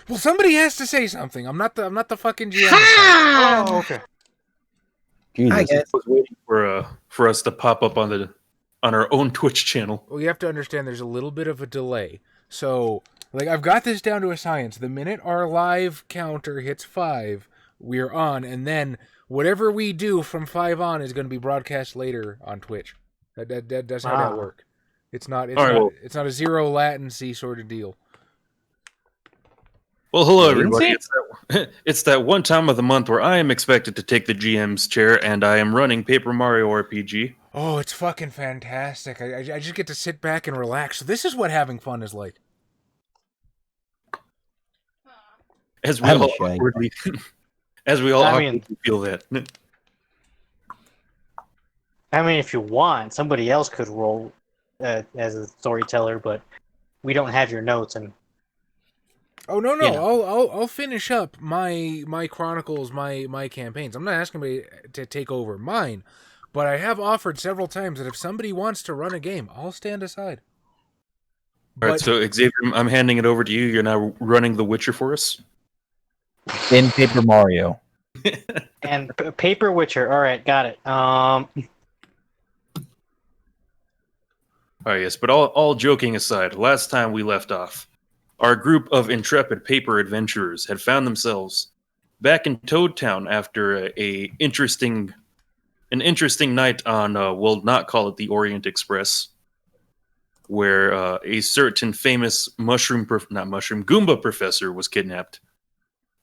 Well, somebody has to say something. I'm not the fucking GM. Oh, okay. Jesus. I guess. I was waiting for us to pop up on our own Twitch channel. Well, you have to understand there's a little bit of a delay. So, like, I've got this down to a science. The minute our live counter hits 5, we're on, and then whatever we do from 5 on is going to be broadcast later on Twitch. That's how that works. It's not a zero latency sort of deal. Well, hello everybody. It's that one time of the month where I am expected to take the GM's chair, and I am running Paper Mario RPG. Oh, it's fucking fantastic. I just get to sit back and relax. So this is what having fun is like. As we all awkwardly, feel that. I mean, if you want, somebody else could roll as a storyteller, but we don't have your notes. And oh no, you know. I'll finish up my chronicles, my campaigns. I'm not asking anybody to take over mine, but I have offered several times that if somebody wants to run a game, I'll stand aside. All right, so Xavier, I'm handing it over to you. You're now running The Witcher for us. In Paper Mario. And Paper Witcher. All right, got it. Oh yes, but all joking aside, last time we left off, our group of intrepid paper adventurers had found themselves back in Toad Town after an interesting night on, we'll not call it the Orient Express, where a certain famous Goomba professor was kidnapped.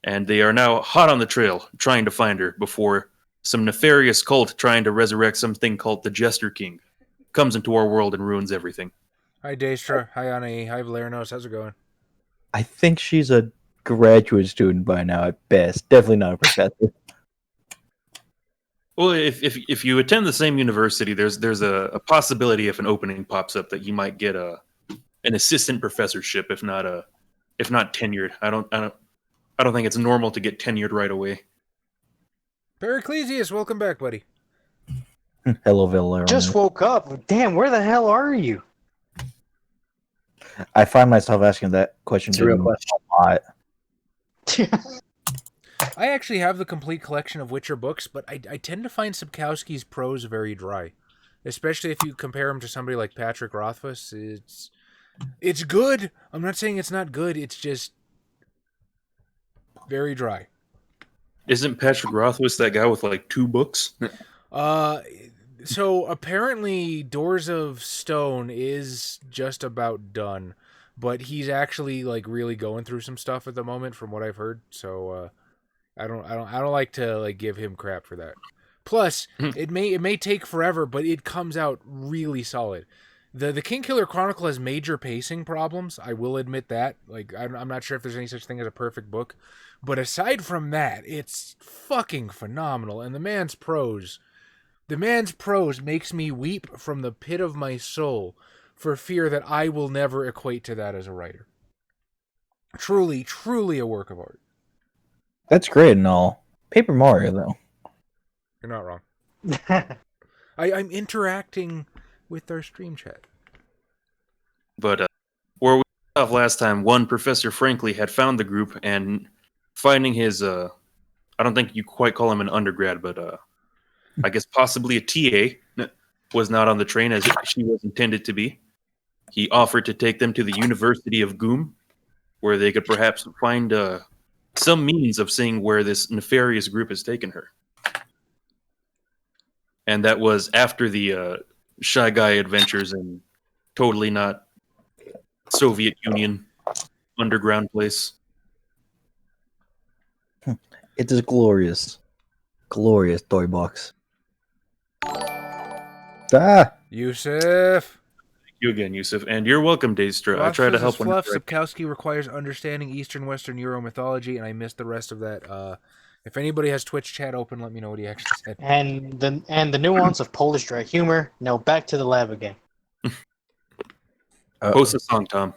And they are now hot on the trail, trying to find her before some nefarious cult trying to resurrect something called the Jester King comes into our world and ruins everything. Hi, Daestra. Hi, Annie. Hi, Valerinos. How's it going? I think she's a graduate student by now at best. Definitely not a professor. Well, if you attend the same university, there's a possibility if an opening pops up that you might get an assistant professorship, if not tenured. I don't think it's normal to get tenured right away. Periclesius, welcome back, buddy. Hello, Valerian. Just woke up. Damn, where the hell are you? I find myself asking that question It's a real question. a lot. I actually have the complete collection of Witcher books, but I tend to find Sapkowski's prose very dry. Especially if you compare him to somebody like Patrick Rothfuss. It's good. I'm not saying it's not good. It's just very dry. Isn't Patrick Rothfuss that guy with like 2 books? So apparently Doors of Stone is just about done, but he's actually like really going through some stuff at the moment from what I've heard. So I don't like to like give him crap for that. Plus, it may take forever, but it comes out really solid. The Kingkiller Chronicle has major pacing problems. I will admit that. Like I'm not sure if there's any such thing as a perfect book, but aside from that, it's fucking phenomenal. And the man's prose makes me weep from the pit of my soul for fear that I will never equate to that as a writer. Truly, truly a work of art. That's great and all. Paper Mario, though. You're not wrong. I'm interacting with our stream chat. But where we left off last time, one Professor Frankly had found the group and finding his, I don't think you quite call him an undergrad, but I guess possibly a TA, was not on the train as she was intended to be. He offered to take them to the University of Goom, where they could perhaps find some means of seeing where this nefarious group has taken her. And that was after the Shy Guy adventures in totally not Soviet Union underground place. It is glorious. Glorious toy box. Yusuf! Thank you again, Yusuf. And you're welcome, Daestra. I try to help when Fluff. Sapkowski requires understanding Eastern Western Euro mythology, and I missed the rest of that. If anybody has Twitch chat open, let me know what he actually said. and the nuance of Polish dry humor. Now back to the lab again. Post a song, Tom.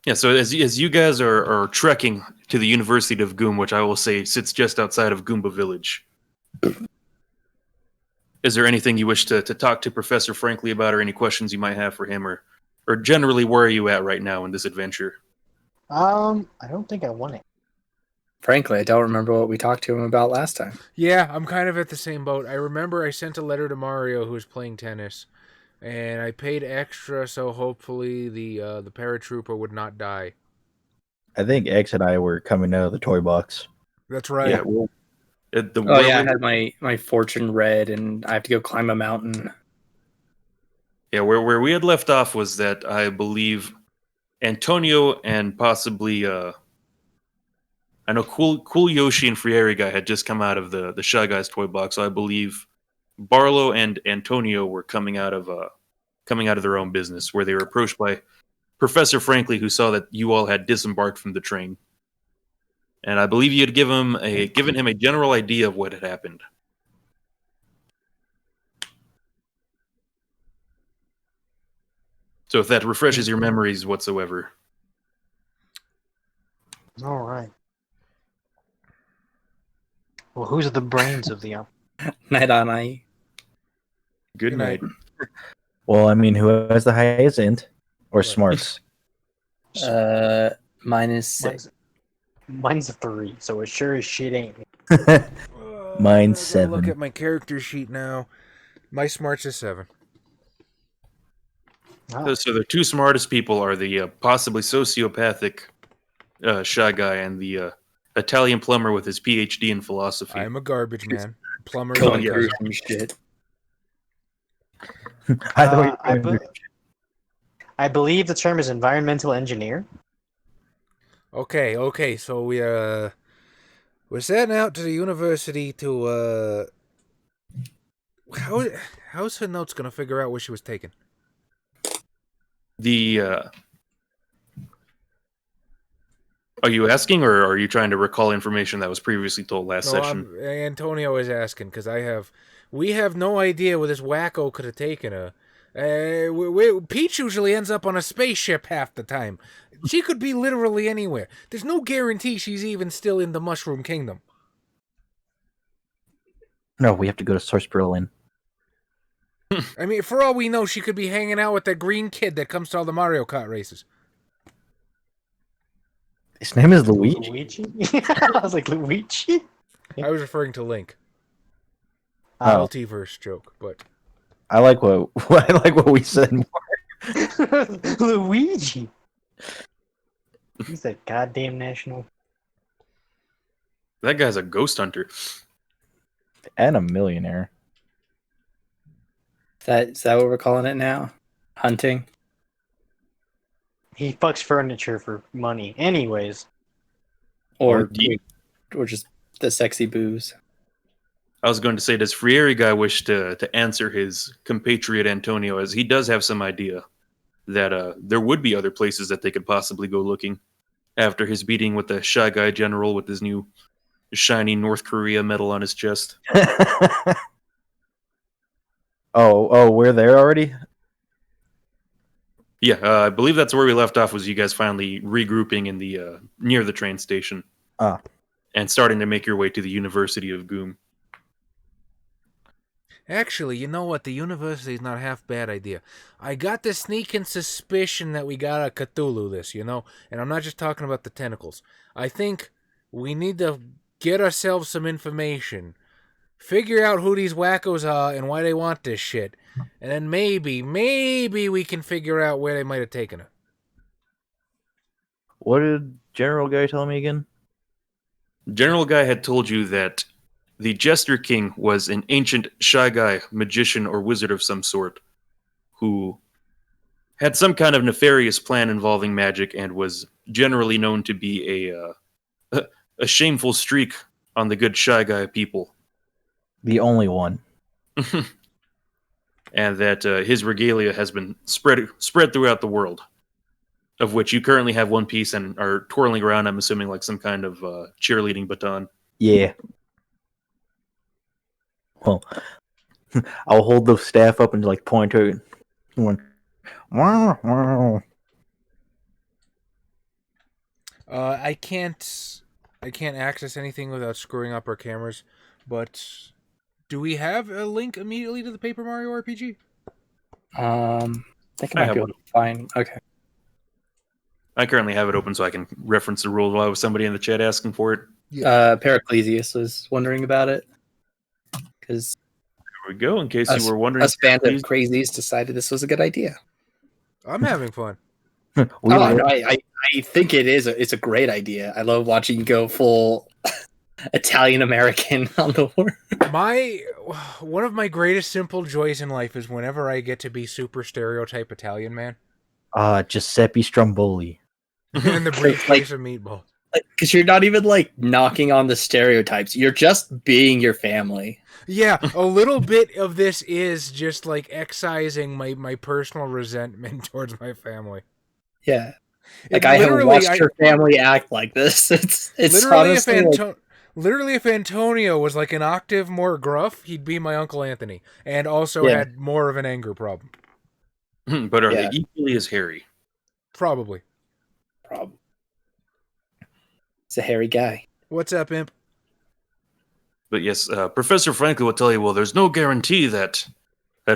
Yeah, so as you guys are trekking to the University of Goom, which I will say sits just outside of Goomba Village, Is there anything you wish to talk to Professor Frankly about, or any questions you might have for him, or generally where are you at right now in this adventure? I don't think I won it. Frankly, I don't remember what we talked to him about last time. Yeah, I'm kind of at the same boat. I remember I sent a letter to Mario, who was playing tennis, and I paid extra so hopefully the paratrooper would not die. I think X and I were coming out of the toy box. That's right. Yeah, well, Oh yeah, I had my fortune read, and I have to go climb a mountain. Yeah, where we had left off was that I believe Antonio and possibly I know Cool Yoshi and Frieri guy had just come out of the Shy Guys toy box, so I believe Barlow and Antonio were coming out of their own business, where they were approached by Professor Frankly, who saw that you all had disembarked from the train. And I believe you had given him a general idea of what had happened. So if that refreshes your memories whatsoever. All right. Well, who's the brains of the Night on night. Good night. Well, I mean, who has the highest int or smarts? -6. Mine's a 3, so it sure as shit ain't. Mine's I gotta look 7. at my character sheet now. My smarts is 7. Ah, So the two smartest people are the possibly sociopathic Shy Guy and the Italian plumber with his PhD in philosophy. I'm a garbage man. Plumber. Going yeah. through some shit. I believe the term is environmental engineer. Okay. So we're setting out to the university to how's her notes gonna figure out where she was taken? Are you asking, or are you trying to recall information that was previously told last session? Antonio is asking because we have no idea where this wacko could have taken her. Peach usually ends up on a spaceship half the time. She could be literally anywhere. There's no guarantee she's even still in the Mushroom Kingdom. No, we have to go to Source Berlin. I mean, for all we know, she could be hanging out with that green kid that comes to all the Mario Kart races. His name is Luigi. Luigi? I was like, Luigi? I was referring to Link. Oh. Multiverse joke, but I like what we said more. Luigi. He's a goddamn national. That guy's a ghost hunter. And a millionaire. Is that what we're calling it now? Hunting? He fucks furniture for money. Anyways. Or just the sexy booze? I was going to say, does Frieri guy wish to answer his compatriot Antonio, as he does have some idea that there would be other places that they could possibly go looking after his beating with the Shy Guy general with his new shiny North Korea medal on his chest. Oh, we're there already? Yeah, I believe that's where we left off, was you guys finally regrouping in the near the train station. And starting to make your way to the University of Goom. actually, you know what? The university is not a half bad idea. I got the sneaking suspicion that we got a Cthulhu this, and I'm not just talking about the tentacles. I think we need to get ourselves some information, figure out who these wackos are and why they want this shit, and then maybe we can figure out where they might have taken her. What did General Guy tell me again? General Guy had told you that the Jester King was an ancient Shy Guy, magician, or wizard of some sort, who had some kind of nefarious plan involving magic and was generally known to be a shameful streak on the good Shy Guy people. The only one. And that his regalia has been spread throughout the world, of which you currently have one piece and are twirling around, I'm assuming, like some kind of cheerleading baton. Yeah. Well, I'll hold the staff up and point to it. I can't access anything without screwing up our cameras, but Do we have a link immediately to the Paper Mario RPG? I think I I might have be able one. to find. Okay. I currently have it open so I can reference the rules while I was somebody in the chat asking for it. Periclesius was wondering about it because There we go. In case you were wondering, us band of please. crazies decided this was a good idea. I'm having fun. We Oh, were- I think it is. It's a great idea. I love watching you go full Italian American on the word. One of my greatest simple joys in life is whenever I get to be super stereotype Italian man Giuseppe Stromboli. and the briefcase of meatball. Because you're not even like knocking on the stereotypes. You're just being your family. Yeah, a little bit of this is just like excising my personal resentment towards my family. Yeah. Like I have watched your family act like this. It's literally honestly literally if Antonio was like an octave more gruff, he'd be my Uncle Anthony, and also Yeah. had more of an anger problem. But are they equally as hairy? Probably. problem. It's a hairy guy. What's up, Imp? But yes, Professor Franklin will tell you, well, there's no guarantee that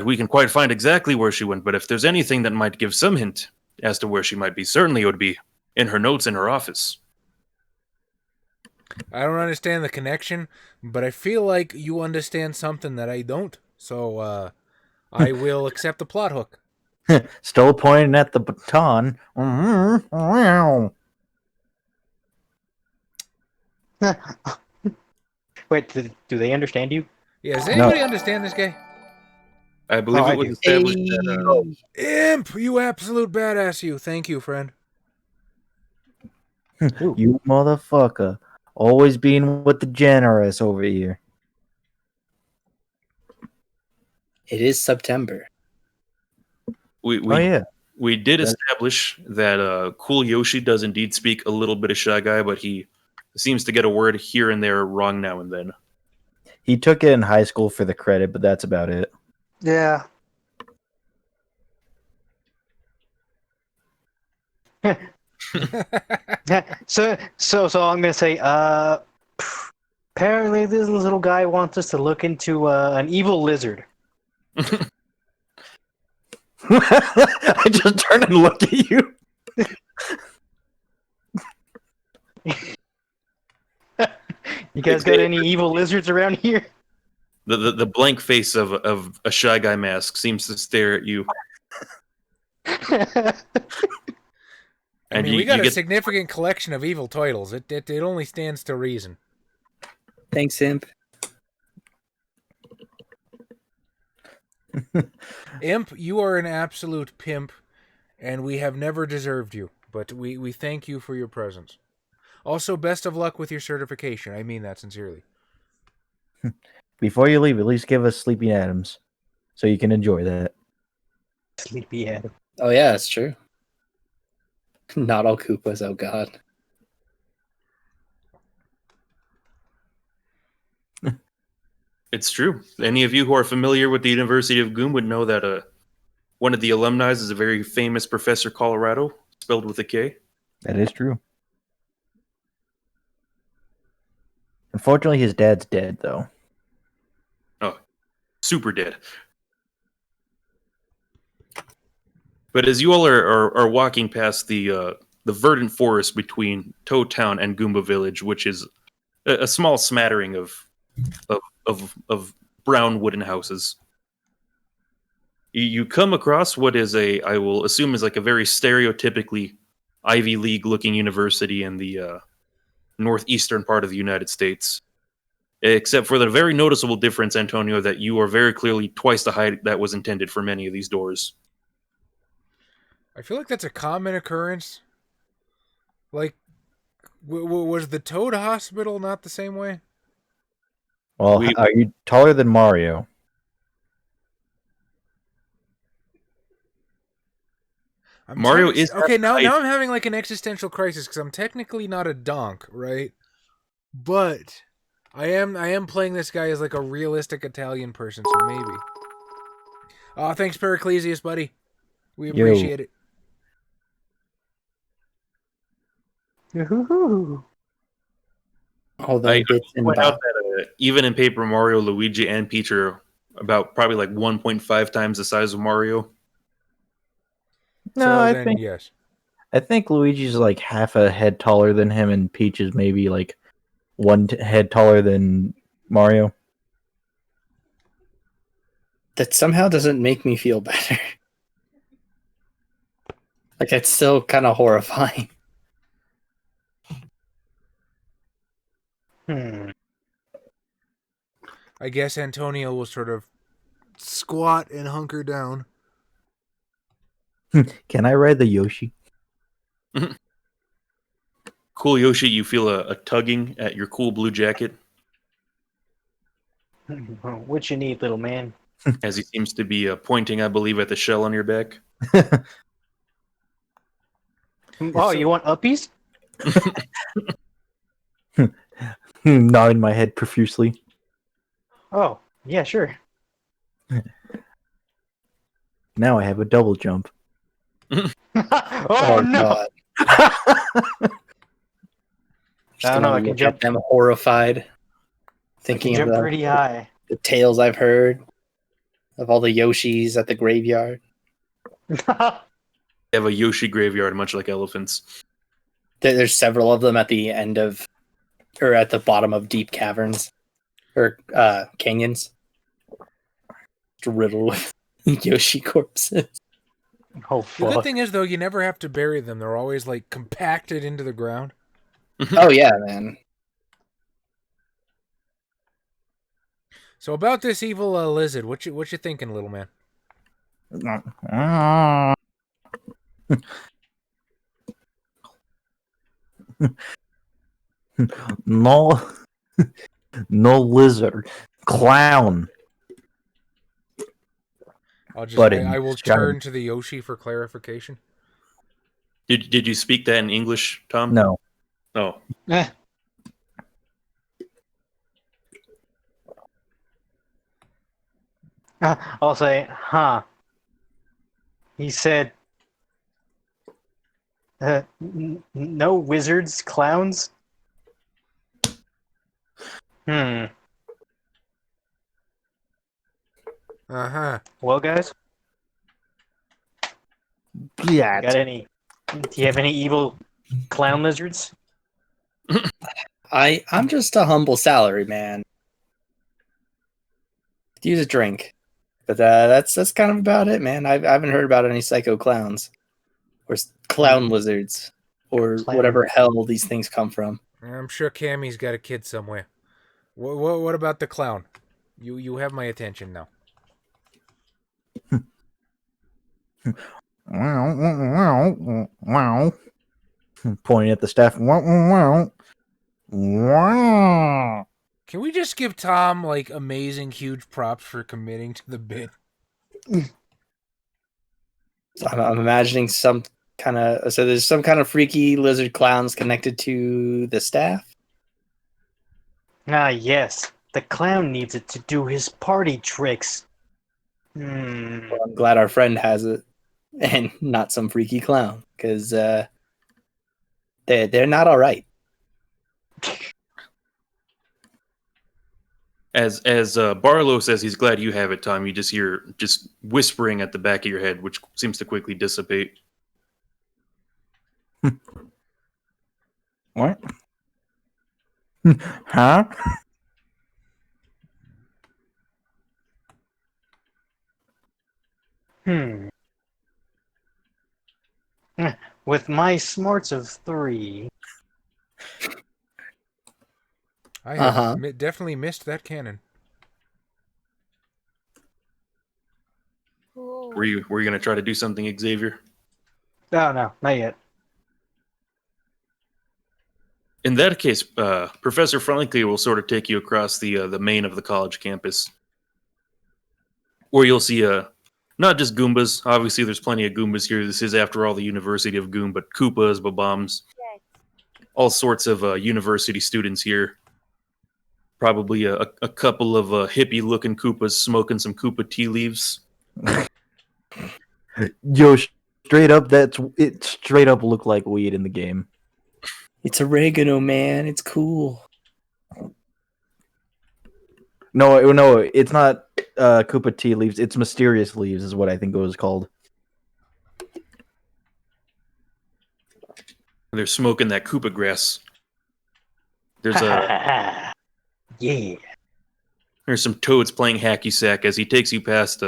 we can quite find exactly where she went, but if there's anything that might give some hint as to where she might be, certainly it would be in her notes in her office. I don't understand the connection, but I feel like you understand something that I don't. So I will accept the plot hook. Still pointing at the baton. Wow. Wait, do they understand you? Yeah, does anybody understand this guy? I believe I it was do. established that Imp, you absolute badass, you. Thank you, friend. You motherfucker. Always being with the generous over here. It is September. we Oh, yeah. we did establish that Cool Yoshi does indeed speak a little bit of Shy Guy, but he seems to get a word here and there wrong now and then. He took it in high school for the credit, but that's about it. Yeah. So I'm gonna say, apparently this little guy wants us to look into an evil lizard. I just turned and looked at you. You guys got any evil lizards around here? The blank face of a Shy Guy mask seems to stare at you. I mean, we got a significant collection of evil titles. It only stands to reason. Thanks, Imp. Imp, you are an absolute pimp, and we have never deserved you, but we thank you for your presence. Also, best of luck with your certification. I mean that sincerely. Before you leave, at least give us Sleeping Adams so you can enjoy that. Sleepy Adam. Oh yeah, that's true. Not all Koopas, oh god. It's true. Any of you who are familiar with the University of Goom would know that one of the alumni is a very famous Professor Colorado, spelled with a K. That is true. Unfortunately, his dad's dead, though. Oh, super dead. But as you all are walking past the verdant forest between Toad Town and Goomba Village, which is a small smattering of brown wooden houses, you come across what is I will assume is like a very stereotypically Ivy League looking university in the northeastern part of the United States. Except for the very noticeable difference, Antonio, that you are very clearly twice the height that was intended for many of these doors. I feel like that's a common occurrence. Like, was the Toad Hospital not the same way? Well, are you taller than Mario? Mario is okay. Now I'm having like an existential crisis because I'm technically not a donk, right? But I am playing this guy as like a realistic Italian person, so maybe. Oh, thanks, Periclesius, buddy. We appreciate it. Yoo-hoo-hoo. Although I bits and point out bobs. even in Paper Mario, Luigi and Peach are about probably like 1.5 times the size of Mario. No, So I then, yes. think Luigi's like half a head taller than him, and Peach is maybe like one head taller than Mario. That somehow doesn't make me feel better. Like, it's still kind of horrifying. I guess Antonio will sort of squat and hunker down. Can I ride the Yoshi? Cool Yoshi, you feel a tugging at your cool blue jacket What you need, little man? as he seems to be pointing, I believe, at the shell on your back. Oh, you want uppies? Nodding my head profusely. Oh, yeah, sure. Now I have a double jump. Oh, no! Just I don't know, gonna I can look jump- at them horrified, I can thinking jump of pretty high. the tales I've heard of all the Yoshis at the graveyard. They have a Yoshi graveyard, much like elephants. There's several of them at the end of, or at the bottom of deep caverns, or canyons, riddled with Yoshi corpses. Oh, The good fuck. thing is, though, you never have to bury them. They're always, like, compacted into the ground. Oh yeah, man. So about this evil lizard, what you thinking, little man? No, no lizard, clown. I will turn to the Yoshi for clarification. Did you speak that in English, Tom? No. Oh. Eh. I'll say, huh. He said, no wizards, clowns? Uh-huh. Well, guys, Yeah. do you have any evil clown lizards? I'm just a humble salary man. Could use a drink, but that's kind of about it, man. I haven't heard about any psycho clowns or clown lizards or Clown. whatever hell these things come from. I'm sure Cammy's got a kid somewhere. What about the clown? You have my attention now. Pointing at the staff. Can we just give Tom, like, amazing, huge props for committing to the bit? So I'm imagining so there's some kind of freaky lizard clowns connected to the staff. Ah, yes. The clown needs it to do his party tricks. Hmm. Well, I'm glad our friend has it, and not some freaky clown, because they're not all right. As Barlow says he's glad you have it, Tom, you just hear just whispering at the back of your head, which seems to quickly dissipate. What? Huh? Hmm. With my smarts of 3, I have Uh-huh. definitely missed that cannon. Were you gonna try to do something, Xavier? oh no, not yet. In that case, Professor Franklin will sort of take you across the main of the college campus, where you'll see not just Goombas. Obviously, there's plenty of Goombas here. This is, after all, the University of Goom, but Koopas, Bob-ombs, all sorts of university students here. Probably a couple of hippie-looking Koopas smoking some Koopa tea leaves. Yo, straight up, it straight up looked like weed in the game. It's oregano, man. It's cool. No, it's not Koopa tea leaves. It's mysterious leaves, is what I think it was called. They're smoking that Koopa grass. Yeah. There's some toads playing hacky sack as he takes you past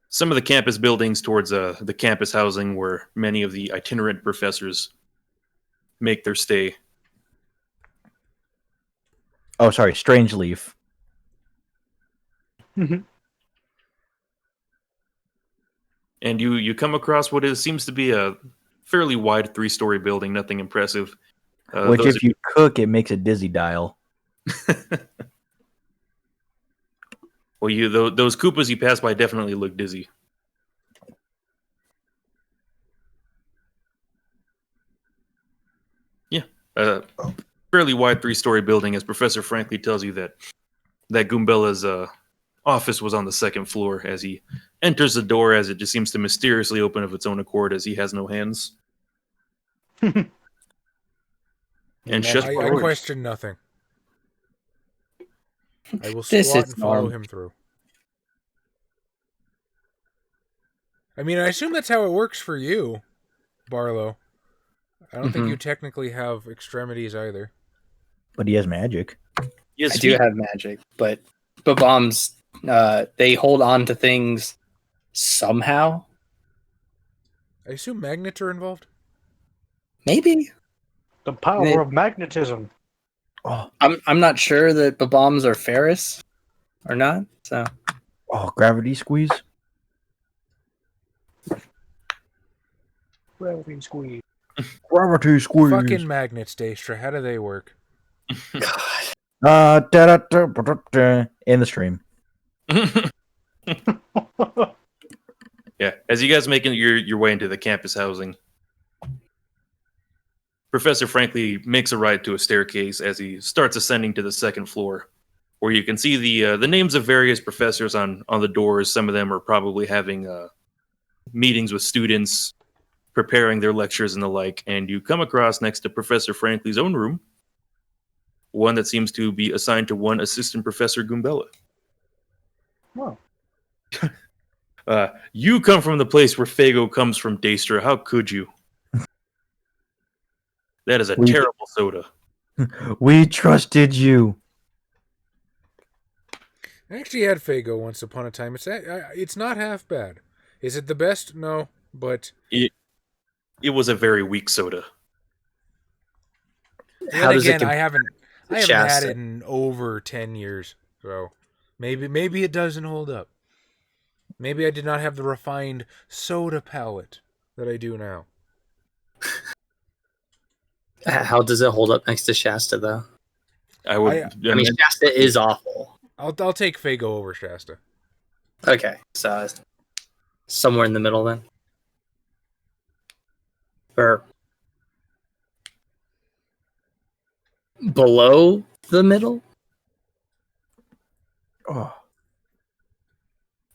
some of the campus buildings towards the campus housing where many of the itinerant professors make their stay. Oh, sorry, strange leaf. And you come across what seems to be a fairly wide 3-story building, nothing impressive. Which, if you cook, it makes a dizzy dial. Well, those Koopas you pass by definitely look dizzy. Yeah, fairly wide 3-story building. As Professor Frankly tells you that Goombella's office was on the 2nd floor. As he enters the door, as it just seems to mysteriously open of its own accord, as he has no hands. And shuts I doors. question nothing. I will This squat is and follow norm. him through. I mean, I assume that's how it works for you, Barlow. I don't think you technically have extremities either. But he has magic. Yes, I do have magic, but bombs, they hold on to things somehow. I assume magnets are involved. Maybe. The power of magnetism. Oh, I'm not sure that bombs are ferrous or not. So gravity squeeze. Gravity squeeze. Gravity squeeze. Fucking magnets, Daestra. How do they work? In the stream. Yeah, as you guys making your way into the campus housing, Professor Frankly makes a ride to a staircase as he starts ascending to the 2nd floor, where you can see the names of various professors on the doors. Some of them are probably having meetings with students, preparing their lectures and the like. And you come across next to Professor Frankly's own room, one that seems to be assigned to one Assistant Professor Goombella. Wow. You come from the place where Fago comes from, Daestra. How could you? That is a terrible soda. We trusted you. I actually had Fago once upon a time. It's not half bad. Is it the best? No, but It was a very weak soda. then how does it again, I haven't had Shasta? it in over 10 years, so maybe it doesn't hold up. Maybe I did not have the refined soda palate that I do now. How does it hold up next to Shasta, though? I mean, Shasta is awful. I'll take Fago over Shasta. Okay, so somewhere in the middle then, or below the middle. Oh.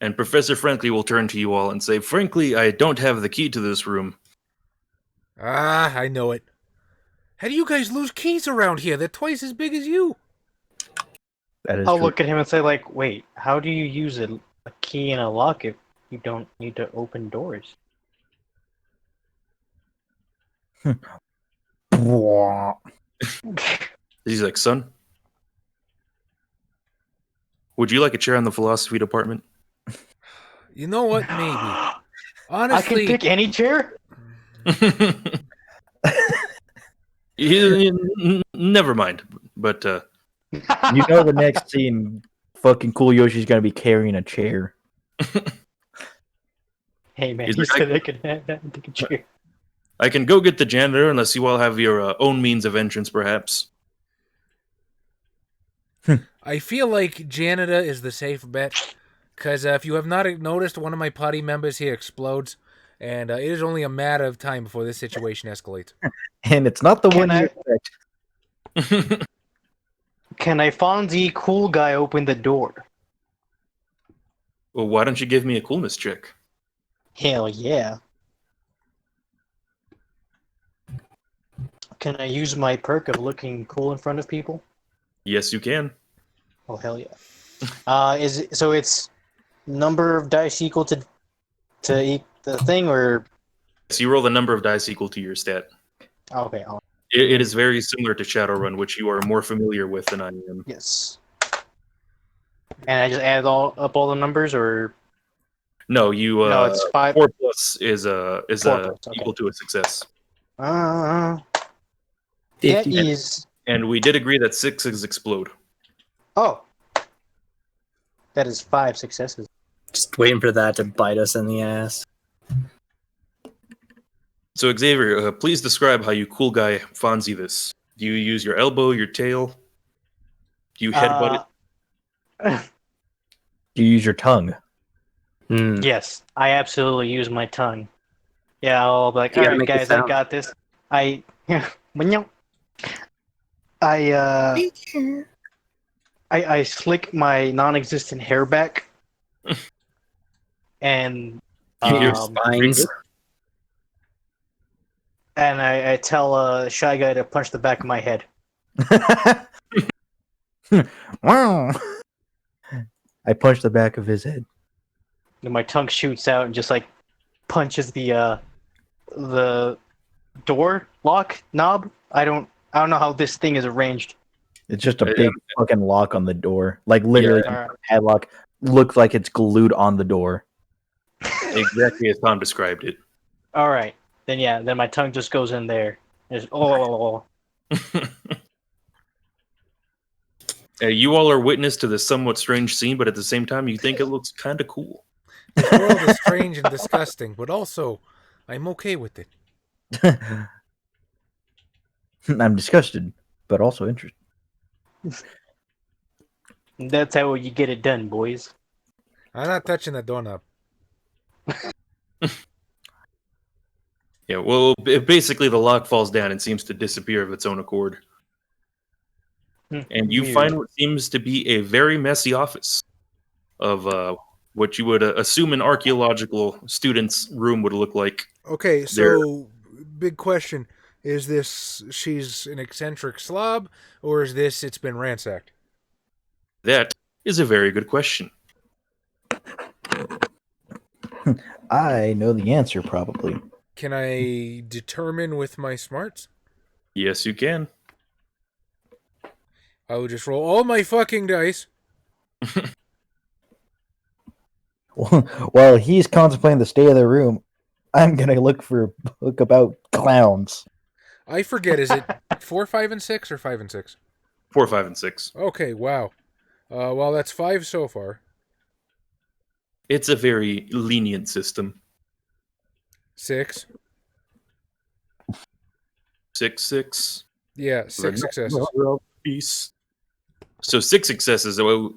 And Professor Frankly will turn to you all and say, "Frankly, I don't have the key to this room." Ah, I know it. How do you guys lose keys around here? They're twice as big as you. That is I'll true. look at him and say, like, wait, how do you use a key and a lock if you don't need to open doors? He's like, "Son, would you like a chair in the philosophy department?" You know what? Maybe. I Honestly, can pick any chair? Never mind. But You know the next scene, fucking Cool Yoshi's gonna be carrying a chair. Hey man, He's you like, said I could have that and take a chair. I can go get the janitor unless you all have your own means of entrance, perhaps. I feel like Janita is the safe bet, because if you have not noticed, one of my party members here explodes, and it is only a matter of time before this situation escalates. And it's not the Can one I- you expect. Can I Fonzie cool guy open the door? Well, why don't you give me a coolness check? Hell yeah. Can I use my perk of looking cool in front of people? Yes, you can. Oh hell yeah! So it's number of dice equal to the thing, or So you roll the number of dice equal to your stat. okay? It is very similar to Shadowrun, which you are more familiar with than I am. Yes. And I just add up all the numbers, or No, you no? It's 5. 4 plus is 4 plus, okay. equal to a success. That 50. is And we did agree that 6s explode. oh, that is 5 successes. Just waiting for that to bite us in the ass. So Xavier, please describe how you cool guy Fonzie this. Do you use your elbow, your tail? Do you headbutt it? Do you use your tongue? Yes, I absolutely use my tongue. Yeah, I'll be like, You all gotta right, make it guys, I sound. got this. I slick my non-existent hair back, and Your um, spines. and I tell Shy Guy to punch the back of my head. Wow. I punched the back of his head. And my tongue shoots out and just like punches the door lock knob. I don't know how this thing is arranged. It's just a big fucking lock on the door. Like literally Alright. padlock looks like it's glued on the door. Exactly as Tom described it. All right, then my tongue just goes in there. Just, oh. You all are witness to this somewhat strange scene, but at the same time, you think it looks kind of cool. This world is strange and disgusting, but also, I'm okay with it. I'm disgusted, but also interested. That's how you get it done, boys. I'm not touching that doorknob. Yeah, well, basically the lock falls down and seems to disappear of its own accord. And you Weird. find what seems to be a very messy office of what you would assume an archaeological student's room would look like. Okay, so big question. Is this she's an eccentric slob, or is this it's been ransacked? That is a very good question. I know the answer, probably. Can I determine with my smarts? Yes, you can. I would just roll all my fucking dice. While he's contemplating the state of the room, I'm gonna look for a book about clowns. I forget, is it 4, 5, and 6, or 5 and 6? 4, 5, and 6. Okay, wow. Well, that's 5 so far. It's a very lenient system. 6. 6, 6. Yeah, 6 successes. Peace. So 6 successes. Well,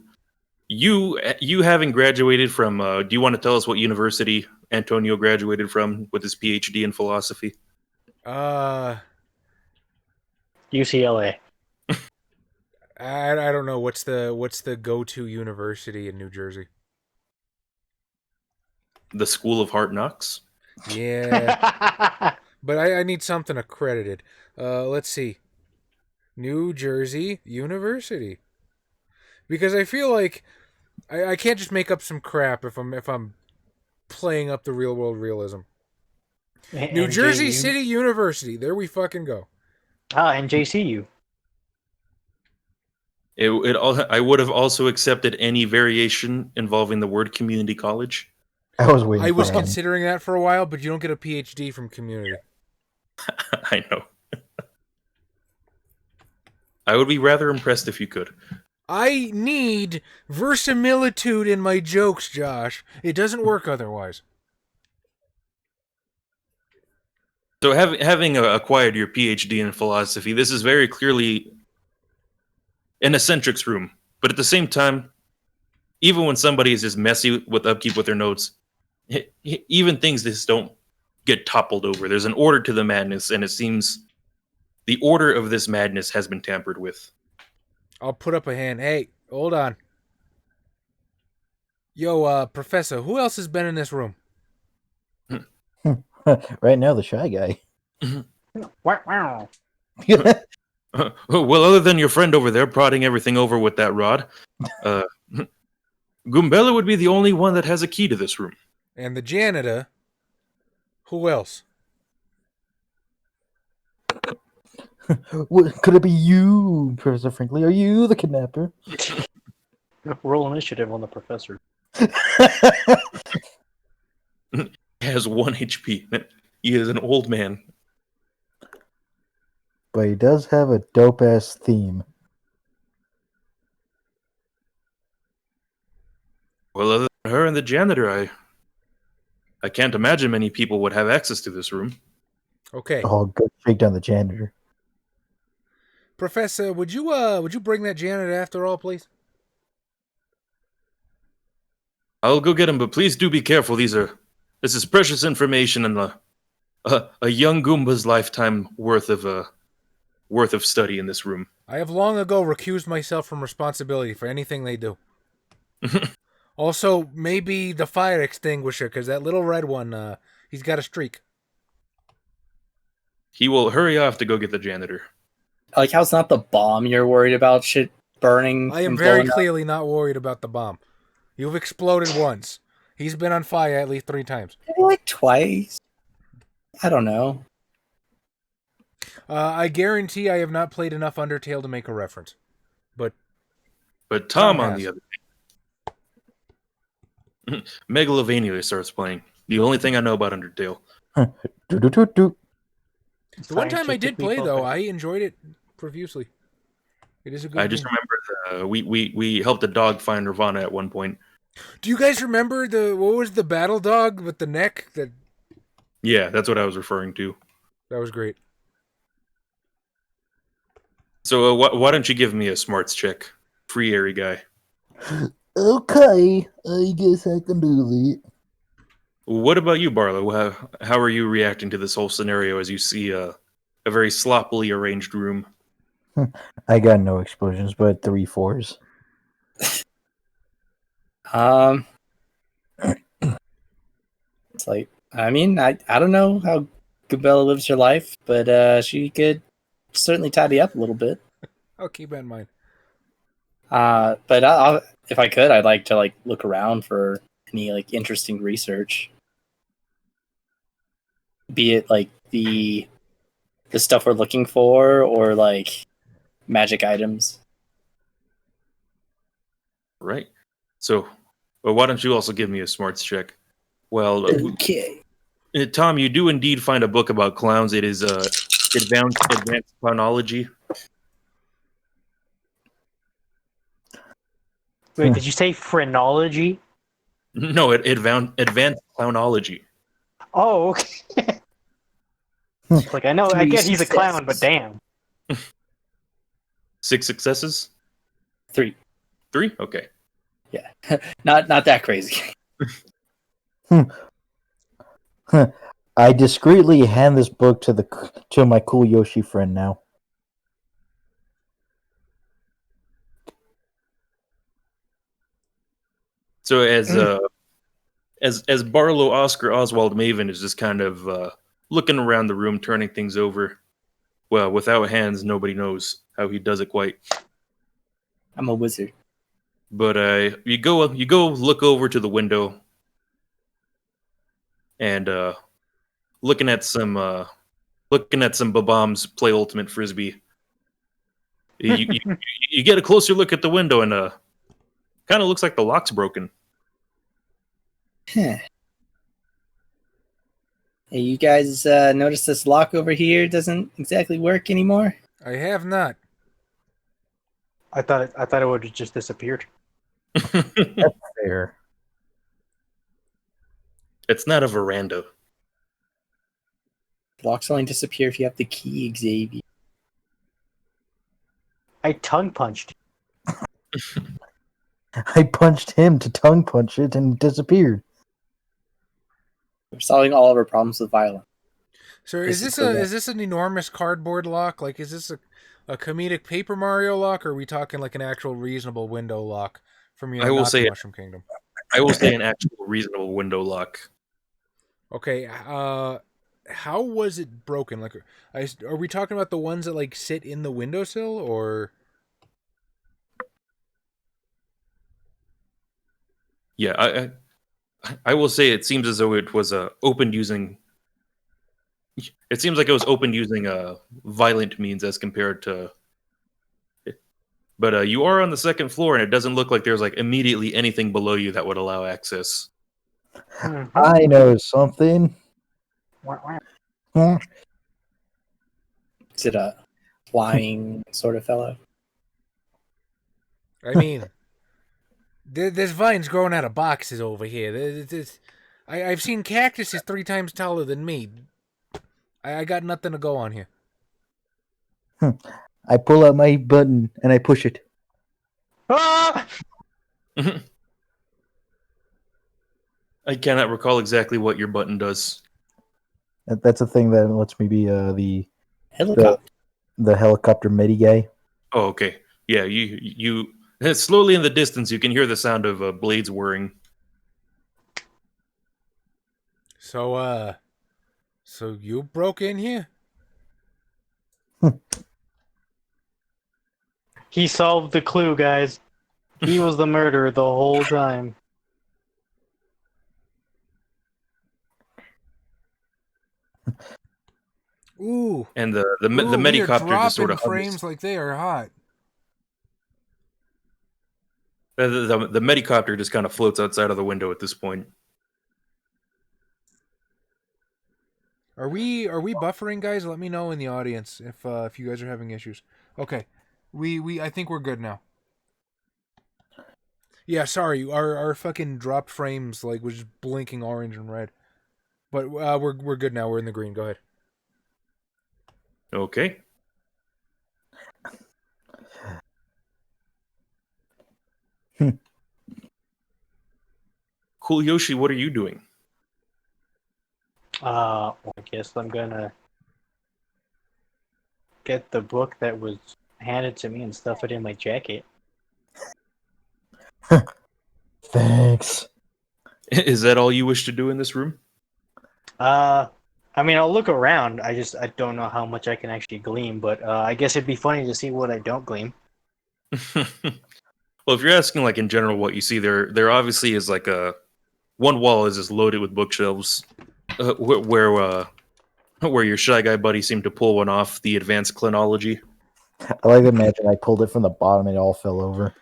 you having graduated from, do you want to tell us what university Antonio graduated from with his PhD in philosophy? UCLA. I don't know what's the go-to university in New Jersey. The School of Hard Knocks? Yeah, but I need something accredited. Let's see. New Jersey University. Because I feel like I can't just make up some crap if I'm playing up the real world realism. New Jersey City University. There we fucking go. And JCU. I would have also accepted any variation involving the word community college. I was waiting. I was for him. considering that for a while, but you don't get a PhD from community. I know. I would be rather impressed if you could. I need verisimilitude in my jokes, Josh. It doesn't work otherwise. So having acquired your PhD in philosophy, this is very clearly an eccentrics room. But at the same time, even when somebody is just messy with upkeep with their notes, even things just don't get toppled over. There's an order to the madness, and it seems the order of this madness has been tampered with. I'll put up a hand. Hey, hold on. Yo, Professor, who else has been in this room? Right now, the shy guy. Wow. Well, other than your friend over there prodding everything over with that rod, Gumbella would be the only one that has a key to this room. And the janitor. Who else? What, could it be you, Professor Franklin? Are you the kidnapper? Roll initiative on the professor. He has 1 HP. He is an old man. But he does have a dope ass theme. Well, other than her and the janitor, I can't imagine many people would have access to this room. Okay. Oh, good. Shake down the janitor. Professor, would you bring that janitor after all, please? I'll go get him, but please do be careful. This is precious information and a young Goomba's lifetime worth of study in this room. I have long ago recused myself from responsibility for anything they do. Also, maybe the fire extinguisher, because that little red one, he's got a streak. He will hurry off to go get the janitor. Like, how it's not the bomb you're worried about shit burning? I am and very blowing up? clearly not worried about the bomb. You've exploded once. He's been on fire at least 3 times. Maybe like twice. I don't know. I guarantee I have not played enough Undertale to make a reference. But Tom, Tom on has. the other hand, Megalovania starts playing. The only thing I know about Undertale. Do. the one time I did Scientifically play, though, proven. I enjoyed it profusely. It is a good I just game. remember we helped a dog find Nirvana at one point. Do you guys remember what was the battle dog with the neck? Yeah, that's what I was referring to. That was great. So why don't you give me a smarts check, free airy guy? Okay, I guess I can do that. What about you, Barlow? How are you reacting to this whole scenario as you see a very sloppily arranged room? I got no explosions, but 3 4s. It's like, I mean, I don't know how Gabella lives her life, but she could certainly tidy up a little bit. I'll keep that in mind. But I'll, if I could, I'd like to look around for any interesting research. Be it the stuff we're looking for, or magic items. Right. So, why don't you also give me a smarts check? Well, Okay. Tom, you do indeed find a book about clowns. It is advanced clownology. Wait, did you say phrenology? No, advanced clownology. Oh, okay. Like I know, I get he's a clown, but damn. 6 successes? 3. 3? Okay. Yeah, not that crazy. I discreetly hand this book to my cool Yoshi friend now. So as Barlow Oscar Oswald Maven is just kind of looking around the room, turning things over. Well, without hands, nobody knows how he does it quite. I'm a wizard. But you go look over to the window, and looking at some Bob-ombs play ultimate frisbee. You get a closer look at the window, and kind of looks like the lock's broken. Huh. Hey, you guys notice this lock over here doesn't exactly work anymore? I have not. I thought it would have just disappeared. Fair. It's not a veranda. Locks only disappear if you have the key, Xavier. I tongue punched. I punched him to tongue punch it and it disappeared. We're solving all of our problems with violence. So This is is correct. this an enormous cardboard lock? Like, is this a comedic Paper Mario lock, or are we talking like an actual reasonable window lock from I will not say the it. Mushroom Kingdom? I will say an actual reasonable window lock. Okay. how was it broken? Like, are we talking about the ones that like sit in the windowsill, or? Yeah, I will say it seems as though it was opened using. It seems like it was opened using violent means as compared to. But you are on the second floor, and it doesn't look like there's like immediately anything below you that would allow access. Mhm. I know something. Huh? Is it a flying sort of fellow? I mean, there's vines growing out of boxes over here. I've seen cactuses 3 times taller than me. I got nothing to go on here. I pull out my button and I push it. Ah! I cannot recall exactly what your button does. That's a thing that lets me be the Helicopter. helicopter medi guy. Oh, okay. Yeah, you slowly in the distance you can hear the sound of blades whirring. So you broke in here? He solved the clue, guys. He was the murderer the whole time. Ooh. And the Ooh, we are medicopter just sort dropping of frames like they are hot. the medicopter just kind of floats outside of the window at this point. Are we buffering, guys? Let me know in the audience if you guys are having issues. Okay. I think we're good now. Yeah, sorry. Our fucking dropped frames like was blinking orange and red. But we're good now. We're in the green. Go ahead. Okay. Cool Yoshi, what are you doing? I guess I'm gonna get the book that was handed to me and stuff it in my jacket. Thanks. Is that all you wish to do in this room? I mean, I'll look around. I don't know how much I can actually glean, but I guess it'd be funny to see what I don't glean. Well, if you're asking like in general what you see, there obviously is like one wall is just loaded with bookshelves, where your shy guy buddy seemed to pull one off the advanced chronology. I like to imagine I pulled it from the bottom and it all fell over.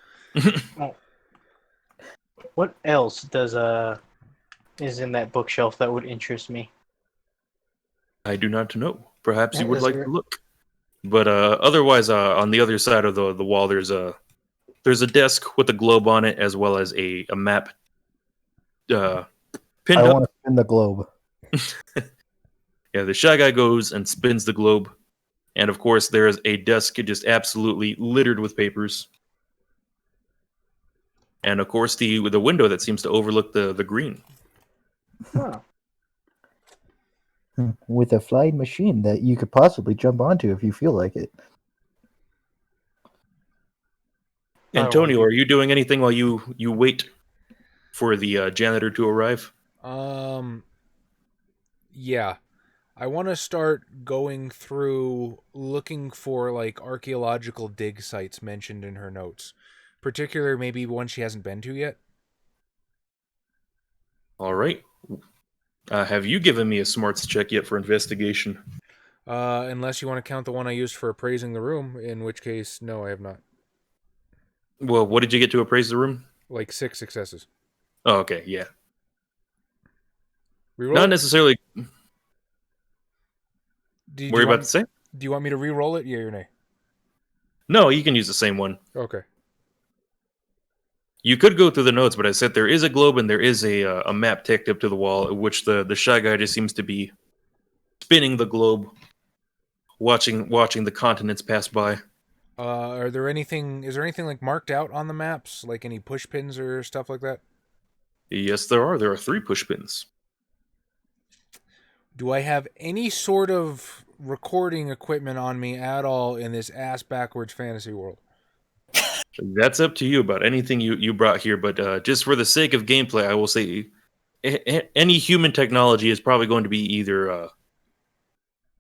What else is in that bookshelf that would interest me? I do not know. Perhaps you Yeah, would is like there- to look. But otherwise, on the other side of the wall, there's a desk with a globe on it, as well as a map pinned I up. want to spin the globe. Yeah, the shy guy goes and spins the globe, and of course, there is a desk just absolutely littered with papers, and of course, the window that seems to overlook the green. Huh. With a flying machine that you could possibly jump onto if you feel like it. Antonio, are you doing anything while you wait for the janitor to arrive? Yeah. I want to start going through looking for like archaeological dig sites mentioned in her notes. Particular maybe one she hasn't been to yet. All right. Have you given me a smarts check yet for investigation? Unless you want to count the one I used for appraising the room, in which case, no, I have not. Well, what did you get to appraise the room? Like 6 successes. Oh, okay, yeah. Reroll Not it? necessarily. Do you What are you want- about to say? Do you want me to re-roll it? Yeah or nay? No, you can use the same one. Okay. You could go through the notes, but I said there is a globe and there is a map tacked up to the wall, which the shy guy just seems to be spinning the globe, watching the continents pass by. Is there anything like marked out on the maps? Like any push pins or stuff like that? Yes, there are. There are 3 push pins. Do I have any sort of recording equipment on me at all in this ass backwards fantasy world? That's up to you about anything you brought here, but just for the sake of gameplay, I will say any human technology is probably going to be either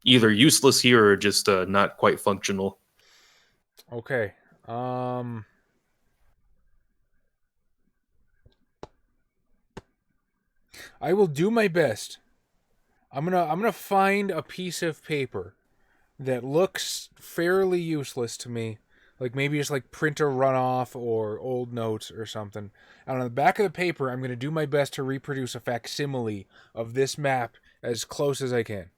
either useless here or just not quite functional. Okay. I will do my best. I'm gonna find a piece of paper that looks fairly useless to me, like maybe just like printer runoff or old notes or something. And on the back of the paper, I'm gonna do my best to reproduce a facsimile of this map as close as I can.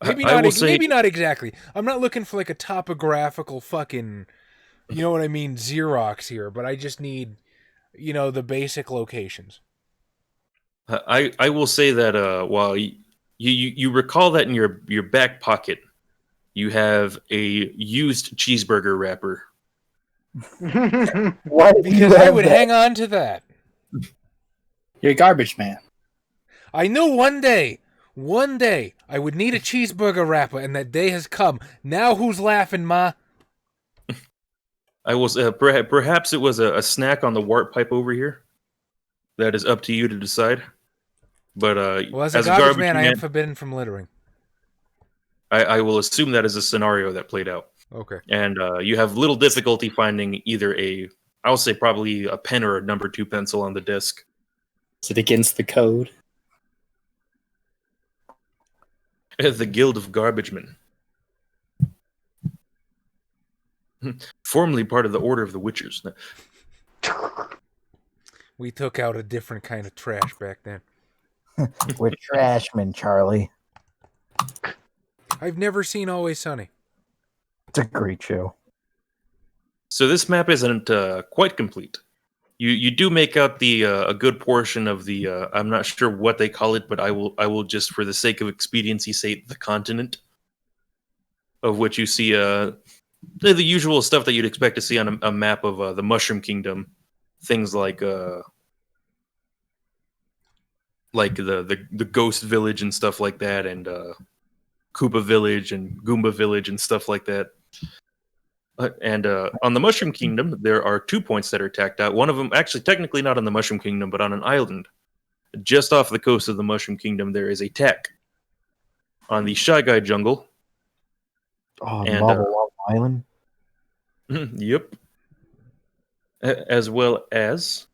Maybe I not. will say, Maybe not exactly. I'm not looking for like a topographical fucking, you know what I mean, Xerox here. But I just need, the basic locations. I will say that while you recall that in your back pocket, you have a used cheeseburger wrapper. Why do you Because I have would that? hang on to that. You're a garbage man. I knew one day, I would need a cheeseburger wrapper, and that day has come. Now who's laughing, Ma? I was perhaps it was a snack on the warp pipe over here. That is up to you to decide. But Well, as as a a garbage garbage man, I man, am forbidden from littering. I will assume that is a scenario that played out. Okay. And you have little difficulty finding either I'll say probably a pen or a number 2 pencil on the disc. Is it against the code? The Guild of Garbagemen. Formerly part of the Order of the Witchers. We took out a different kind of trash back then. We're trashmen, Charlie. I've never seen Always Sunny. It's a great show. So this map isn't quite complete. You do make out the a good portion of the I'm not sure what they call it, but I will just for the sake of expediency say the continent, of which you see the usual stuff that you'd expect to see on a map of the Mushroom Kingdom, things like the Ghost Village and stuff like that, and Koopa Village and Goomba Village and stuff like that. And on the Mushroom Kingdom, there are 2 points that are tacked out. One of them, actually, technically not on the Mushroom Kingdom, but on an island. Just off the coast of the Mushroom Kingdom, there is a tack. On the Shy Guy Jungle. Oh, And, Lava Lava Island. Yep. As well as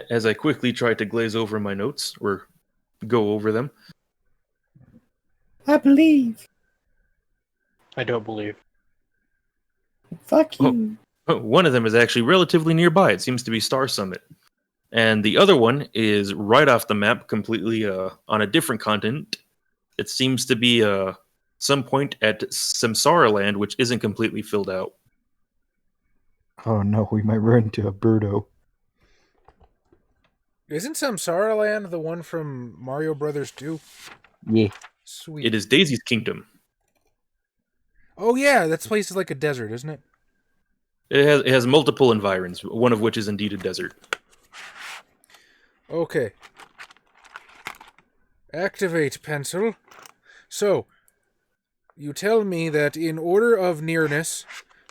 I quickly try to glaze over my notes, or go over them. I believe. I don't believe. Fuck you. One of them is actually relatively nearby. It seems to be Star Summit. And the other one is right off the map, completely on a different continent. It seems to be some point at Samsara Land, which isn't completely filled out. Oh no, we might run into a birdo. Isn't Samsara Land the one from Mario Brothers 2? Yeah. Sweet. It is Daisy's Kingdom. Oh yeah, that place is like a desert, isn't it? It has multiple environs, one of which is indeed a desert. Okay. Activate pencil. So, you tell me that in order of nearness,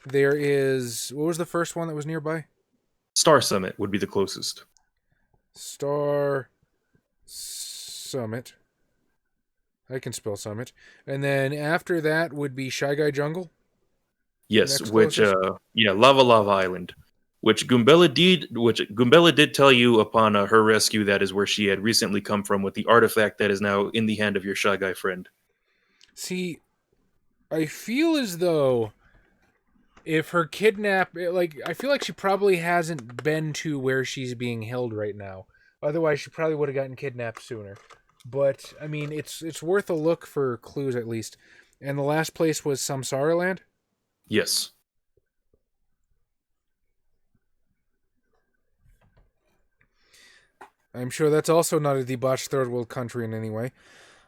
there is... What was the first one that was nearby? Star Summit would be the closest. Star Summit. I can spell Summit. And then after that would be Shy Guy Jungle? Yes, Next which closest? Lava Lava Island, which Goombella did tell you upon her rescue that is where she had recently come from with the artifact that is now in the hand of your Shy Guy friend. See, I feel as though if her I feel like she probably hasn't been to where she's being held right now. Otherwise, she probably would have gotten kidnapped sooner. But, I mean, it's worth a look for clues at least. And the last place was Samsara Land? Yes. I'm sure that's also not a debauched third world country in any way.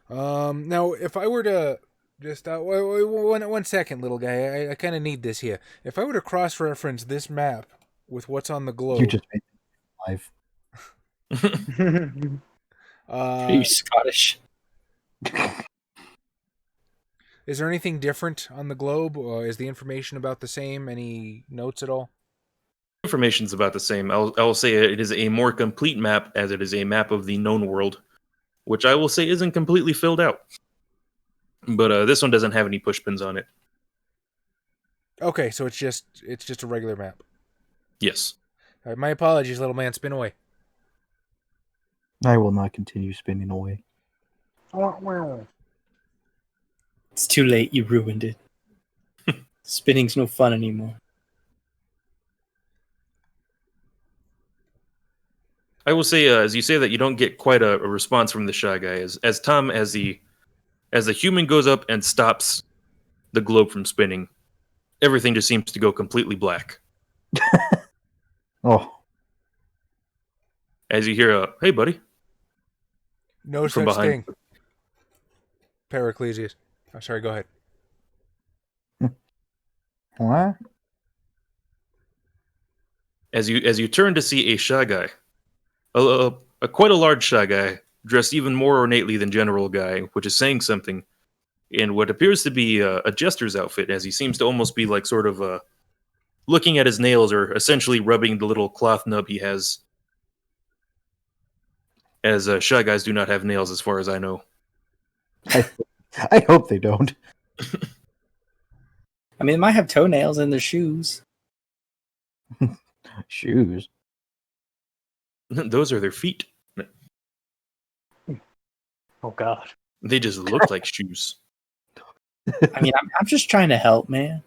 Now, if I were to just one second, little guy, I kind of need this here. If I were to cross-reference this map with what's on the globe, You just made it live. Are you Scottish? is there anything different on the globe? Or is the information about the same? Any notes at all? Information's about the same. I'll say it is a more complete map, as it is a map of the known world. which I will say isn't completely filled out. But this one doesn't have any push pins on it. Okay, so it's just a regular map. Yes. All right, my apologies, little man. Spin away. I will not continue spinning away. It's too late. You ruined it. Spinning's no fun anymore. I will say, as you say that, you don't get quite a response from the shy guy. As Tom, as the human goes up and stops the globe from spinning, everything just seems to go completely black. Oh, As you hear, "Hey, buddy," No from such behind. thing. Periclesius. Oh, sorry, go ahead. what? As you turn to see a shy guy, a quite a large shy guy, dressed even more ornately than General Guy, which is saying something, in what appears to be a jester's outfit, as he seems to almost be like sort of looking at his nails, or essentially rubbing the little cloth nub he has. As shy guys do not have nails, as far as I know. I hope they don't. I mean, they might have toenails in their shoes. Shoes. Those are their feet. Oh God. They just look like shoes. I mean, I'm just trying to help, man.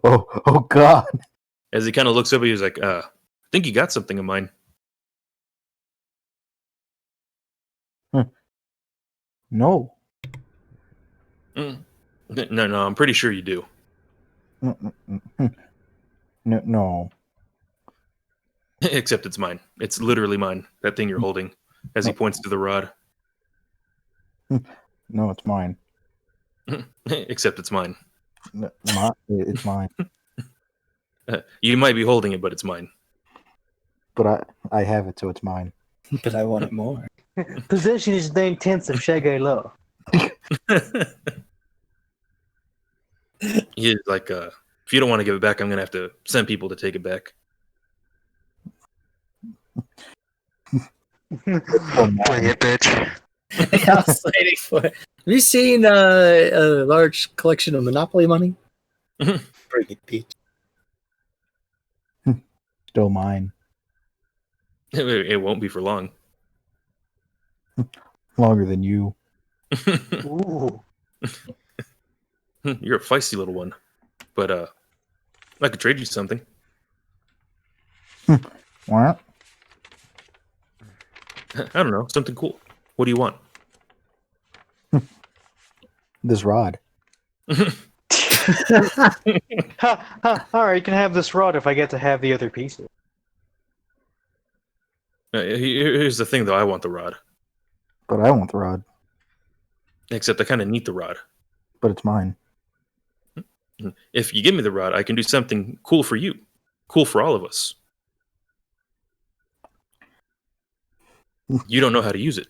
oh God. As he kind of looks up, he's like, I think you got something in mind. No. No, I'm pretty sure you do. No. Except it's mine. It's literally mine. That thing you're holding, as he points to the rod. No, it's mine. Except it's mine. It's mine. You might be holding it, but it's mine. But I have it, so it's mine. But I want it more. Possession is 9/10 of Shaggy law. He's like, if you don't want to give it back, I'm going to have to send people to take it back. Bring it, bitch. I was waiting for it. Have you seen a large collection of Monopoly money? Bring it, bitch. Still mine. It won't be for long. Longer than you. Ooh. You're a feisty little one. But I could trade you something. What? I don't know, something cool. What do you want? This rod. Ha, ha, all right, you can have this rod if I get to have the other pieces. Here's the thing, though. I want the rod. But I want the rod. Except I kind of need the rod. But it's mine. If you give me the rod, I can do something cool for you. Cool for all of us. You don't know how to use it.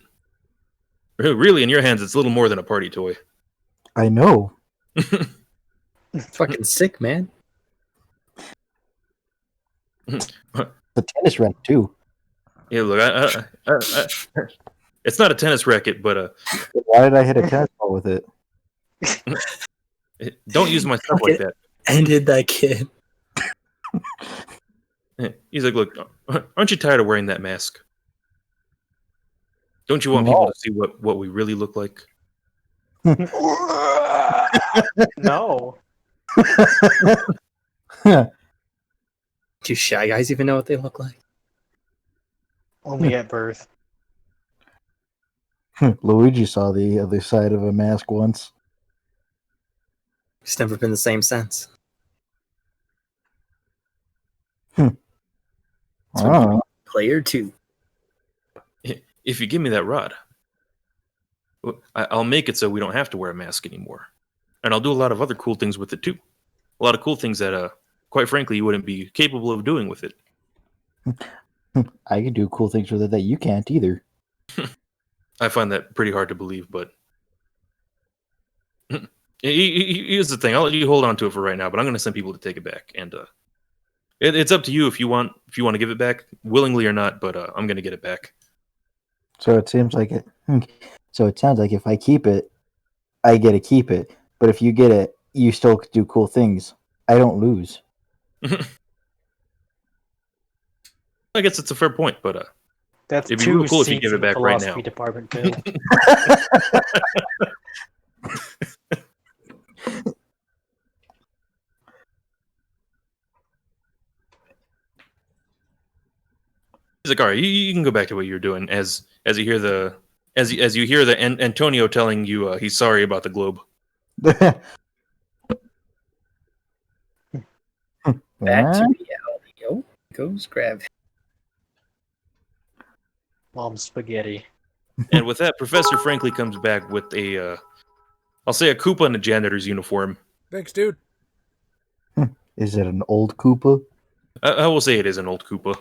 Really, in your hands, it's little more than a party toy. I know. It's fucking sick, man. The tennis racket too. Yeah, look, it's not a tennis racket, but Why did I hit a tennis ball with it? don't use my stuff like that. Ended that kid. He's like, look, aren't you tired of wearing that mask? Don't you want people to see what we really look like? No. Do shy guys even know what they look like? Only at birth. Luigi saw the other side of a mask once. It's never been the same since. Oh, Player 2. If you give me that rod, I'll make it so we don't have to wear a mask anymore. And I'll do a lot of other cool things with it, too. A lot of cool things that, quite frankly, you wouldn't be capable of doing with it. I can do cool things with it that you can't either. I find that pretty hard to believe, but here's the thing. I'll let you hold on to it for right now, but I'm going to send people to take it back. And it's up to you if you want to give it back, willingly or not, but I'm going to get it back. So it seems like it. So it sounds like if I keep it, I get to keep it. But if you get it, you still do cool things. I don't lose. I guess it's a fair point, but That's it'd be 2 real cool if you seats give it in the back right philosophy now. department, Bill. He's like, all right, you can go back to what you're doing. As you hear the Antonio telling you he's sorry about the globe. Back to Yeah. reality. Oh, goes grab. Mom spaghetti. And with that, Professor Frankly comes back with a, I'll say a Koopa in a janitor's uniform. Thanks, dude. Is it an old Koopa? I will say it is an old Koopa.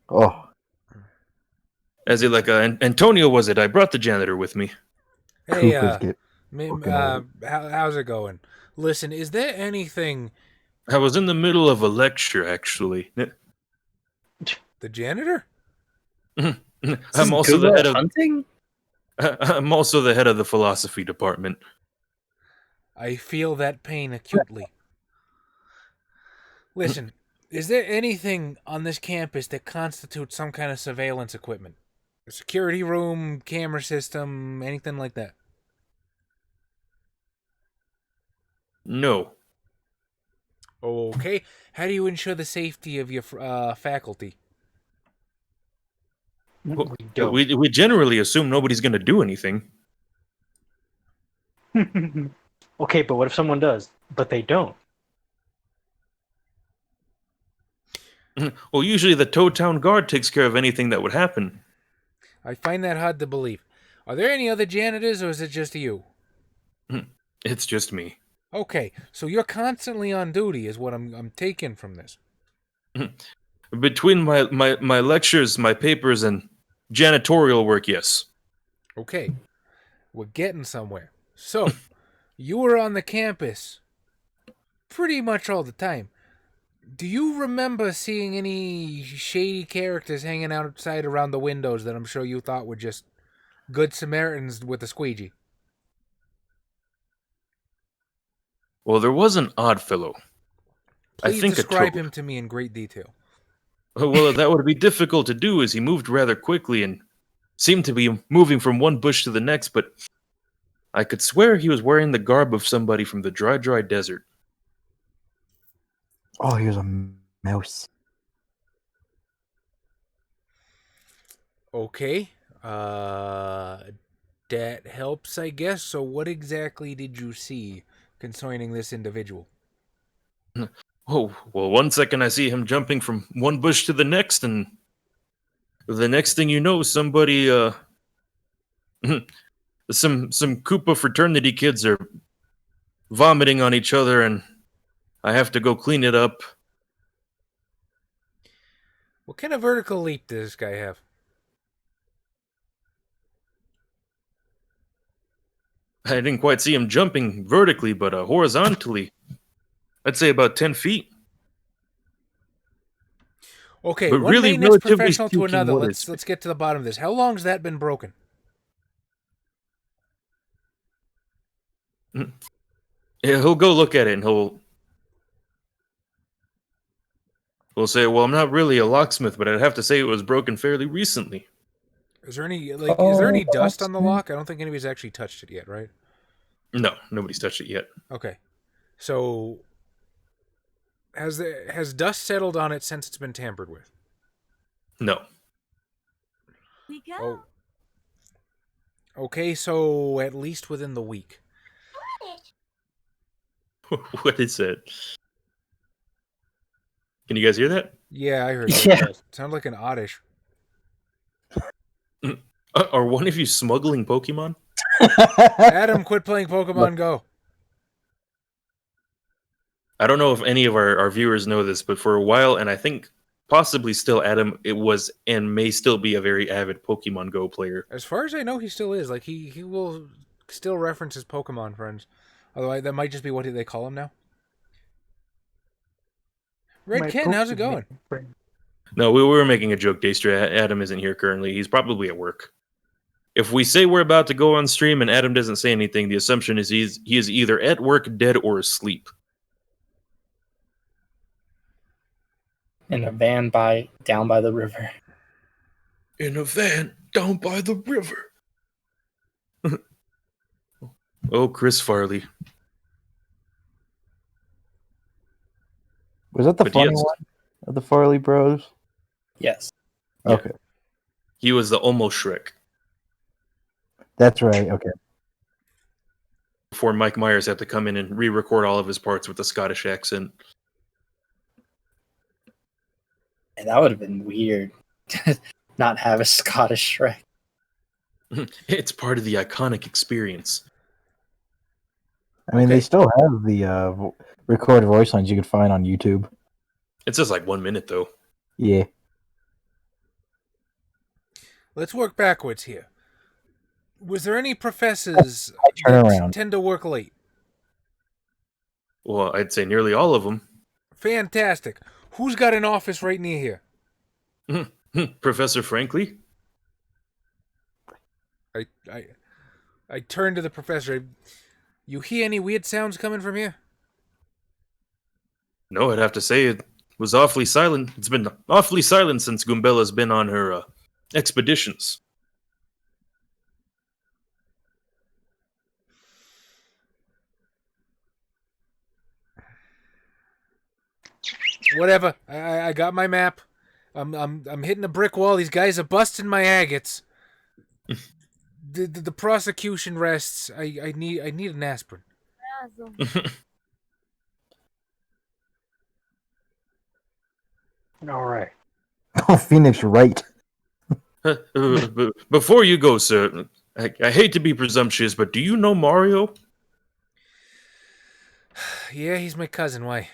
Oh, As he like, Antonio was it? I brought the janitor with me. Hey, Koopas get fucking old. how's it going? Listen, is there anything I was in the middle of a lecture, actually. the janitor? I'm also the head of hunting. I'm also the head of the philosophy department. I feel that pain acutely. Listen, is there anything on this campus that constitutes some kind of surveillance equipment? A security room, camera system, anything like that? No. Okay. How do you ensure the safety of your faculty? Well, We don't. We generally assume nobody's going to do anything. Okay, but what if someone does? But they don't. Well, usually the Toad Town Guard takes care of anything that would happen. I find that hard to believe. Are there any other janitors, or is it just you? It's just me. Okay, so you're constantly on duty, is what I'm taking from this. Between my lectures, my papers, and janitorial work, yes. Okay, we're getting somewhere. So, you were on the campus pretty much all the time. Do you remember seeing any shady characters hanging outside around the windows that I'm sure you thought were just good Samaritans with a squeegee? Well, there was an odd fellow. Please I think describe a him to me in great detail. Well, that would be difficult to do, as he moved rather quickly and seemed to be moving from one bush to the next, but I could swear he was wearing the garb of somebody from the dry desert. Oh, he was a mouse. Okay, that helps, I guess. So what exactly did you see concerning this individual? Oh, well, one second I see him jumping from one bush to the next, and the next thing you know, somebody, some Koopa fraternity kids are vomiting on each other, and I have to go clean it up. What kind of vertical leap does this guy have? I didn't quite see him jumping vertically, but horizontally, I'd say about 10 feet. Okay, But one really, maintenance relatively professional to speaking, another. what Let's get to the bottom of this. How long's that been broken? Yeah, he'll go look at it, and he'll say, "Well, I'm not really a locksmith, but I'd have to say it was broken fairly recently." Is there any dust on the lock? I don't think anybody's actually touched it yet, right? No, nobody's touched it yet. Okay. So has dust settled on it since it's been tampered with? No. We go. Oh. Okay, so at least within the week. What is it? Can you guys hear that? Yeah, I heard that. Yeah. It sounded like an oddish. Are one of you smuggling Pokemon? Adam, quit playing Pokemon Go. I don't know if any of our viewers know this, but for a while, and I think possibly still Adam, it was and may still be a very avid Pokemon Go player. As far as I know, he still is. Like he will still reference his Pokemon friends. Although that might just be what they call him now. Red My Ken, how's it going? Pokemon friend. No, we were making a joke. Daestra, Adam isn't here currently. He's probably at work. If we say we're about to go on stream and Adam doesn't say anything, the assumption is he is either at work, dead, or asleep. In a van down by the river. In a van down by the river. Oh, Chris Farley. Was that the But funny yes. one of the Farley Bros? Yes. Yeah. Okay, He was the almost Shrek. that's right. Okay. Before Mike Myers had to come in and re-record all of his parts with a Scottish accent. And that would have been weird. Not have a Scottish Shrek. It's part of the iconic experience. I mean, Okay. they still have the recorded voice lines you could find on YouTube. It's just like 1 minute, though. Yeah. Let's work backwards here. Was there any professors turn that around. tend to work late? Well, I'd say nearly all of them. Fantastic. Who's got an office right near here? Professor Frankly? I turn to the professor. You hear any weird sounds coming from here? No, I'd have to say it was awfully silent. It's been awfully silent since Gumbella's been on her expeditions. Whatever. I got my map. I'm hitting a brick wall. These guys are busting my agates. The prosecution rests. I need an aspirin. All right. Oh, Phoenix Wright. Before you go, sir, I hate to be presumptuous, but do you know Mario? Yeah, he's my cousin. Why?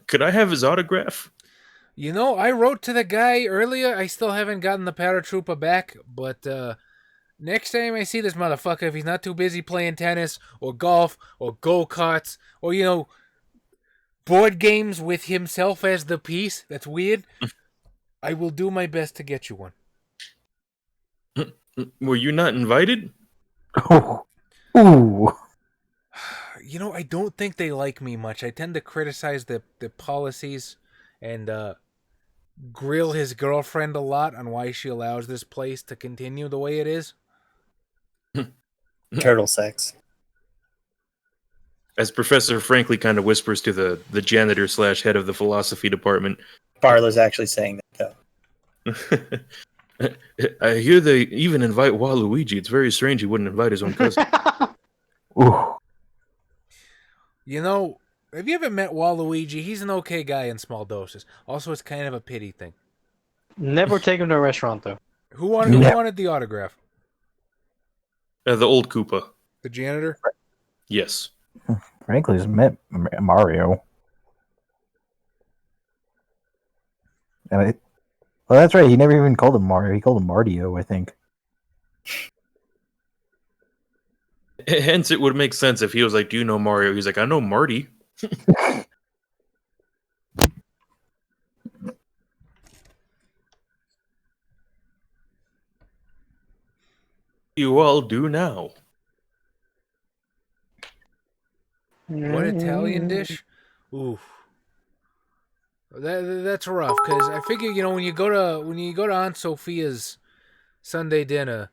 Could I have his autograph? You know, I wrote to the guy earlier. I still haven't gotten the paratrooper back, but next time I see this motherfucker, if he's not too busy playing tennis or golf or go-karts or, you know, board games with himself as the piece, that's weird, I will do my best to get you one. Were you not invited? Oh. Ooh. You know, I don't think they like me much. I tend to criticize the policies and grill his girlfriend a lot on why she allows this place to continue the way it is. Turtle sex. As Professor Frankly kind of whispers to the janitor / head of the philosophy department. Barlow's actually saying that, though. I hear they even invite Waluigi. It's very strange he wouldn't invite his own cousin. Ooh. You know, have you ever met Waluigi? He's an okay guy in small doses. Also, it's kind of a pity thing. Never take him to a restaurant, though. Who wanted the autograph? The old Koopa. The janitor? Yes. Frankly's met Mario. Well, that's right. He never even called him Mario. He called him Mardio, I think. Hence, it would make sense if he was like, "Do you know Mario?" He's like, "I know Marty." You all do now. What Italian dish? Ooh, that's rough. Cause I figure, you know, when you go to Aunt Sophia's Sunday dinner,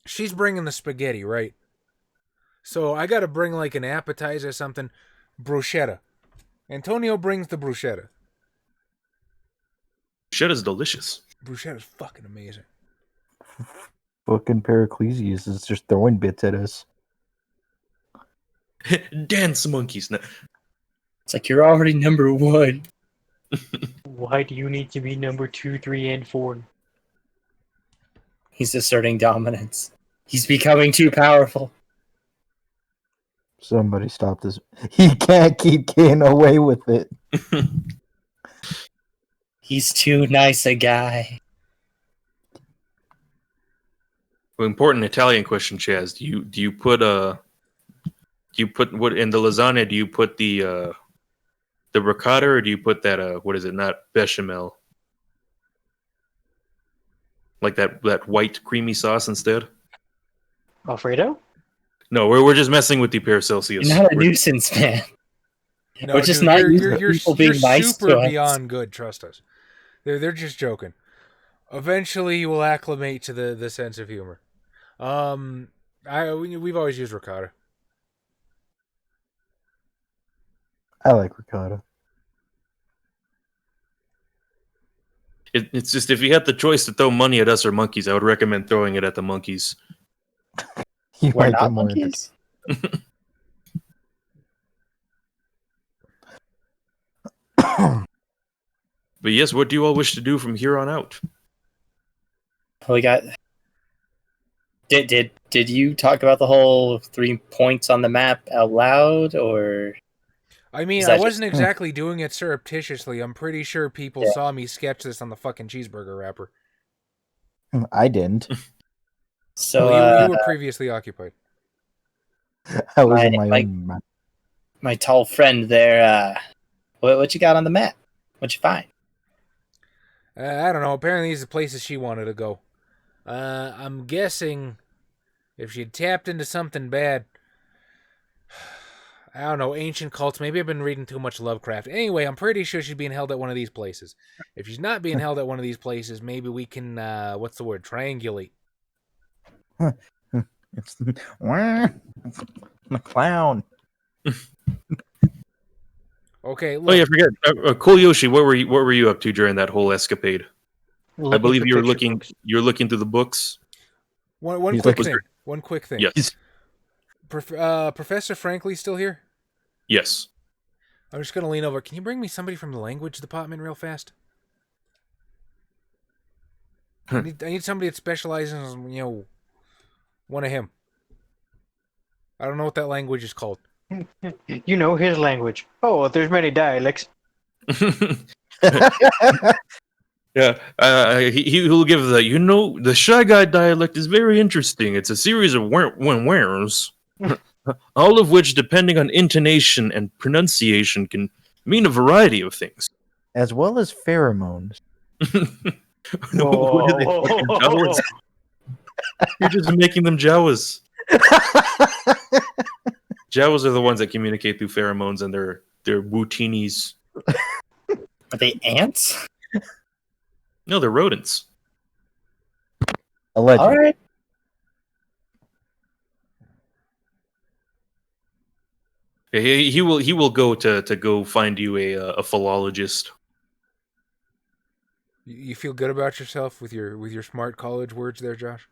she's bringing the spaghetti, right? So I gotta bring like an appetizer or something. Bruschetta. Antonio brings the bruschetta. Shit is delicious. Bruschetta's fucking amazing. Fucking Pericles is just throwing bits at us. Dance monkeys. It's like you're already number one. Why do you need to be number 2, 3, and 4? He's asserting dominance. He's becoming too powerful. Somebody stop this. He can't keep getting away with it. He's too nice a guy. Important Italian question, Chaz. Do you put what in the lasagna? Do you put the ricotta, or do you put that what is it? Not bechamel. like that white creamy sauce instead. Alfredo? No, we're just messing with you, Paracelsius. You're not a We're- nuisance, man. No, We're just dude, not you're, used you're, to you're, people you're being nice super to us. beyond good. Trust us. They're just joking. Eventually, you will acclimate to the sense of humor. We've always used ricotta. I like ricotta. It's just if you had the choice to throw money at us or monkeys, I would recommend throwing it at the monkeys. You We're might not get more monkeys. But yes, what do you all wish to do from here on out? We got. Did you talk about the whole 3 points on the map out loud, or I mean, Is I that wasn't exactly doing it surreptitiously. I'm pretty sure people Yeah. saw me sketch this on the fucking cheeseburger wrapper. I didn't. so? Well, you were previously occupied. I was My- in my my- own map. My tall friend there. What you got on the map? What you find? I don't know. Apparently, these are the places she wanted to go. I'm guessing if she'd tapped into something bad, I don't know, ancient cults. Maybe I've been reading too much Lovecraft. Anyway, I'm pretty sure she's being held at one of these places. If she's not being held at one of these places, maybe we can, what's the word? Triangulate. It's the clown. Okay, Oh look. yeah, I forget. Cool Yoshi, what were you up to during that whole escapade? I believe you were looking through the books. One He's quick looking- thing. One quick thing. Yes. Professor Frankly still here? Yes. I'm just gonna lean over. Can you bring me somebody from the language department real fast? I need somebody that specializes in, one of him. I don't know what that language is called. You know his language. Oh, there's many dialects. Yeah, he will give the Shy Guy dialect is very interesting. It's a series of wheres, all of which, depending on intonation and pronunciation, can mean a variety of things. As well as pheromones. No, what are they, fucking Jawas? You're just making them Jawas. Jawas are the ones that communicate through pheromones, and they're woutinis. Are they ants? No, they're rodents. Allegedly. All right. He will go to go find you a philologist. You feel good about yourself with your smart college words there, Josh?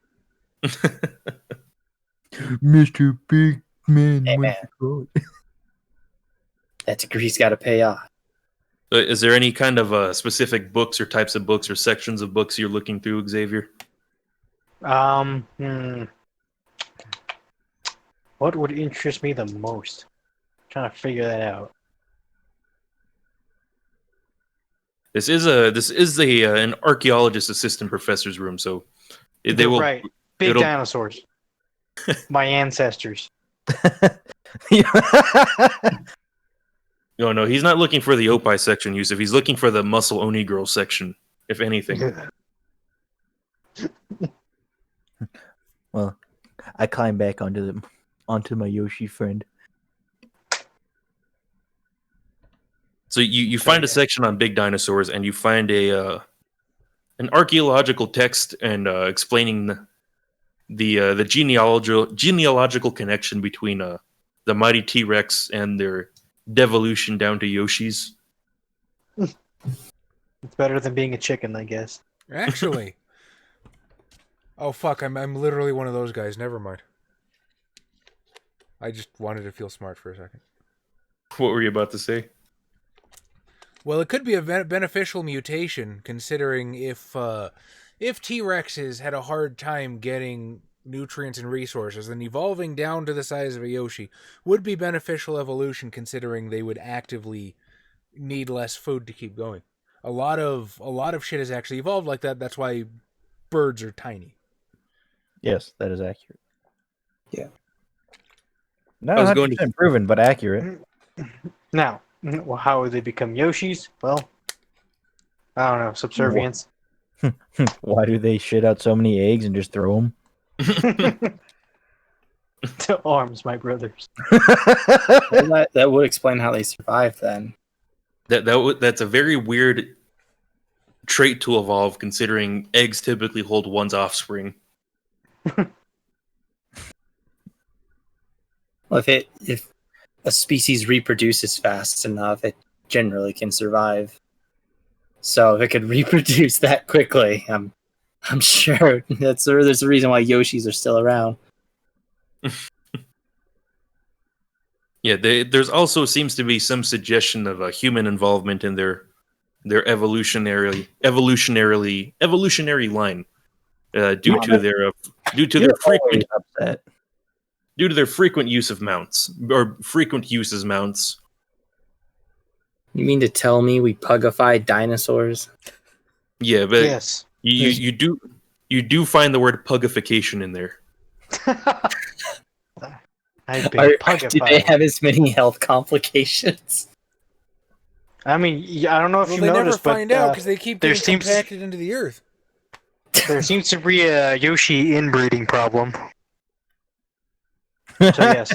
Mr. Big Man. Hey, man. That degree's got to pay off. Is there any kind of specific books or types of books or sections of books you're looking through, Xavier? What would interest me the most? Trying to figure that out. This is an archaeologist assistant professor's room, so they will. Right. Big it'll- dinosaurs. My ancestors. No, he's not looking for the Opie section, Yusuf. He's looking for the Muscle Oni Girl section, if anything. Well, I climb back onto my Yoshi friend. So you find a section on big dinosaurs, and you find an archaeological text and explaining the genealogical connection between the mighty T-Rex and their devolution down to Yoshis. It's better than being a chicken, I guess. Actually. Oh fuck! I'm literally one of those guys. Never mind. I just wanted to feel smart for a second. What were you about to say? Well, it could be a beneficial mutation, considering if T-Rexes had a hard time getting nutrients and resources, then evolving down to the size of a Yoshi would be beneficial evolution, considering they would actively need less food to keep going. A lot of shit has actually evolved like that. That's why birds are tiny. Yes, that is accurate. Yeah. Not I was 100% going to- proven, but accurate. Now, how would they become Yoshis? Well, I don't know. Subservience. Why do they shit out so many eggs and just throw them? To arms, my brothers. Well, that would explain how they survive then. That's a very weird trait to evolve, considering eggs typically hold one's offspring. Well, if a species reproduces fast enough, it generally can survive. So if it could reproduce that quickly, I'm sure there's a reason why Yoshis are still around. Yeah, there's also seems to be some suggestion of a human involvement in their evolutionary line, due to their You're always upset. due to their frequent use of mounts or frequent use as mounts. You mean to tell me we pugified dinosaurs? Yeah, but Yes. you do find the word pugification in there. I've been Do they pugified. have as many health complications? I mean, I don't know if Well, you they never noticed, find but out because they keep there getting seems- compacted into the earth. there seems to be a Yoshi inbreeding problem. So yes,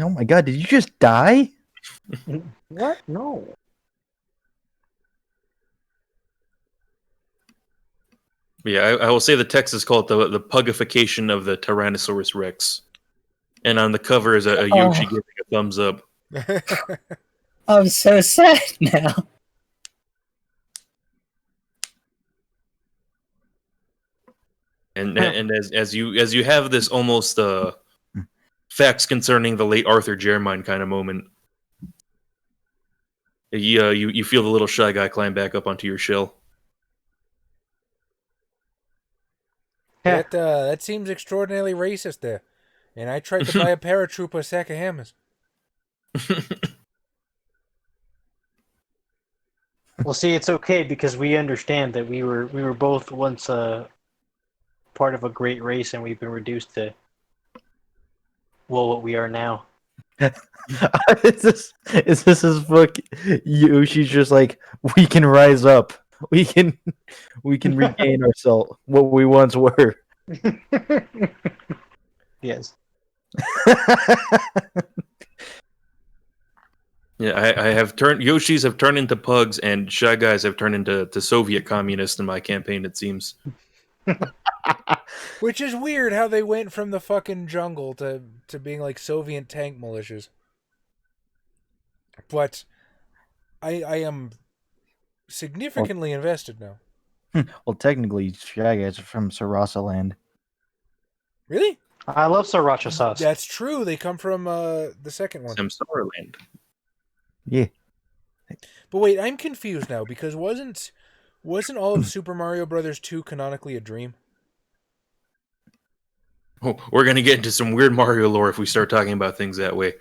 Oh my god, did you just die? what? No. Yeah, I will say the text is called the pugification of the Tyrannosaurus Rex, and on the cover is a Yoshi giving a thumbs up. I'm so sad now. And as you have this almost facts concerning the late Arthur Jermyn kind of moment, you feel the little shy guy climb back up onto your shell. That seems extraordinarily racist there. And I tried to buy a paratrooper a sack of hammers. Well, see, it's okay because we understand that we were both once part of a great race, and we've been reduced to what we are now. is this as fuck? Yoshi's just like, we can rise up. We can regain ourselves, what we once were. Yes. Yeah, I have turned Yoshis have turned into pugs, and Shy Guys have turned into Soviet communists in my campaign. It seems. Which is weird how they went from the fucking jungle to being like Soviet tank militias. But I am significantly invested now. Well, technically, Shy Guys are from Samsara Land. Really? I love sriracha sauce. That's true. They come from the second one. Samsara Land. Yeah. But wait, I'm confused now because wasn't all of Super Mario Brothers 2 canonically a dream? Oh, we're gonna get into some weird Mario lore if we start talking about things that way.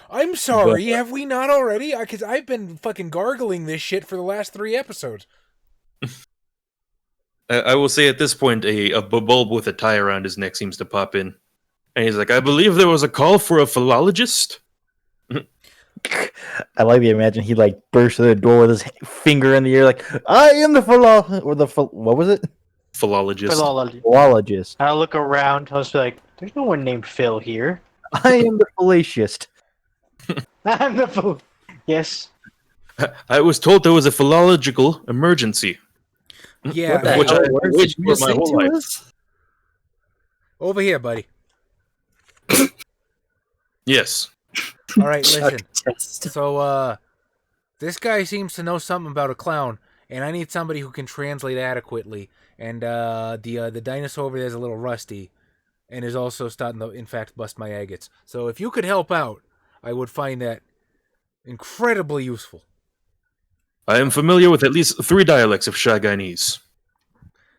I'm sorry, have we not already? Because I've been fucking gargling this shit for the last 3 episodes. I will say at this point, a bulb with a tie around his neck seems to pop in, and he's like, "I believe there was a call for a philologist." I like to imagine he like burst through the door with his finger in the air, like, I am the what was it? Philologist. Philologist. I look around. I was like, "There's no one named Phil here." I am the fallacious. I'm the fool. Yes. I was told there was a philological emergency. Yeah, What the Which hell? I What waged did you for my say whole to life. us? over here, buddy. Yes. All right, listen. Test. So, this guy seems to know something about a clown, and I need somebody who can translate adequately. And the dinosaur over there is a little rusty, and is also starting to, in fact, bust my agates. So if you could help out, I would find that incredibly useful. I am familiar with at least 3 dialects of Shagainese.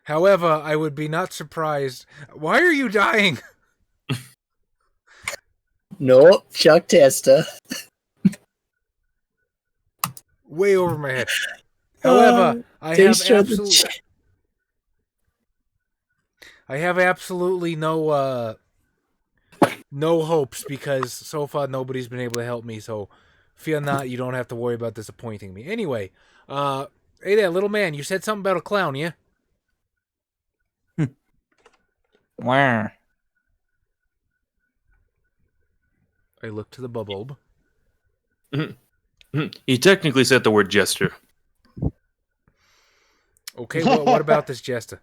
However, I would be not surprised. Why are you dying? No, Chuck Testa. Way over my head. However, I have Daestra the absolutely, I have absolutely no hopes because so far nobody's been able to help me. So Fear not, you don't have to worry about disappointing me. Anyway, hey there, little man, you said something about a clown, yeah? Wah. I look to the bulb. He technically said the word jester. Okay, well, what about this jester?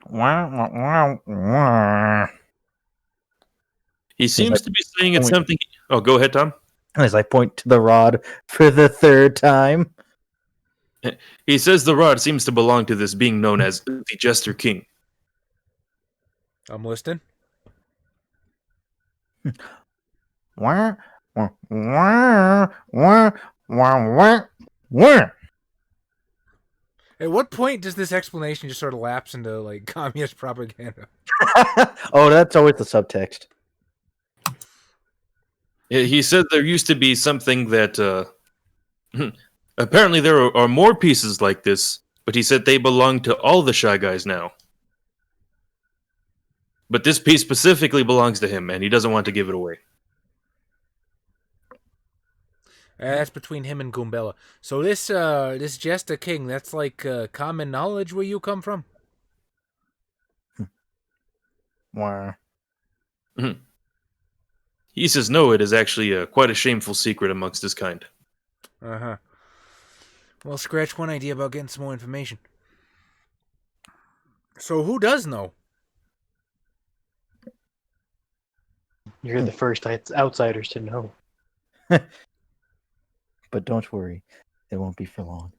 Wah, wah, wah, wah. He seems like- to be saying it's something. Oh, go ahead, Tom. As I point to the rod for the third time. He says the rod seems to belong to this being known as the Jester King. I'm listening. Wah, wah, wah, wah, wah, wah, wah. At what point does this explanation just sort of lapse into, like, communist propaganda? Oh, that's always the subtext. He said there used to be something that apparently there are more pieces like this, but he said they belong to all the Shy Guys now. But this piece specifically belongs to him, and he doesn't want to give it away. That's between him and Goombella. So this Jester King, that's like common knowledge where you come from? Wah. He says no, it is actually quite a shameful secret amongst his kind. Uh-huh. Well, scratch one idea about getting some more information. So who does know? You're the first outsiders to know. But don't worry, it won't be for long.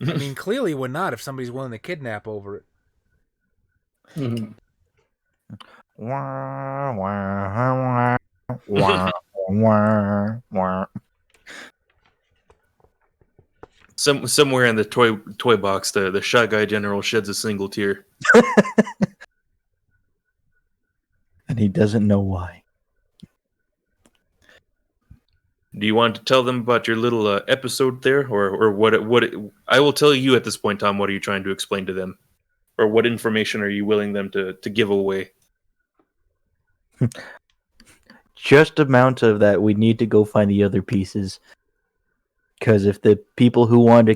I mean, clearly we're not if somebody's willing to kidnap over it. Mhm. Wah, wah, wah, wah, wah, wah. Somewhere in the toy box, the Shy Guy General sheds a single tear. And he doesn't know why. Do you want to tell them about your little episode there, or what? I will tell you at this point, Tom. What are you trying to explain to them, or what information are you willing them to give away? Just amount of that, we need to go find the other pieces. Because if the people who wanted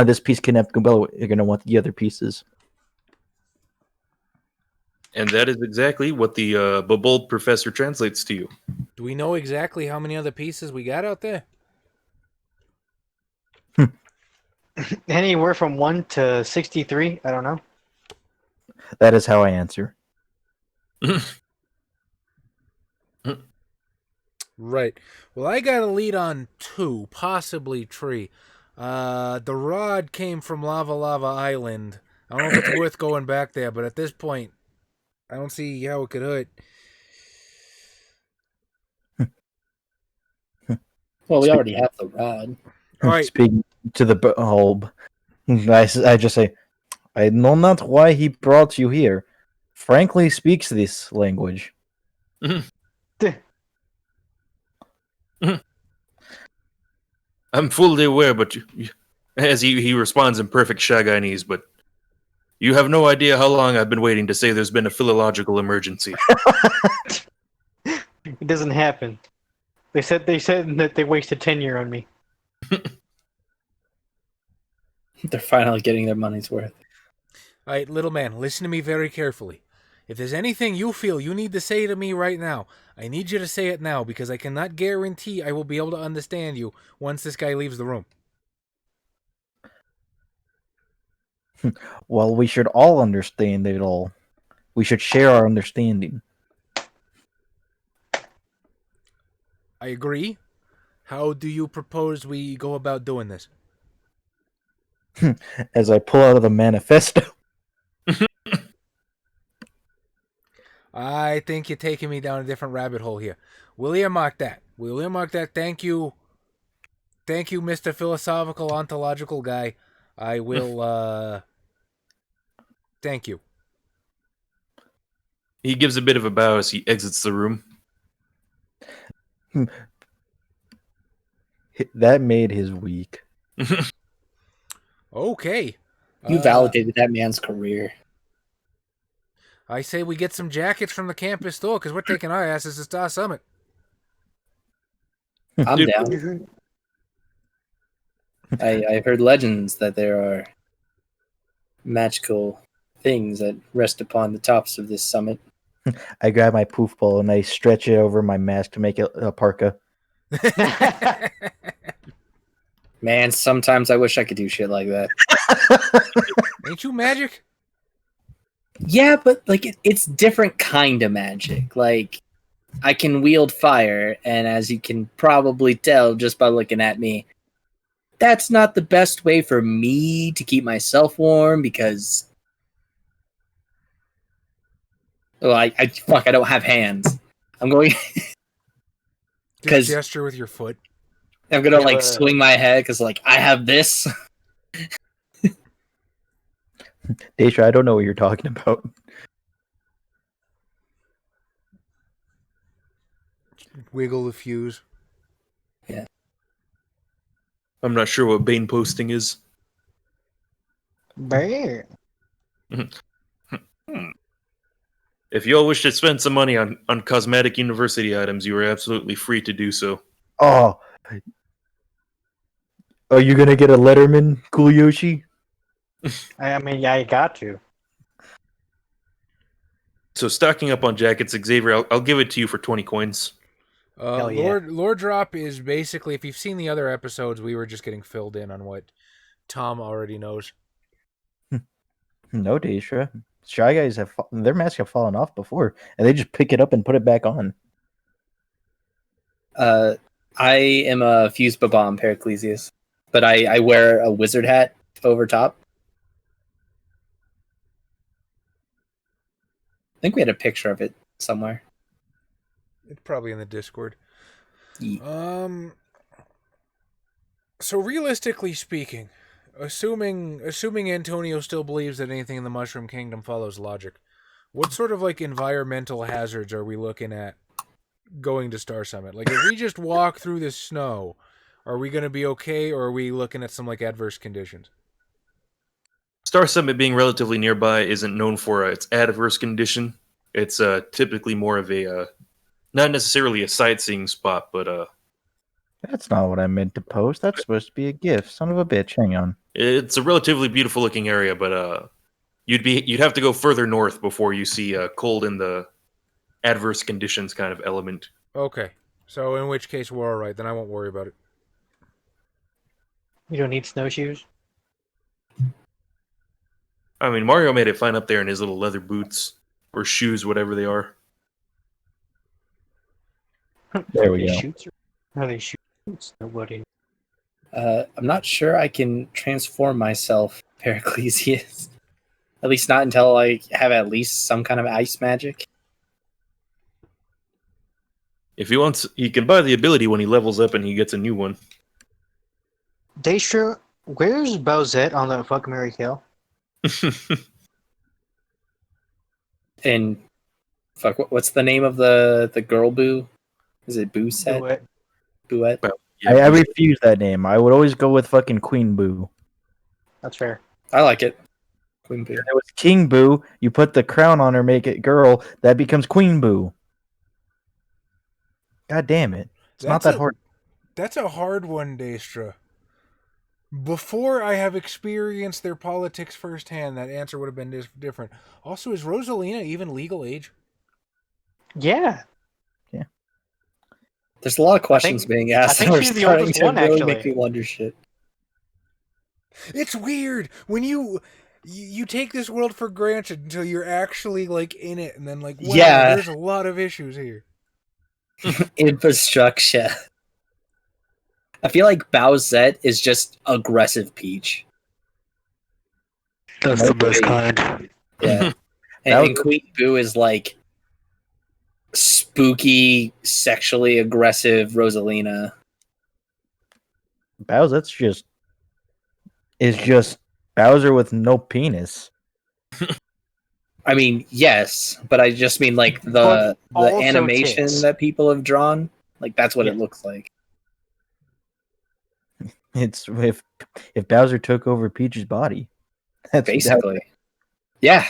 this piece kidnapped Gumbella, are going to want the other pieces. And that is exactly what the Bobold Professor translates to you. Do we know exactly how many other pieces we got out there? Anywhere from 1 to 63, I don't know. That is how I answer. Right. Well, I got a lead on 2, possibly 3. The rod came from Lava Island. I don't know if it's worth going back there, but at this point, I don't see how it could hurt. Well, we already have the rod. All right. Speaking to the bulb, I just say, I know not why he brought you here. Frankly speaks this language. I'm fully aware, but as he responds in perfect Shagginese, but you have no idea how long I've been waiting to say there's been a philological emergency. It doesn't happen. They said that they wasted tenure on me. They're finally getting their money's worth. All right, little man, listen to me very carefully. If there's anything you feel you need to say to me right now, I need you to say it now because I cannot guarantee I will be able to understand you once this guy leaves the room. Well, we should all understand it all. We should share our understanding. I agree. How do you propose we go about doing this? As I pull out of the manifesto. I think you're taking me down a different rabbit hole here. We'll earmark that. Thank you. Thank you, Mr. Philosophical Ontological Guy. I will, thank you. He gives a bit of a bow as he exits the room. That made his week. Okay. You validated that man's career. I say we get some jackets from the campus store, because we're taking our asses to Star Summit. I'm Dude, down. I've heard legends that there are magical things that rest upon the tops of this summit. I grab my poof ball and I stretch it over my mask to make it a parka. Man, sometimes I wish I could do shit like that. Ain't you magic? Yeah, but like it's different kind of magic. Like I can wield fire, and as you can probably tell just by looking at me, that's not the best way for me to keep myself warm because I don't have hands. I'm going Just 'Cause- gesture with your foot. I'm gonna Yeah, like but- swing my head because like I have this. Daestra, I don't know what you're talking about. Wiggle the fuse. I'm not sure what Bane posting is. Bear. If you all wish to spend some money on cosmetic university items, you are absolutely free to do so. Oh. Are you gonna get a Letterman, Cool Yoshi? I mean, yeah, you got to. So stocking up on jackets, Xavier, I'll give it to you for 20 coins. Hell yeah. Lord Drop is basically, if you've seen the other episodes, we were just getting filled in on what Tom already knows. No, Daestra. Shy Guys their masks have fallen off before, and they just pick it up and put it back on. I am a fused bomb Periclesius, but I wear a wizard hat over top. I think we had a picture of it somewhere. It's probably in the Discord. Yeah. So realistically speaking, assuming Antonio still believes that anything in the Mushroom Kingdom follows logic, what sort of like environmental hazards are we looking at going to Star Summit? Like if we just walk through the snow, are we going to be okay, or are we looking at some like adverse conditions? Star Summit being relatively nearby isn't known for its adverse condition. It's typically more of a, not necessarily a sightseeing spot, but That's not what I meant to post. That's supposed to be a gift. Son of a bitch. Hang on. it's a relatively beautiful looking area. But you'd have to go further north before you see cold in the adverse conditions kind of element. Okay, so in which case we're all right. Then I won't worry about it. You don't need snowshoes. I mean, Mario made it fine up there in his little leather boots or shoes, whatever they are. There we They go. shoots or they shoots? Nobody. I'm not sure I can transform myself, Periclesius. At least not until I have at least some kind of ice magic. If he wants, he can buy the ability when he levels up and he gets a new one. Daestra, where's Bowsette on the fuck Mary Kill? And fuck, what's the name of the girl boo? Is it Boo set? Do it. Booette? I refuse that name. I would always go with fucking Queen Boo. That's fair. I like it. Queen Boo. If it was King Boo, you put the crown on her, make it girl, that becomes Queen Boo. God damn it. It's not that hard. That's a hard one, Daestra. Before I have experienced their politics firsthand, that answer would have been different. Also, is Rosalina even legal age? Yeah. There's a lot of questions being asked. I think that are she's the starting oldest to one, really actually. make me wonder shit. It's weird when you take this world for granted until you're actually like in it, and then like, wow, Yeah. there's a lot of issues here. Infrastructure. I feel like Bowsette is just aggressive Peach. That's the best kind. Yeah. and Queen Boo is like spooky, sexually aggressive Rosalina. Bowser's just Bowser with no penis. I mean, yes, but I just mean like But the also animation tits. that people have drawn. Like that's what Yeah. it looks like. It's if Bowser took over Peach's body. That's Basically. Yeah.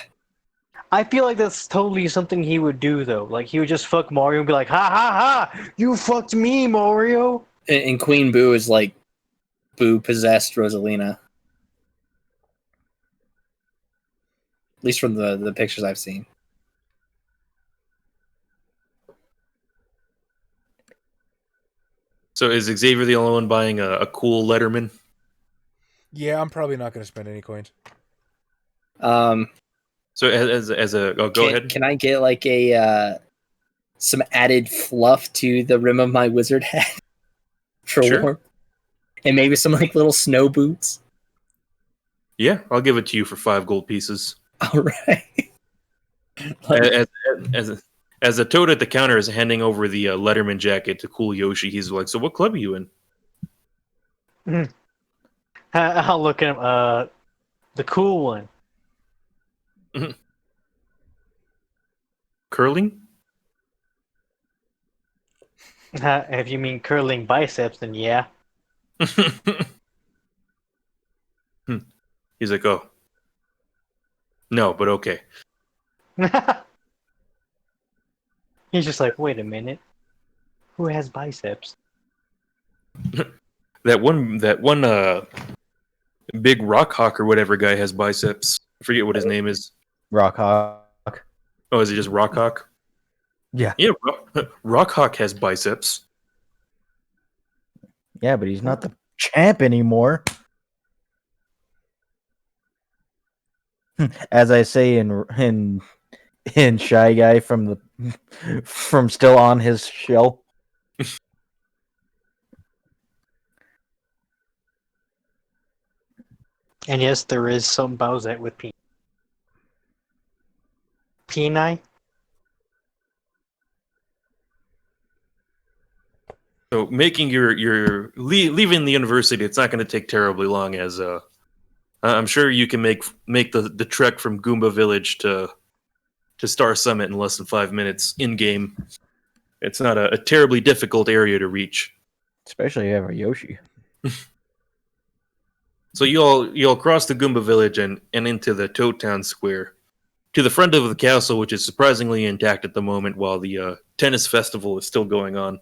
I feel like that's totally something he would do, though. Like, he would just fuck Mario and be like, ha ha ha! You fucked me, Mario! And Queen Boo is like Boo possessed Rosalina. At least from the pictures I've seen. So is Xavier the only one buying a cool Letterman? Yeah, I'm probably not going to spend any coins. So as a go ahead. Can I get like a some added fluff to the rim of my wizard hat for Sure. warm? And maybe some like little snow boots. Yeah, I'll give it to you for 5 gold pieces. All right. Like, As a toad at the counter is handing over the Letterman jacket to Cool Yoshi, he's like, "So what club are you in?" I'll look at him. The cool one. Curling? If you mean curling biceps, then yeah. He's like, "Oh, no, but okay." He's just like, wait a minute. Who has biceps? That one big rock hawk or whatever guy has biceps. I forget what his name is. Rockhawk. Oh, is it just Rock Hawk? Yeah. Yeah, Rock Hawk has biceps. Yeah, but he's not the champ anymore. As I say in Shy Guy from Still on His Shell. And yes, there is some Bowsette with P. Peni? So making your leaving the university, it's not going to take terribly long. As I'm sure you can make the trek from Goomba Village to Star Summit in less than 5 minutes in game. It's not a terribly difficult area to reach. Especially if you have a Yoshi. So you all cross the Goomba Village and into the Toad Town Square, to the front of the castle, which is surprisingly intact at the moment, while the tennis festival is still going on.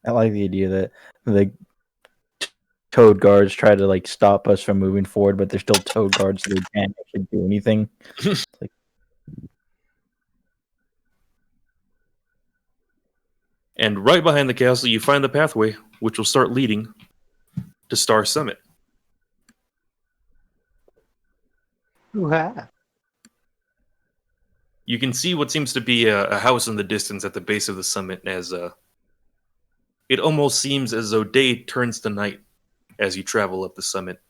I like the idea that the Toad guards try to like stop us from moving forward, but they're still Toad guards, so they can't actually do anything. And right behind the castle, you find the pathway, which will start leading to Star Summit. Ooh-ha. You can see what seems to be a house in the distance at the base of the summit, as it almost seems as though day turns to night as you travel up the summit.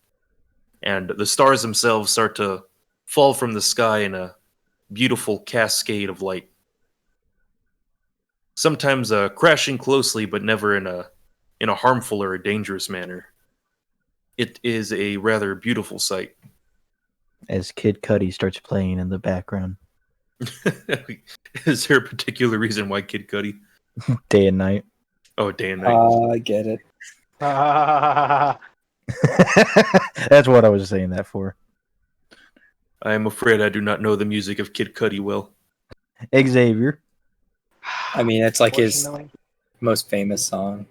And the stars themselves start to fall from the sky in a beautiful cascade of light. Sometimes crashing closely, but never in a harmful or a dangerous manner. It is a rather beautiful sight. As Kid Cudi starts playing in the background. Is there a particular reason why Kid Cudi? Day and night. Oh, day and night. I get it. That's what I was saying that for. I am afraid I do not know the music of Kid Cudi well. Xavier. I mean, it's like his Fortunately. most famous song.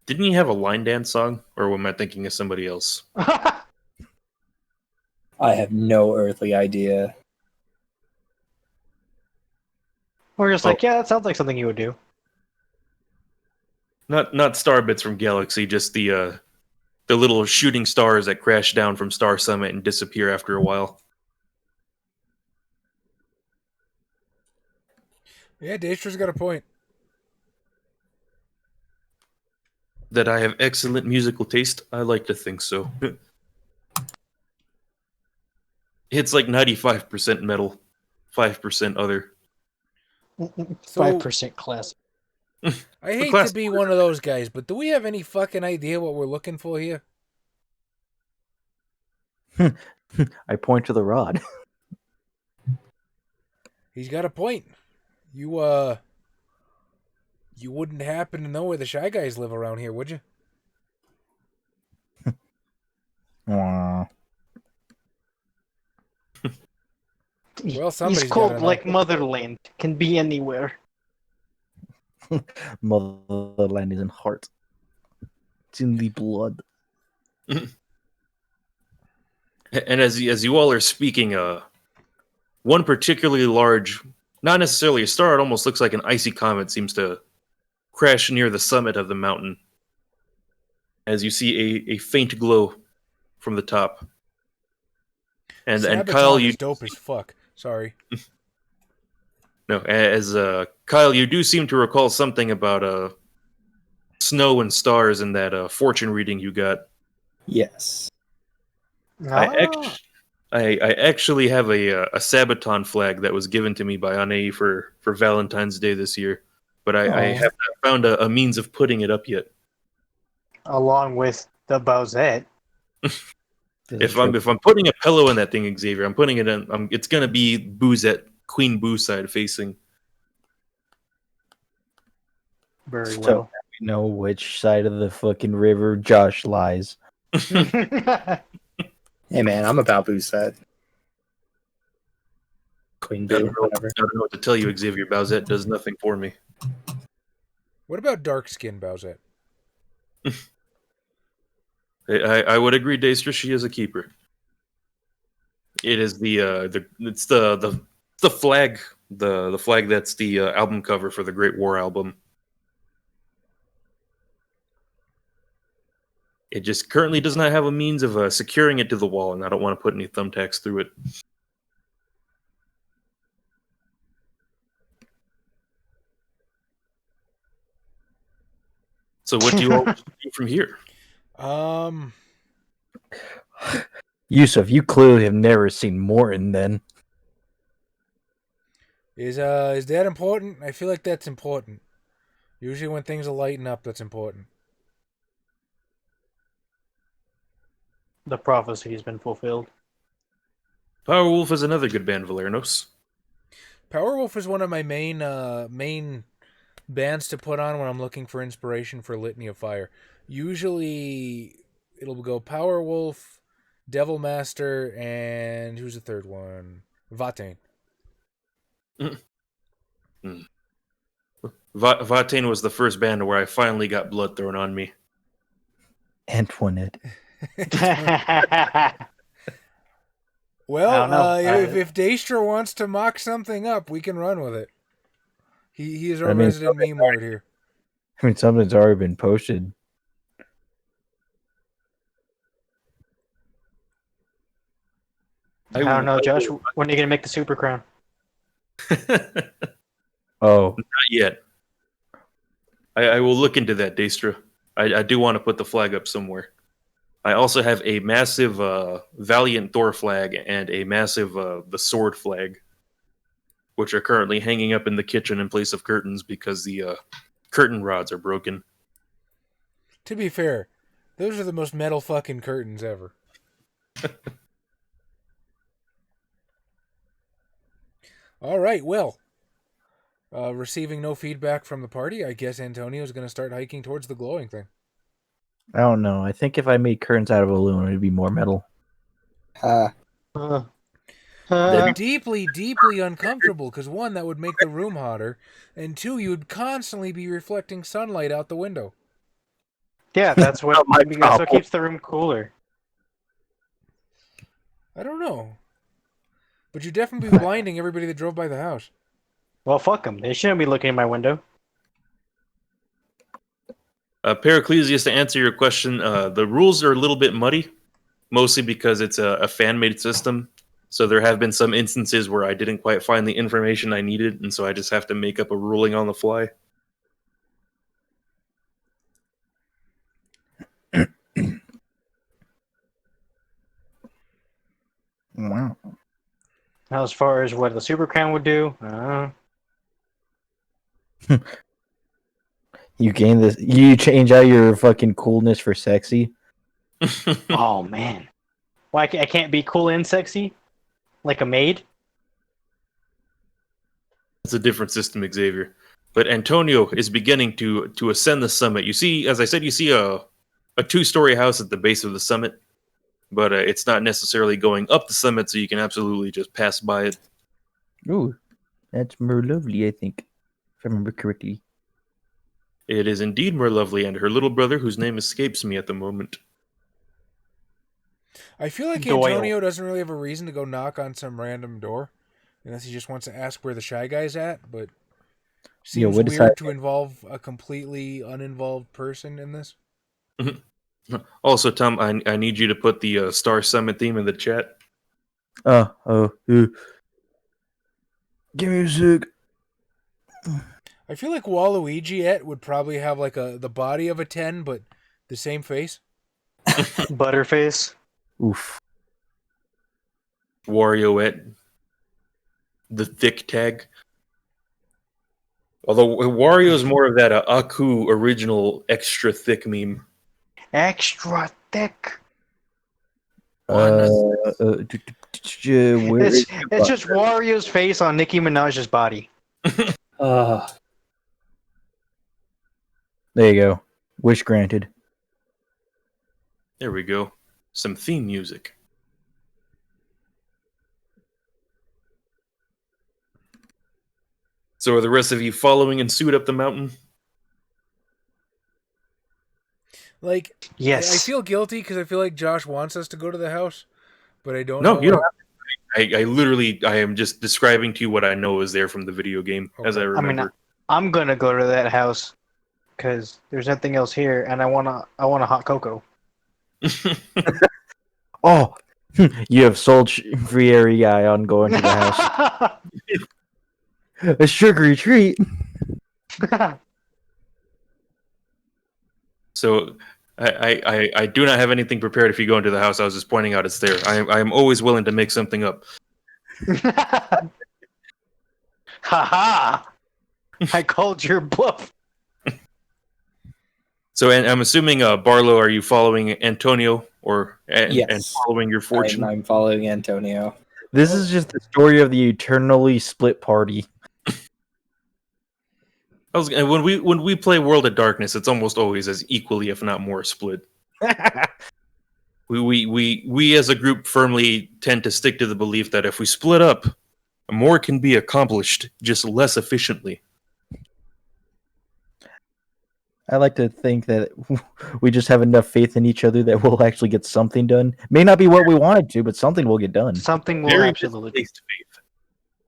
Didn't he have a line dance song? Or am I thinking of somebody else? I have no earthly idea. We're just like, yeah, that sounds like something you would do. Not Starbits from Galaxy, just the little shooting stars that crash down from Star Summit and disappear after a while. Yeah, Daestra's got a point. That I have excellent musical taste? I like to think so. It's like 95% metal, 5% other. 5% classic. I hate class- to be one of those guys, but do we have any fucking idea what we're looking for here? I point to the rod. He's got a point. You wouldn't happen to know where the Shy Guys live around here, would you? Aw. Well, He's somebody's cold gotta know. like motherland. Can be anywhere. Motherland is in heart. It's in the blood. And as you all are speaking, one particularly large, not necessarily a star, it almost looks like an icy comet, seems to crash near the summit of the mountain. As you see a faint glow from the top. And Sabaton Kyle, is dope as fuck. Sorry. No, as Kyle, you do seem to recall something about snow and stars in that fortune reading you got. Yes. I actually have a Sabaton flag that was given to me by Ane for Valentine's Day this year, but I Oh. have not found a means of putting it up yet. Along with the Bowsette. If I'm putting a pillow in that thing, Xavier, I'm putting it in. It's gonna be Boozette, Queen Boo side facing. Very So well. we know which side of the fucking river Josh lies. Hey man, I'm about Boozette. Queen I Boo, don't know, whatever. I don't know what to tell you, Xavier. Bowsette does nothing for me. What about dark skin Bowsette? I would agree, Daestra. She is a keeper. It is the flag, the flag that's the album cover for the Great War album. It just currently does not have a means of securing it to the wall, and I don't want to put any thumbtacks through it. So what do you all do from here? Yusuf, you clearly have never seen Morton then. Is that important? I feel like that's important. Usually when things are lighting up, that's important. The prophecy has been fulfilled. Powerwolf is another good band, Valernos. Powerwolf is one of my main bands to put on when I'm looking for inspiration for Litany of Fire. Usually it'll go Powerwolf, Devil Master, and who's the third one? Vatane. Vatane was the first band where I finally got blood thrown on me. Antoinette. Well, I don't know. if Daestra wants to mock something up, we can run with it. He is our I mean, resident meme lord here. I mean, something's already been posted. I don't know, Josh. When are you gonna make the super crown? Oh, Not yet. I will look into that, Daestra. I do want to put the flag up somewhere. I also have a massive Valiant Thor flag and a massive the Sword flag, which are currently hanging up in the kitchen in place of curtains because the curtain rods are broken. To be fair, those are the most metal fucking curtains ever. All right, well, receiving no feedback from the party, I guess Antonio's going to start hiking towards the glowing thing. I don't know. I think if I made curtains out of aluminum, it'd be more metal. Deeply, deeply uncomfortable, because one, that would make the room hotter, and two, you'd constantly be reflecting sunlight out the window. Yeah, that's what keeps the room cooler. I don't know. But you'd definitely be blinding everybody that drove by the house. Well, fuck them. They shouldn't be looking in my window. Periclesius, to answer your question, the rules are a little bit muddy, mostly because it's a fan-made system. So there have been some instances where I didn't quite find the information I needed, and so I just have to make up a ruling on the fly. Wow. Now, as far as what the super crown would do, You gain this. You change out your fucking coolness for sexy. oh man, why I can't be cool and sexy, like a maid? It's a different system, Xavier. But Antonio is beginning to ascend the summit. You see, as I said, you see a two-story house at the base of the summit. but it's not necessarily going up the summit, so you can absolutely just pass by it. Ooh, that's more lovely, I think, if I remember correctly. It is indeed more lovely, and her little brother, whose name escapes me at the moment. I feel like Doyle. Antonio doesn't really have a reason to go knock on some random door, unless he just wants to ask where the Shy Guy's at. But seems what is weird that? to involve a completely uninvolved person in this. Also, Tom, I need you to put the Star Summit theme in the chat. Give me a sec. I feel like Waluigi would probably have like the body of a 10, but the same face. Butterface. Oof. Wario the thick tag. Although Wario is more of that Aku original extra thick meme. Extra thick. Where It's just Wario's face on Nicki Minaj's body. There you go. Wish granted. There we go. Some theme music. So are the rest of you following in suit up the mountain? Like, Yes. I feel guilty because I feel like Josh wants us to go to the house, but I don't No, know. you don't have to. I literally, I am just describing to you what I know is there from the video game, as I Okay. remember. I'm gonna go to that house because there's nothing else here, and I want a hot cocoa. Oh, you have sold free area on going to the house. A sugary treat. So I do not have anything prepared if you go into the house. I was just pointing out it's there. I am always willing to make something up. Haha! I called your bluff. So, and I'm assuming, Barlow, are you following Antonio and Yes. following your fortune? I'm following Antonio. This is just the story of the eternally split party. When we play World of Darkness, it's almost always as equally, if not more, split. We as a group firmly tend to stick to the belief that if we split up, more can be accomplished, just less efficiently. I like to think that we just have enough faith in each other that we'll actually get something done. May not be what we wanted to, but something will get done. Something will Very absolutely. misplaced faith.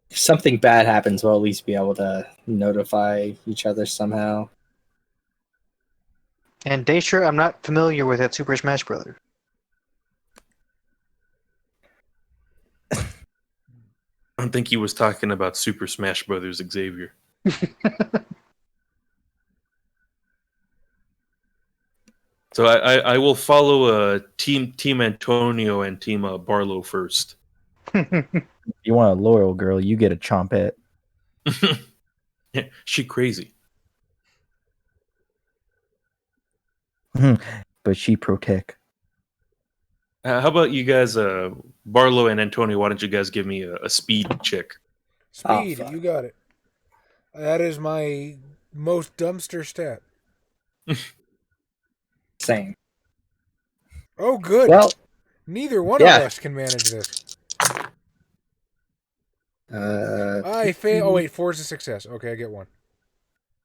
If something bad happens, we'll at least be able to notify each other somehow. And Daestra, I'm not familiar with that Super Smash Brother. I don't think he was talking about Super Smash Brothers Xavier. So I will follow Team Antonio and Team Barlow first. You want a loyal girl, you get a chompette. Yeah, she crazy. But she protect. How about you guys, Barlow and Antonio? Why don't you guys give me a speed check? Speed, fuck. you got it. That is my most dumpster stat. Same. Oh, good. Well, Neither one yeah. of us can manage this. I I fail. Oh, wait, 4 is a success. Okay, I get 1.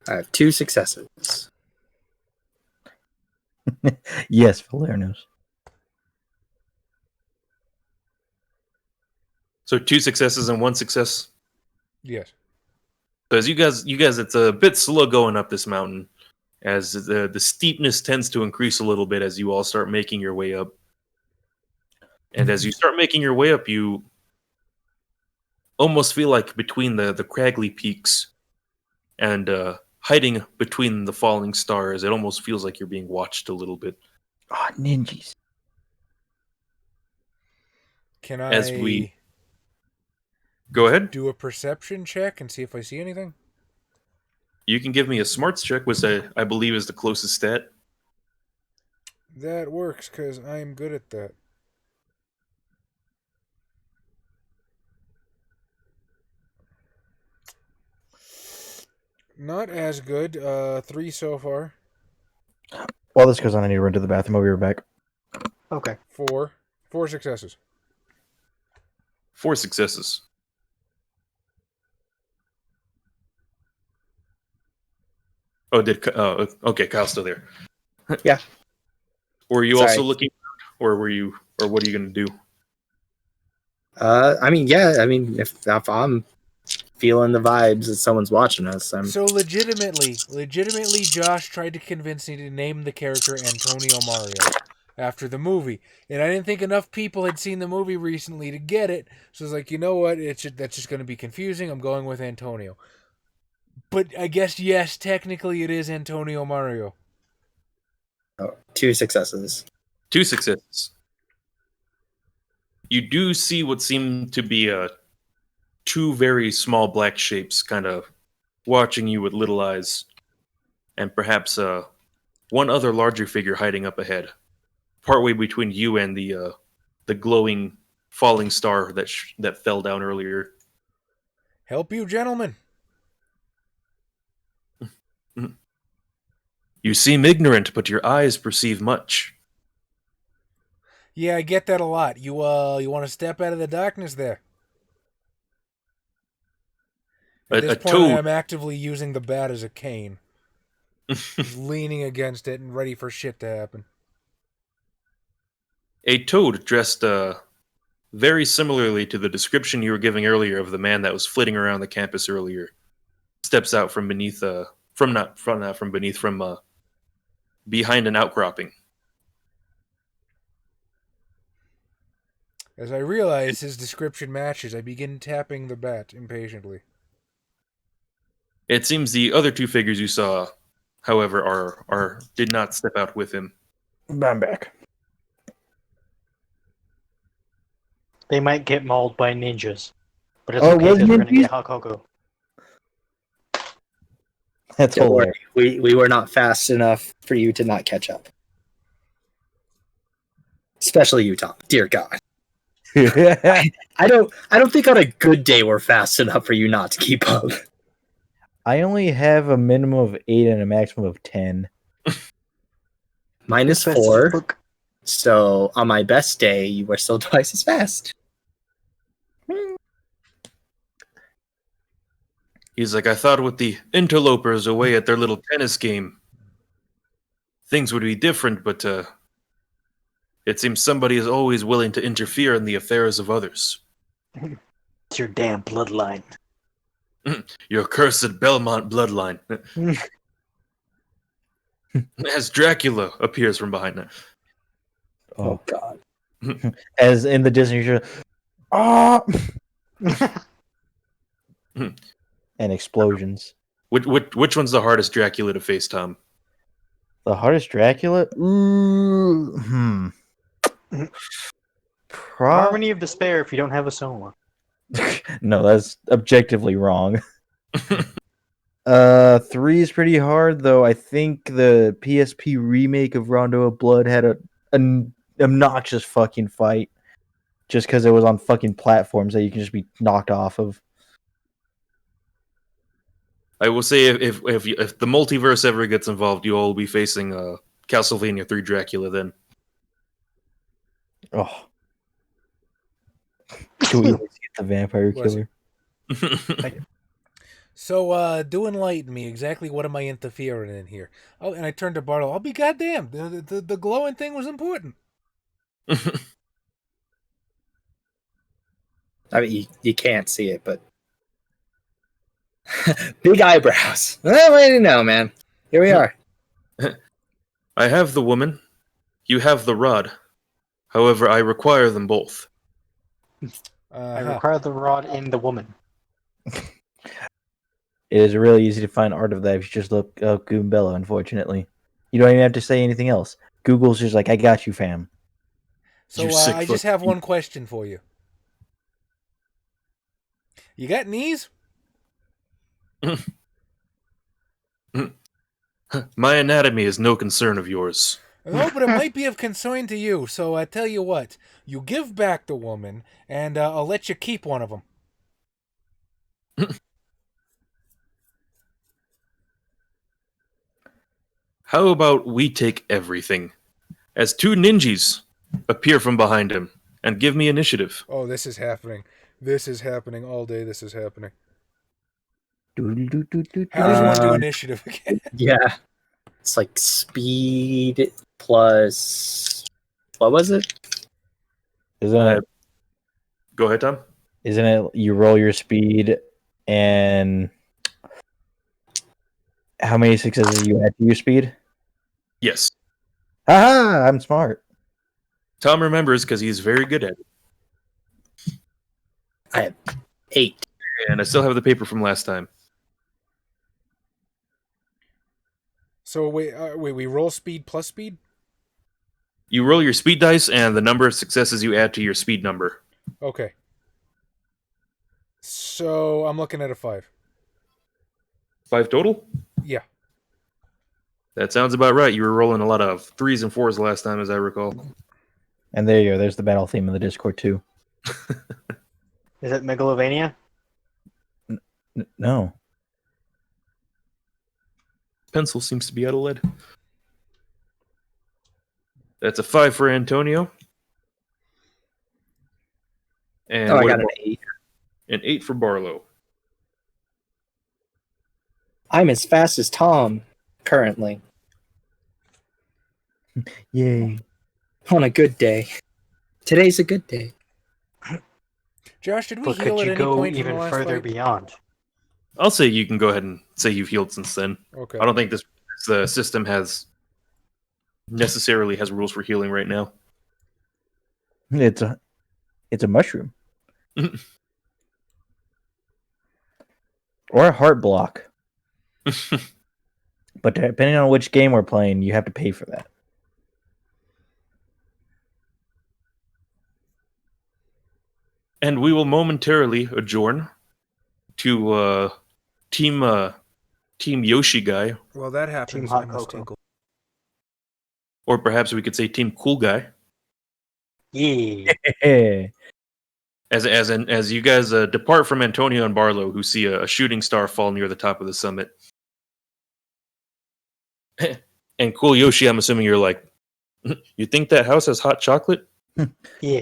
have 2 successes. Yes, Valernos. So 2 successes and 1 success. Yes. Because you guys, it's a bit slow going up this mountain, as the steepness tends to increase a little bit as you all start making your way up. And as you start making your way up, you almost feel like between the craggly peaks and hiding between the falling stars, it almost feels like you're being watched a little bit. Oh, ninjas. Can I As we go ahead, do a perception check and see if I see anything? you can give me a smarts check, which I believe is the closest stat. That works because I'm good at that. Not as good. 3 so far. While this goes on, I need to run to the bathroom. I'll be right back. Okay. 4. 4 successes. 4 successes. Oh, okay, Kyle's still there. Yeah. Were you Sorry. also looking, or what are you going to do? I mean, yeah. I mean, if I'm feeling the vibes that someone's watching us, I'm. So legitimately, Josh tried to convince me to name the character Antonio Mario after the movie, and I didn't think enough people had seen the movie recently to get it. So I was like, you know what? That's just going to be confusing. I'm going with Antonio. But I guess yes, technically it is Antonio Mario. 2 successes. 2 successes. You do see what seem to be 2 very small black shapes kind of watching you with little eyes, and perhaps one other larger figure hiding up ahead, partway between you and the glowing falling star that fell down earlier. Help you, gentlemen. You seem ignorant, but your eyes perceive much. Yeah, I get that a lot. You want to step out of the darkness there? At this point, toad. I'm actively using the bat as a cane. Just leaning against it and ready for shit to happen. A toad dressed very similarly to the description you were giving earlier of the man that was flitting around the campus earlier steps out from beneath behind an outcropping. As I realize his description matches, I begin tapping the bat impatiently. It seems the other 2 figures you saw, however, did not step out with him. I'm back. They might get mauled by ninjas, but it's Oh, okay was because we're gonna ninjas? get Hakoku. That's Don't hilarious. worry, we were not fast enough for you to not catch up. Especially you, Tom. Dear God. I don't think on a good day we're fast enough for you not to keep up. I only have a minimum of 8 and a maximum of 10. Mine is Fast as 4. fuck. So on my best day, you were still twice as fast. He's like, I thought with the interlopers away at their little tennis game, things would be different, but it seems somebody is always willing to interfere in the affairs of others. It's your damn bloodline. Your cursed Belmont bloodline. As Dracula appears from behind it. Oh God. As in the Disney show. Ah! And explosions. Which one's the hardest Dracula to face, Tom? The hardest Dracula? Ooh, Harmony of Despair if you don't have a Soma. No, that's objectively wrong. 3 is pretty hard, though. I think the PSP remake of Rondo of Blood had an obnoxious fucking fight, just because it was on fucking platforms that you can just be knocked off of. I will say if the multiverse ever gets involved, you all will be facing Castlevania 3 Dracula then. Oh. Can we see the vampire Bless killer? So, do enlighten me. Exactly what am I interfering in here? Oh, and I turned to Bartle. I'll be goddamned. The glowing thing was important. I mean, you can't see it, but big eyebrows. Well, I don't know, man. Here we are. I have the woman. You have the rod. However, I require them both. I require the rod in the woman. It is really easy to find art of that if you just look up Goombella, unfortunately. You don't even have to say anything else. Google's just like, I got you, fam. So, You sick I just have one question for you. You got knees? My anatomy is no concern of yours. No, but it might be of concern to you. So I tell you what, you give back the woman, and I'll let you keep one of them. How about we take everything? As 2 ninjas appear from behind him, and give me initiative. Oh, this is happening. This is happening all day. This is happening. How does one do initiative again? Yeah. It's like speed plus. What was it? Isn't Go ahead, Tom. it you roll your speed and how many successes you add to your speed? Yes. Haha, I'm smart. Tom remembers because he's very good at it. I have 8. And I still have the paper from last time. So wait, we roll speed plus speed? You roll your speed dice and the number of successes you add to your speed number. Okay. So I'm looking at a 5. 5 total? Yeah. That sounds about right. You were rolling a lot of 3s and 4s last time, as I recall. And there you go. There's the battle theme in the Discord too. Is it Megalovania? No. Pencil seems to be out of lead. That's a 5 for Antonio. And I what got an about 8. an 8 for Barlow. I'm as fast as Tom currently. Yay. On a good day. Today's a good day. Josh, did we But heal could at you any go point from the even last further fight? beyond? I'll say you can go ahead and say you've healed since then. Okay. I don't think this system necessarily has rules for healing right now. It's a mushroom. Or a heart block. But depending on which game we're playing, you have to pay for that. And we will momentarily adjourn to Team Yoshi Guy, Well, that happens. Team Hot I must Cocoa. tinkle. or perhaps we could say Team Cool Guy. Yeah. Hey. As you guys depart from Antonio and Barlow, who see a shooting star fall near the top of the summit. And Cool Yoshi, I'm assuming you're like, you think that house has hot chocolate? Yeah.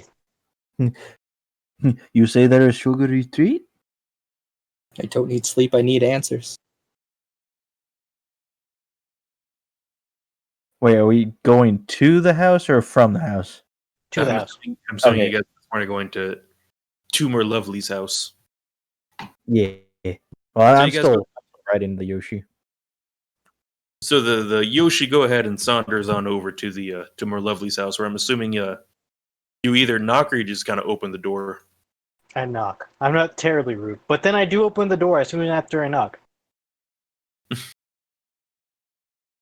You say that a sugary treat? I don't need sleep, I need answers. Wait, are we going to the house or from the house? To the house. I'm assuming Okay. you guys are going to Tumor Lovely's house. Yeah. Well, So I'm you guys still right into the Yoshi. So the Yoshi go ahead and saunters on over to the Tumor Lovely's house, where I'm assuming you either knock or you just kind of open the door. I knock. I'm not terribly rude, but then I do open the door as soon after I knock.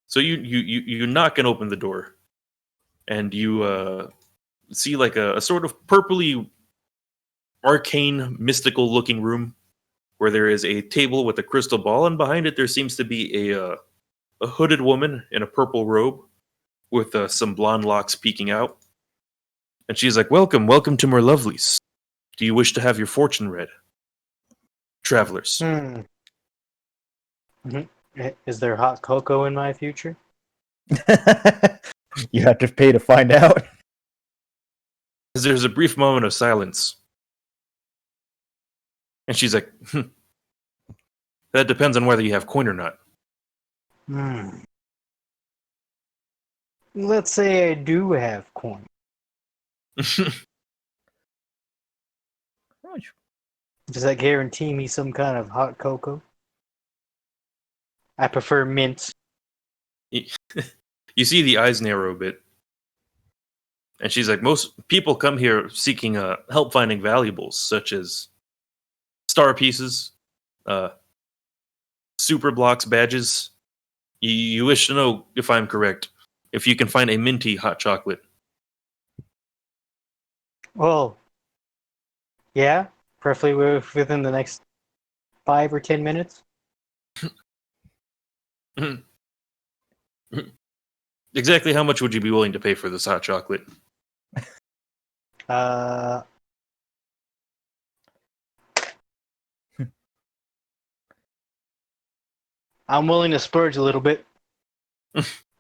So you knock and open the door, and you see like a sort of purpley, arcane, mystical looking room where there is a table with a crystal ball, and behind it there seems to be a hooded woman in a purple robe with some blonde locks peeking out. And she's like, welcome to More Lovelies. Do you wish to have your fortune read? Travelers. Is there hot cocoa in my future? You have to pay to find out. There's a brief moment of silence. And she's like, that depends on whether you have coin or not. Let's say I do have coin. Does that guarantee me some kind of hot cocoa? I prefer mint. You see the eyes narrow a bit. And she's like, most people come here seeking help finding valuables, such as star pieces, super blocks, badges. You wish to know if I'm correct, if you can find a minty hot chocolate. Well, yeah, preferably within the next 5 or 10 minutes. Exactly how much would you be willing to pay for this hot chocolate? I'm willing to splurge a little bit.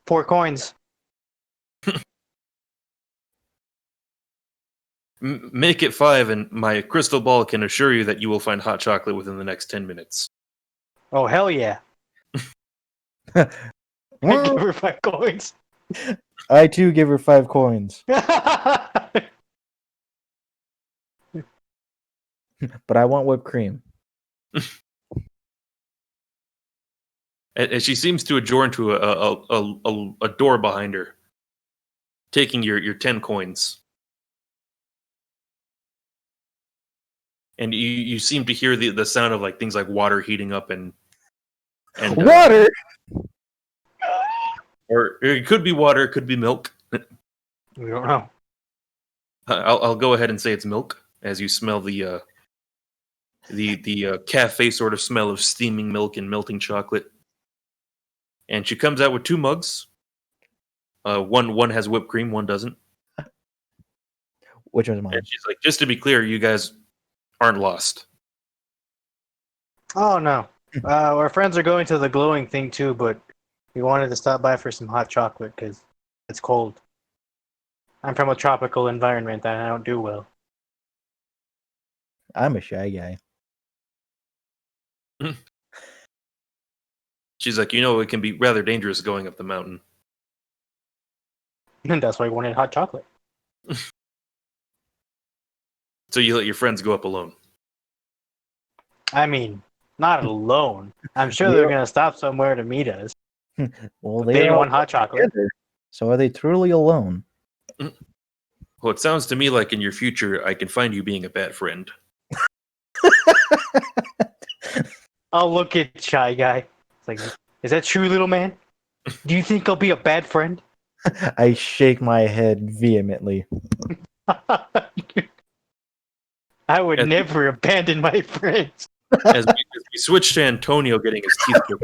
4 coins. Make it 5, and my crystal ball can assure you that you will find hot chocolate within the next 10 minutes. Oh, hell yeah. I give her 5 coins. I too give her 5 coins, but I want whipped cream. And she seems to adjourn to a door behind her, taking your 10 coins. And you seem to hear the sound of like things like water heating up and Water. or it could be water, it could be milk. We don't know. I'll go ahead and say it's milk as you smell the cafe sort of smell of steaming milk and melting chocolate. And she comes out with 2 mugs. One has whipped cream, one doesn't. Which was mine? And she's like, just to be clear, you guys aren't lost. Oh, no. Our friends are going to the glowing thing, too, but we wanted to stop by for some hot chocolate because it's cold. I'm from a tropical environment and I don't do well. I'm a shy guy. She's like, it can be rather dangerous going up the mountain. And that's why I wanted hot chocolate. So you let your friends go up alone. I mean, not alone. I'm sure they're going to stop somewhere to meet us. Well, They didn't want hot chocolate. together. So are they truly alone? Well, it sounds to me like in your future, I can find you being a bad friend. I'll look at Shy Guy. It's like, is that true, little man? Do you think I'll be a bad friend? I shake my head vehemently. I would As- never abandon my friends. As we switch to Antonio getting his teeth chipped.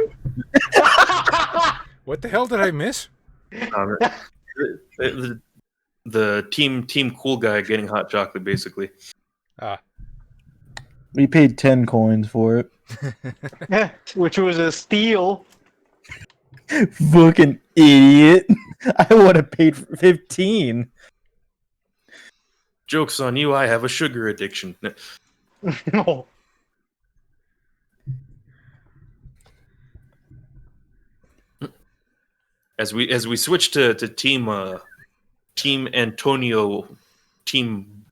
What the hell did I miss? The team cool guy getting hot chocolate, basically. We paid 10 coins for it. Which was a steal. Fucking idiot. I would have paid 15. Joke's on you, I have a sugar addiction. No. As we switch to team Antonio, team,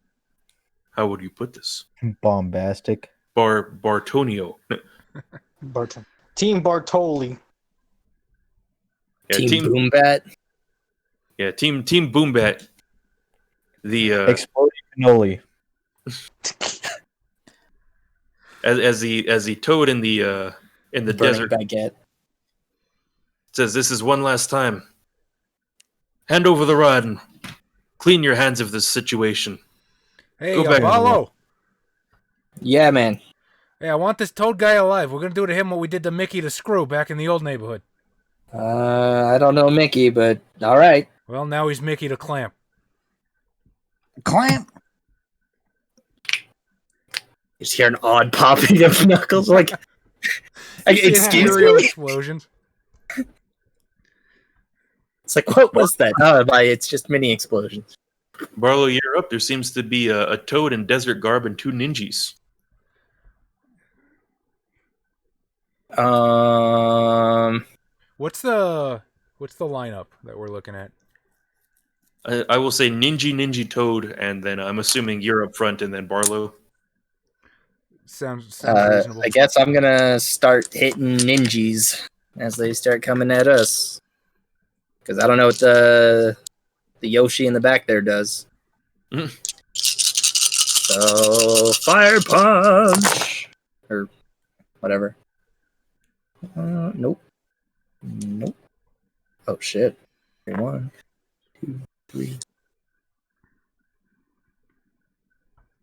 how would you put this? Bombastic. Bartonio. Team Bartoli. Yeah, Team Boombat. Yeah, team Boombat. The Exploding cannoli. as the toad in the Burning desert baguette. says, "This is one last time. Hand over the rod and clean your hands of this situation." Hey, Go back to Apollo. Yeah, man. Hey, I want this toad guy alive. We're gonna do to him what we did to Mickey the Screw back in the old neighborhood. I don't know Mickey, but all right. Well, now he's Mickey the Clamp. Clamp. You just hear an odd popping of knuckles, like, excuse Serial me. explosions. It's like, what was that? Oh, it's just mini explosions. Barlow, you're up. There seems to be a toad in desert garb and 2 ninjas. What's the lineup that we're looking at? I will say Ninja Toad, and then I'm assuming you're up front, and then Barlow. Sounds reasonable. I guess I'm gonna start hitting ninjas as they start coming at us, because I don't know what the Yoshi in the back there does. So fire punch or whatever. Nope. Oh shit! 1, 2, 3.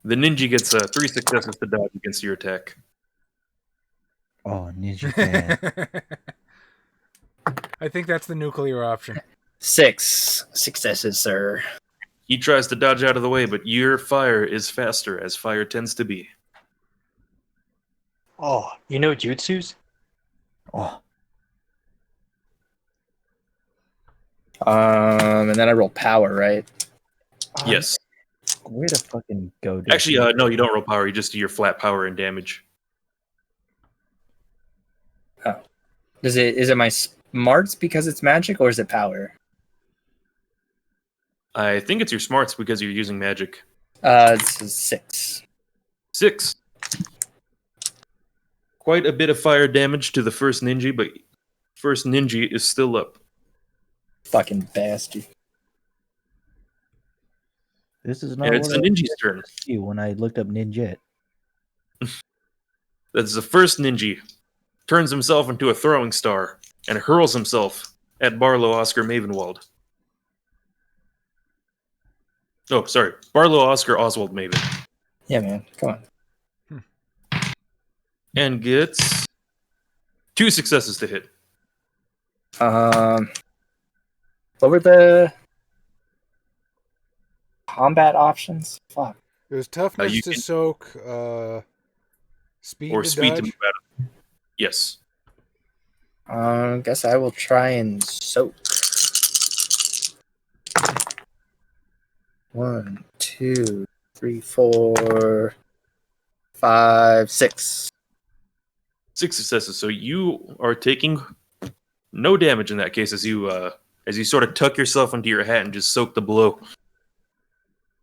The ninja gets 3 successes to dodge against your attack. Oh, Ninja fan. I think that's the nuclear option. 6 successes, sir. He tries to dodge out of the way, but your fire is faster, as fire tends to be. Oh, you know jutsus? Oh, And then I roll power, right? Yes. Way to fucking go, dude. Actually, no, you don't roll power. You just do your flat power and damage. Is it my smarts because it's magic, or is it power? I think it's your smarts because you're using magic. It's a 6. 6. Quite a bit of fire damage to the first ninja, but first ninja is still up. Fucking bastard. This is not And it's what the I ninja's turn. see when I looked up ninjet. That's the first ninja. Turns himself into a throwing star and hurls himself at Barlow Oscar Mavenwald. Oh, sorry. Barlow Oscar Oswald Maven. Yeah, man. Come on. And gets 2 successes to hit. What were the combat options? Fuck. There's toughness you to can- soak, speed Or to speed dodge. to move out of. Yes. Guess I will try and soak. 1, 2, 3, 4, 5, 6. 6 successes. So you are taking no damage in that case as you sort of tuck yourself into your hat and just soak the blow.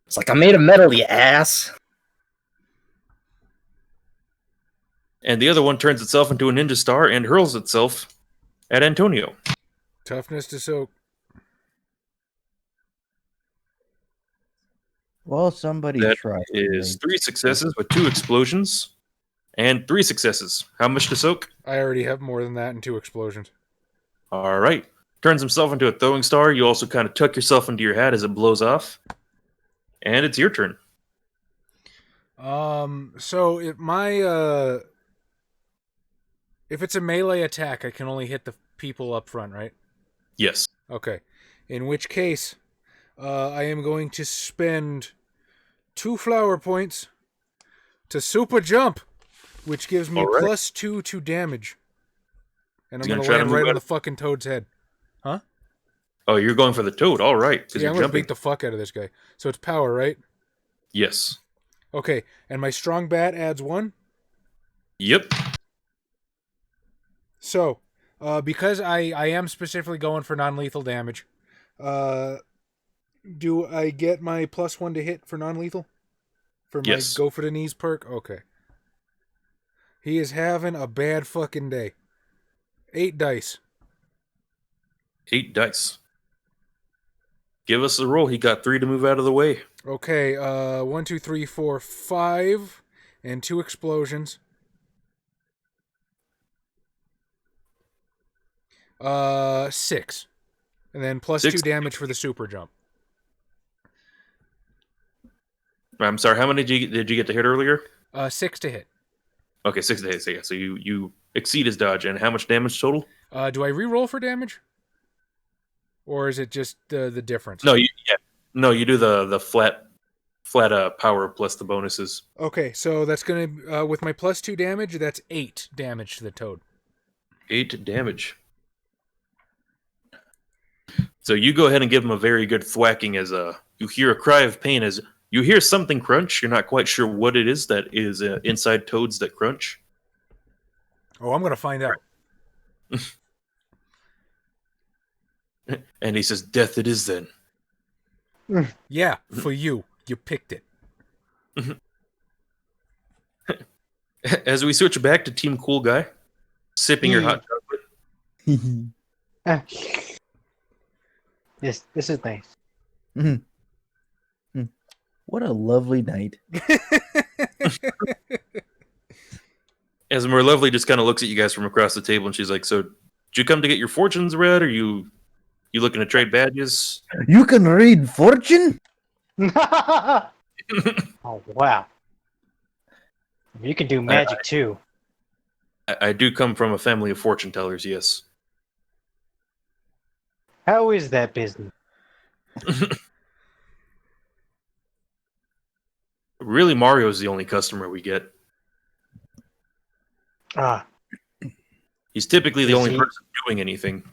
It's like I'm made of metal, you ass. And the other one turns itself into a ninja star and hurls itself at Antonio. Toughness to soak. Well, somebody That tried. is 3 successes with 2 explosions and 3 successes. How much to soak? I already have more than that in 2 explosions. All right. Turns himself into a throwing star. You also kind of tuck yourself into your hat as it blows off. And it's your turn. So if it's a melee attack, I can only hit the people up front, right? Yes. Okay. In which case, I am going to spend 2 flower points to super jump, which gives me All right. +2 to damage. And I'm You're going gonna to try to land right move on out the fucking toad's head. Huh? Oh, you're going for the toad. All right. Because Yeah, you're I'm going to jumping. beat the fuck out of this guy. So it's power, right? Yes. Okay. And my strong bat adds 1. Yep. So, because I am specifically going for non-lethal damage, do I get my +1 to hit for non-lethal? For my Yes. go for the knees perk? Okay. He is having a bad fucking day. 8 dice. 8 dice. Give us the roll. He got 3 to move out of the way. Okay, 1, 2, 3, 4, 5, and 2 explosions. 6. And then +2 6. damage for the super jump. I'm sorry. How many did you get to hit earlier? 6 to hit. Okay, 6 to hit. So yeah. So you exceed his dodge. And how much damage total? Do I re-roll for damage? Or is it just the difference? No, you do the flat power plus the bonuses. Okay, so that's going to, with my +2 damage, that's 8 damage to the toad. 8 damage. So you go ahead and give him a very good thwacking as you hear a cry of pain as you hear something crunch. You're not quite sure what it is that is inside toads that crunch. Oh, I'm going to find out. And he says, "Death it is then." Yeah, for you. You picked it. As we switch back to Team Cool Guy, sipping your hot chocolate. Ah. This is nice. What a lovely night. As more lovely just kind of looks at you guys from across the table, and she's like, "So, did you come to get your fortunes read? Or you looking to trade badges?" You can read fortune? Oh wow! You can do magic too. I do come from a family of fortune tellers. Yes. How is that business? Really, Mario's the only customer we get. Ah, He's typically the Is only he? person doing anything.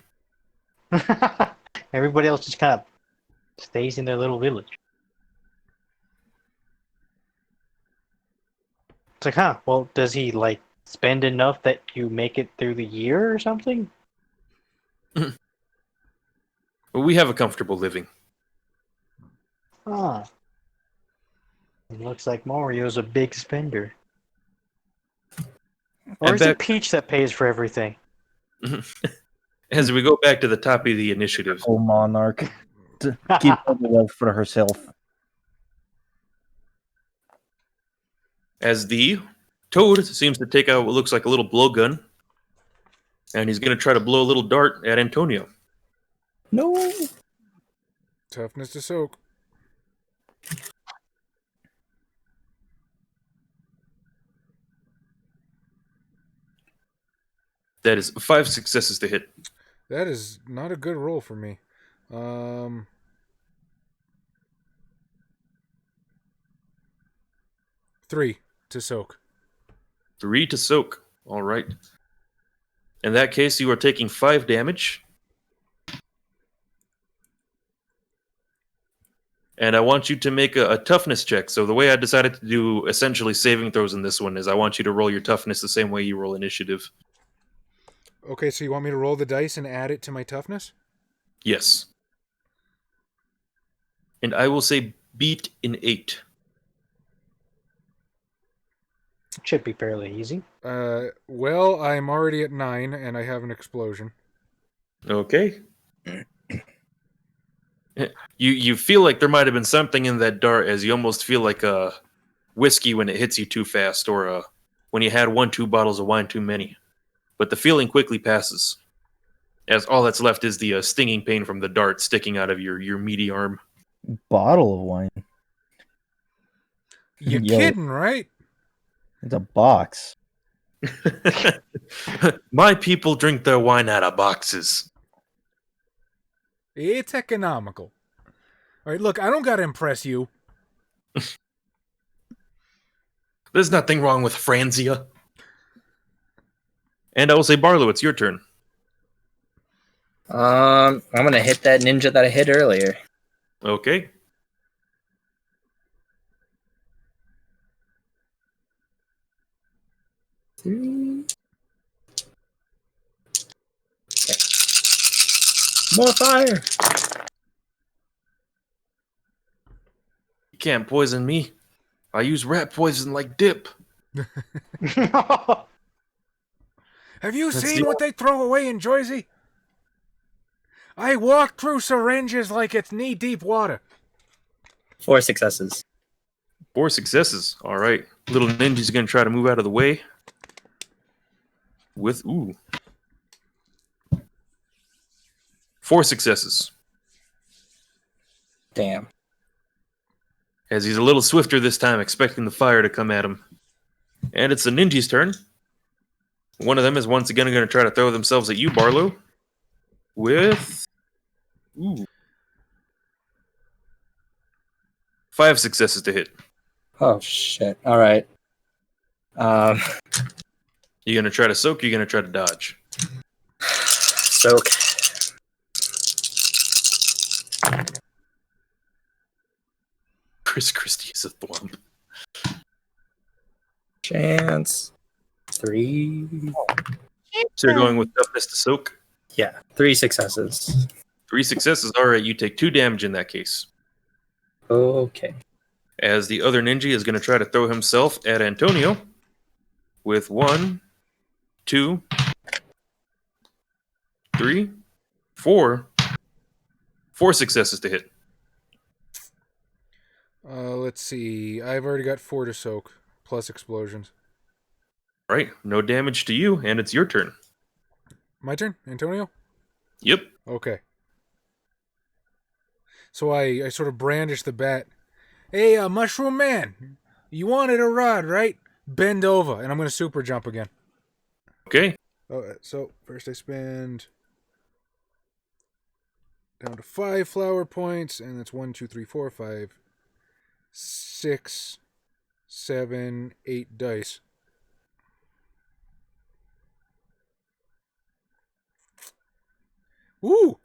everybody else just kind of stays in their little village. It's like, huh? Well, does he like spend enough that you make it through the year or something? Well, we have a comfortable living. Huh. It looks like Mario's a big spender. Or And is it back Peach that pays for everything? as we go back to the top of the initiative. Oh, monarch. Keep the love for herself. As the toad seems to take out what looks like a little blowgun, and he's going to try to blow a little dart at Antonio. No. Toughness to soak. That is 5 successes to hit. That is not a good roll for me. 3 to soak. 3 to soak. All right. In that case, you are taking 5 damage. And I want you to make a toughness check. So the way I decided to do essentially saving throws in this one is I want you to roll your toughness the same way you roll initiative. Okay, so you want me to roll the dice and add it to my toughness? Yes. And I will say beat in 8. Should be fairly easy. Well, I'm already at 9 and I have an explosion. Okay. You feel like there might have been something in that dart, as you almost feel like a whiskey when it hits you too fast, or when you had 1-2 bottles of wine too many. But the feeling quickly passes, as all that's left is the stinging pain from the dart sticking out of your meaty arm. Bottle of wine. You Yo. kidding, right? It's a box. My people drink their wine out of boxes. It's economical. All right, look, I don't got to impress you. There's nothing wrong with Franzia. And I will say, Barlow, it's your turn. I'm gonna hit that ninja that I hit earlier. Okay. Okay. More fire. You can't poison me. I use rat poison like dip. Have you That's seen the- what they throw away in Jersey? I walk through syringes like it's knee-deep water. 4 successes. 4 successes. All right. Little ninja's going to try to move out of the way. With, 4 successes. Damn. As he's a little swifter this time, expecting the fire to come at him. And it's the ninja's turn. One of them is once again going to try to throw themselves at you, Barlow. With 5 successes to hit. Oh shit. All right. You going to try to soak, or you going to try to dodge? Soak. Chris Christie is a thwomp. Chance. 3. So you're going with toughness to soak? Yeah, 3 successes. 3 successes. All right, you take 2 damage in that case. Okay. As the other ninja is going to try to throw himself at Antonio with 1, 2, 3, 4. 4 successes to hit. Let's see. I've already got 4 to soak, plus explosions. All right, no damage to you, and it's your turn. My turn, Antonio? Yep. Okay. So I sort of brandish the bat. Hey, Mushroom Man, you wanted a rod, right? Bend over, and I'm going to super jump again. Okay. So first I spend down to 5 flower points, and that's 1, 2, 3, 4, 5, 6, 7, 8 dice. Woo!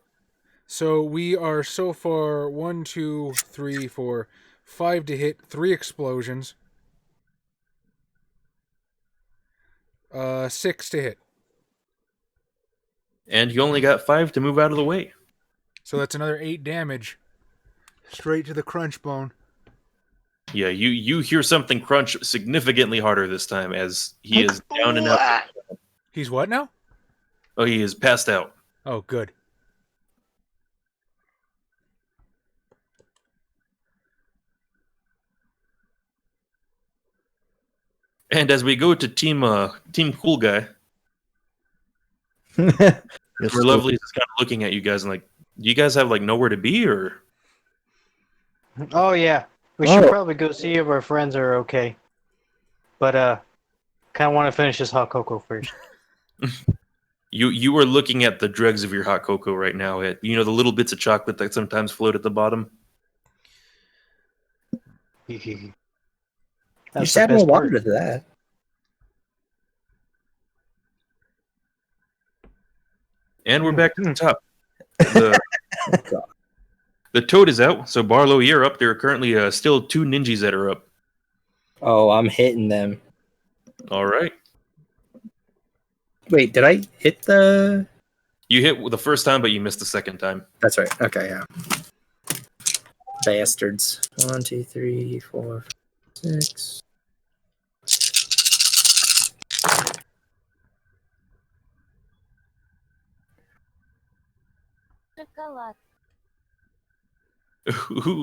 So we are so far 1, 2, 3, 4, 5 to hit, 3 explosions. 6 to hit. And you only got 5 to move out of the way. So that's another 8 damage. Straight to the crunch bone. Yeah, you hear something crunch significantly harder this time as he is down and out. He's what now? Oh, he is passed out. Oh, good. And as we go to Team Cool Guy, Yes, where Lovely is kind of looking at you guys and like, do you guys have like nowhere to be or? Oh yeah, we should probably go see if our friends are okay. But kind of want to finish this hot cocoa first. You are looking at the dregs of your hot cocoa right now. The little bits of chocolate that sometimes float at the bottom. You That's just the add more best water part. to that. And we're back to the top. The toad is out, so Barlow, you're up. There are currently still 2 ninjas that are up. Oh, I'm hitting them. All right. Wait, did I hit the... You hit the first time, but you missed the second time. That's right. Okay, yeah. Bastards. 1, 2, 3, 4, 6. Chocolate.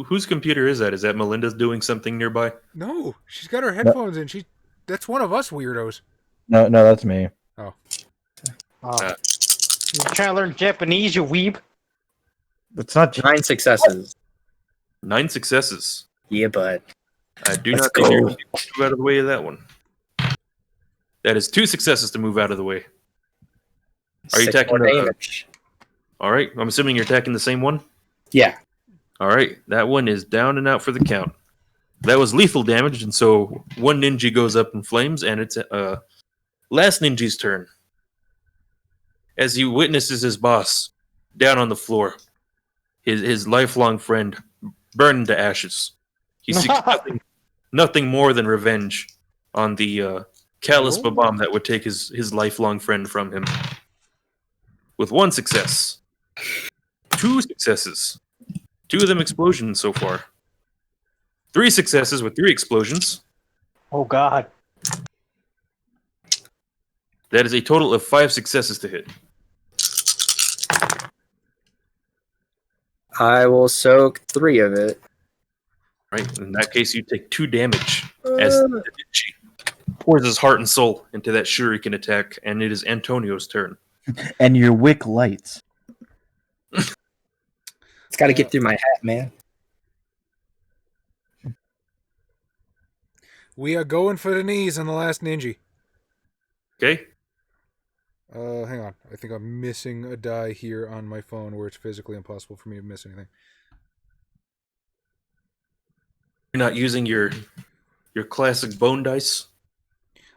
Whose computer is that? Is that Melinda's doing something nearby? No, she's got her headphones in. That's one of us weirdos. No, that's me. Oh. You trying to learn Japanese, you weeb? It's not. 9 successes. 9 successes. Yeah, but... I do Let's not think go. you're going to move out of the way of that one. That is 2 successes to move out of the way. Are you 6 attacking more the- damage. All right. I'm assuming you're attacking the same one. Yeah. All right. That one is down and out for the count. That was lethal damage, and so one ninja goes up in flames, and it's last ninja's turn. As he witnesses his boss down on the floor, his lifelong friend burned to ashes. He seeks nothing more than revenge on the callous bomb that would take his lifelong friend from him. With 1 success. 2 successes. 2 of them explosions so far. 3 successes with 3 explosions. Oh God. That is a total of 5 successes to hit. I will soak 3 of it. Right? In that case, you take 2 damage as the ninja pours his heart and soul into that shuriken attack, and it is Antonio's turn. And your wick lights. It's got to get through my hat, man. We are going for the knees on the last ninja. Okay? Hang on. I think I'm missing a die here on my phone where it's physically impossible for me to miss anything. You're not using your classic bone dice?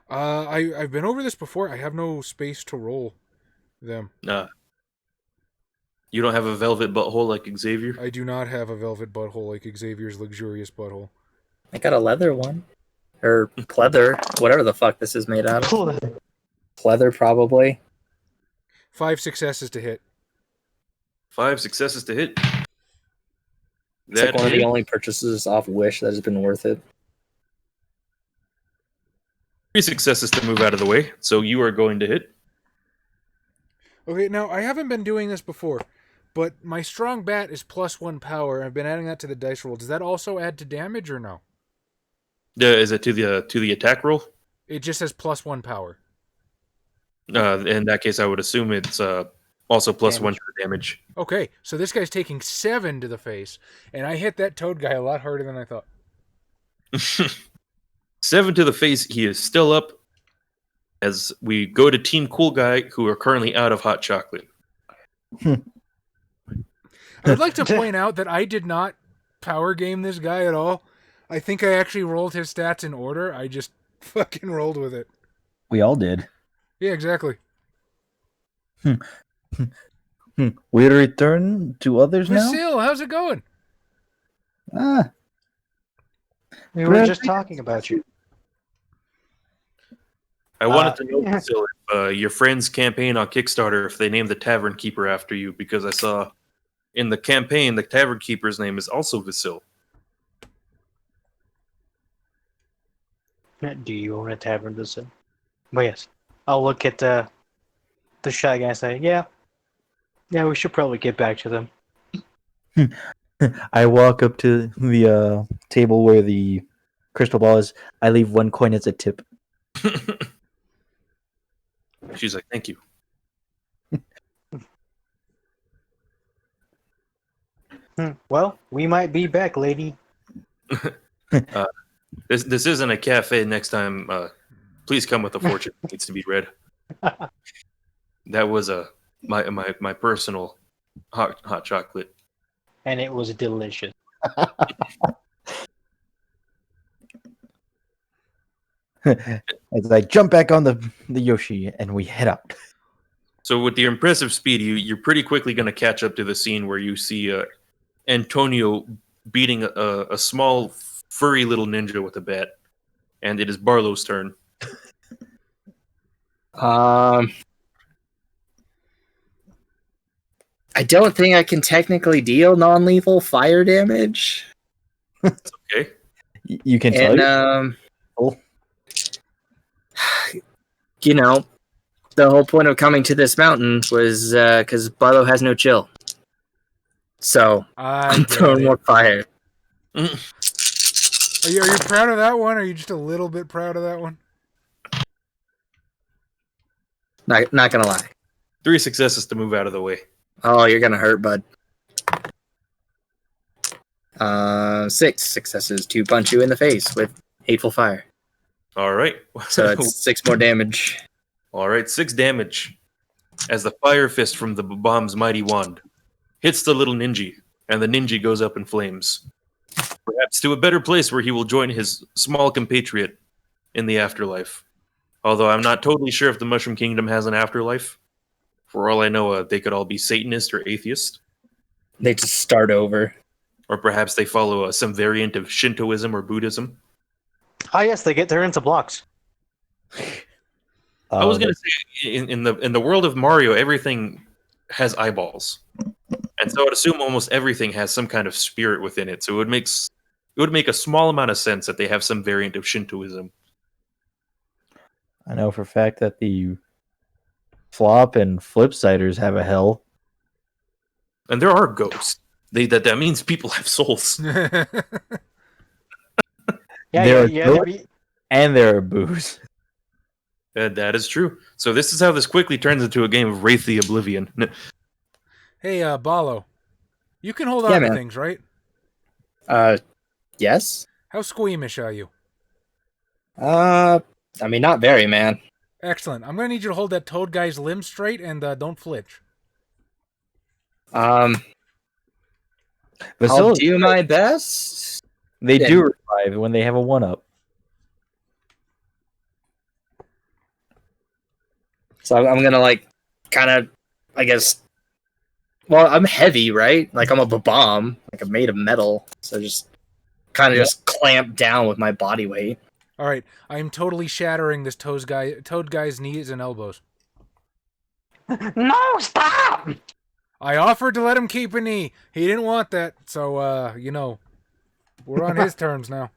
I've been over this before. I have no space to roll them. You don't have a velvet butthole like Xavier? I do not have a velvet butthole like Xavier's luxurious butthole. I got a leather one. Or pleather, whatever the fuck this is made out of. Pleather, probably. 5 successes to hit. 5 successes to hit. It's like one of the is only purchases off Wish that has been worth it. 3 successes to move out of the way, so you are going to hit. Okay, now I haven't been doing this before, but my strong bat is +1 power. I've been adding that to the dice roll. Does that also add to damage or no? Is it to the attack roll? It just says +1 power. In that case, I would assume it's also +1 to the damage. Okay, so this guy's taking 7 to the face, and I hit that toad guy a lot harder than I thought. 7 to the face. He is still up. As we go to Team Cool Guy, who are currently out of hot chocolate. I would like to point out that I did not power game this guy at all. I think I actually rolled his stats in order. I just fucking rolled with it. We all did. Yeah, exactly. We return to others now. Vasil, how's it going? We were just talking about you. I wanted to know, yeah. Vasil, if your friend's campaign on Kickstarter, if they named the Tavern Keeper after you, because I saw in the campaign the Tavern Keeper's name is also Vasil. Do you own a tavern, Vasil? But yes, I'll look at the shy guy and say, yeah, we should probably get back to them. I walk up to the table where the crystal ball is. I leave 1 coin as a tip. She's like, thank you. Well, we might be back, lady. This isn't a cafe. Next time, please come with a fortune. It needs to be read. That was my personal hot chocolate. And it was delicious. As I jump back on the Yoshi and we head out. So with your impressive speed, you're pretty quickly going to catch up to the scene where you see Antonio beating a small furry little ninja with a bat, and it is Barlow's turn. I don't think I can technically deal non-lethal fire damage. It's okay. You can tell And you. you know, the whole point of coming to this mountain was because Barlow has no chill. So I'm throwing more fire. Are you proud of that one? Or are you just a little bit proud of that one? Not gonna lie. 3 successes to move out of the way. Oh, you're gonna hurt, bud. 6 successes to punch you in the face with hateful fire. All right. So it's 6 more damage. All right, 6 damage as the fire fist from the bomb's mighty wand hits the little ninja, and the ninja goes up in flames. Perhaps to a better place where he will join his small compatriot in the afterlife. Although I'm not totally sure if the Mushroom Kingdom has an afterlife. For all I know, they could all be Satanist or atheist. They just start over. Or perhaps they follow some variant of Shintoism or Buddhism. Ah, yes, they get their into blocks. I was going to say, in the world of Mario, everything has eyeballs, and so I'd assume almost everything has some kind of spirit within it. So it would make a small amount of sense that they have some variant of Shintoism. I know for a fact that the flop and flipsiders have a hell. And there are ghosts. That means people have souls. And there are boos. That is true. So this is how this quickly turns into a game of Wraith the Oblivion. Hey, Balo, you can hold on to things, right? Yes. How squeamish are you? I mean, not very, man. Excellent. I'm gonna need you to hold that toad guy's limb straight and don't flinch. I'll do my best. They do revive when they have a 1-up. So I'm gonna kind of, I guess. Well, I'm heavy, right? Like I'm a bomb, like I'm made of metal. So just kind of just clamp down with my body weight. All right, I am totally shattering this toad guy's knees and elbows. No, stop! I offered to let him keep a knee. He didn't want that, so we're on his terms now.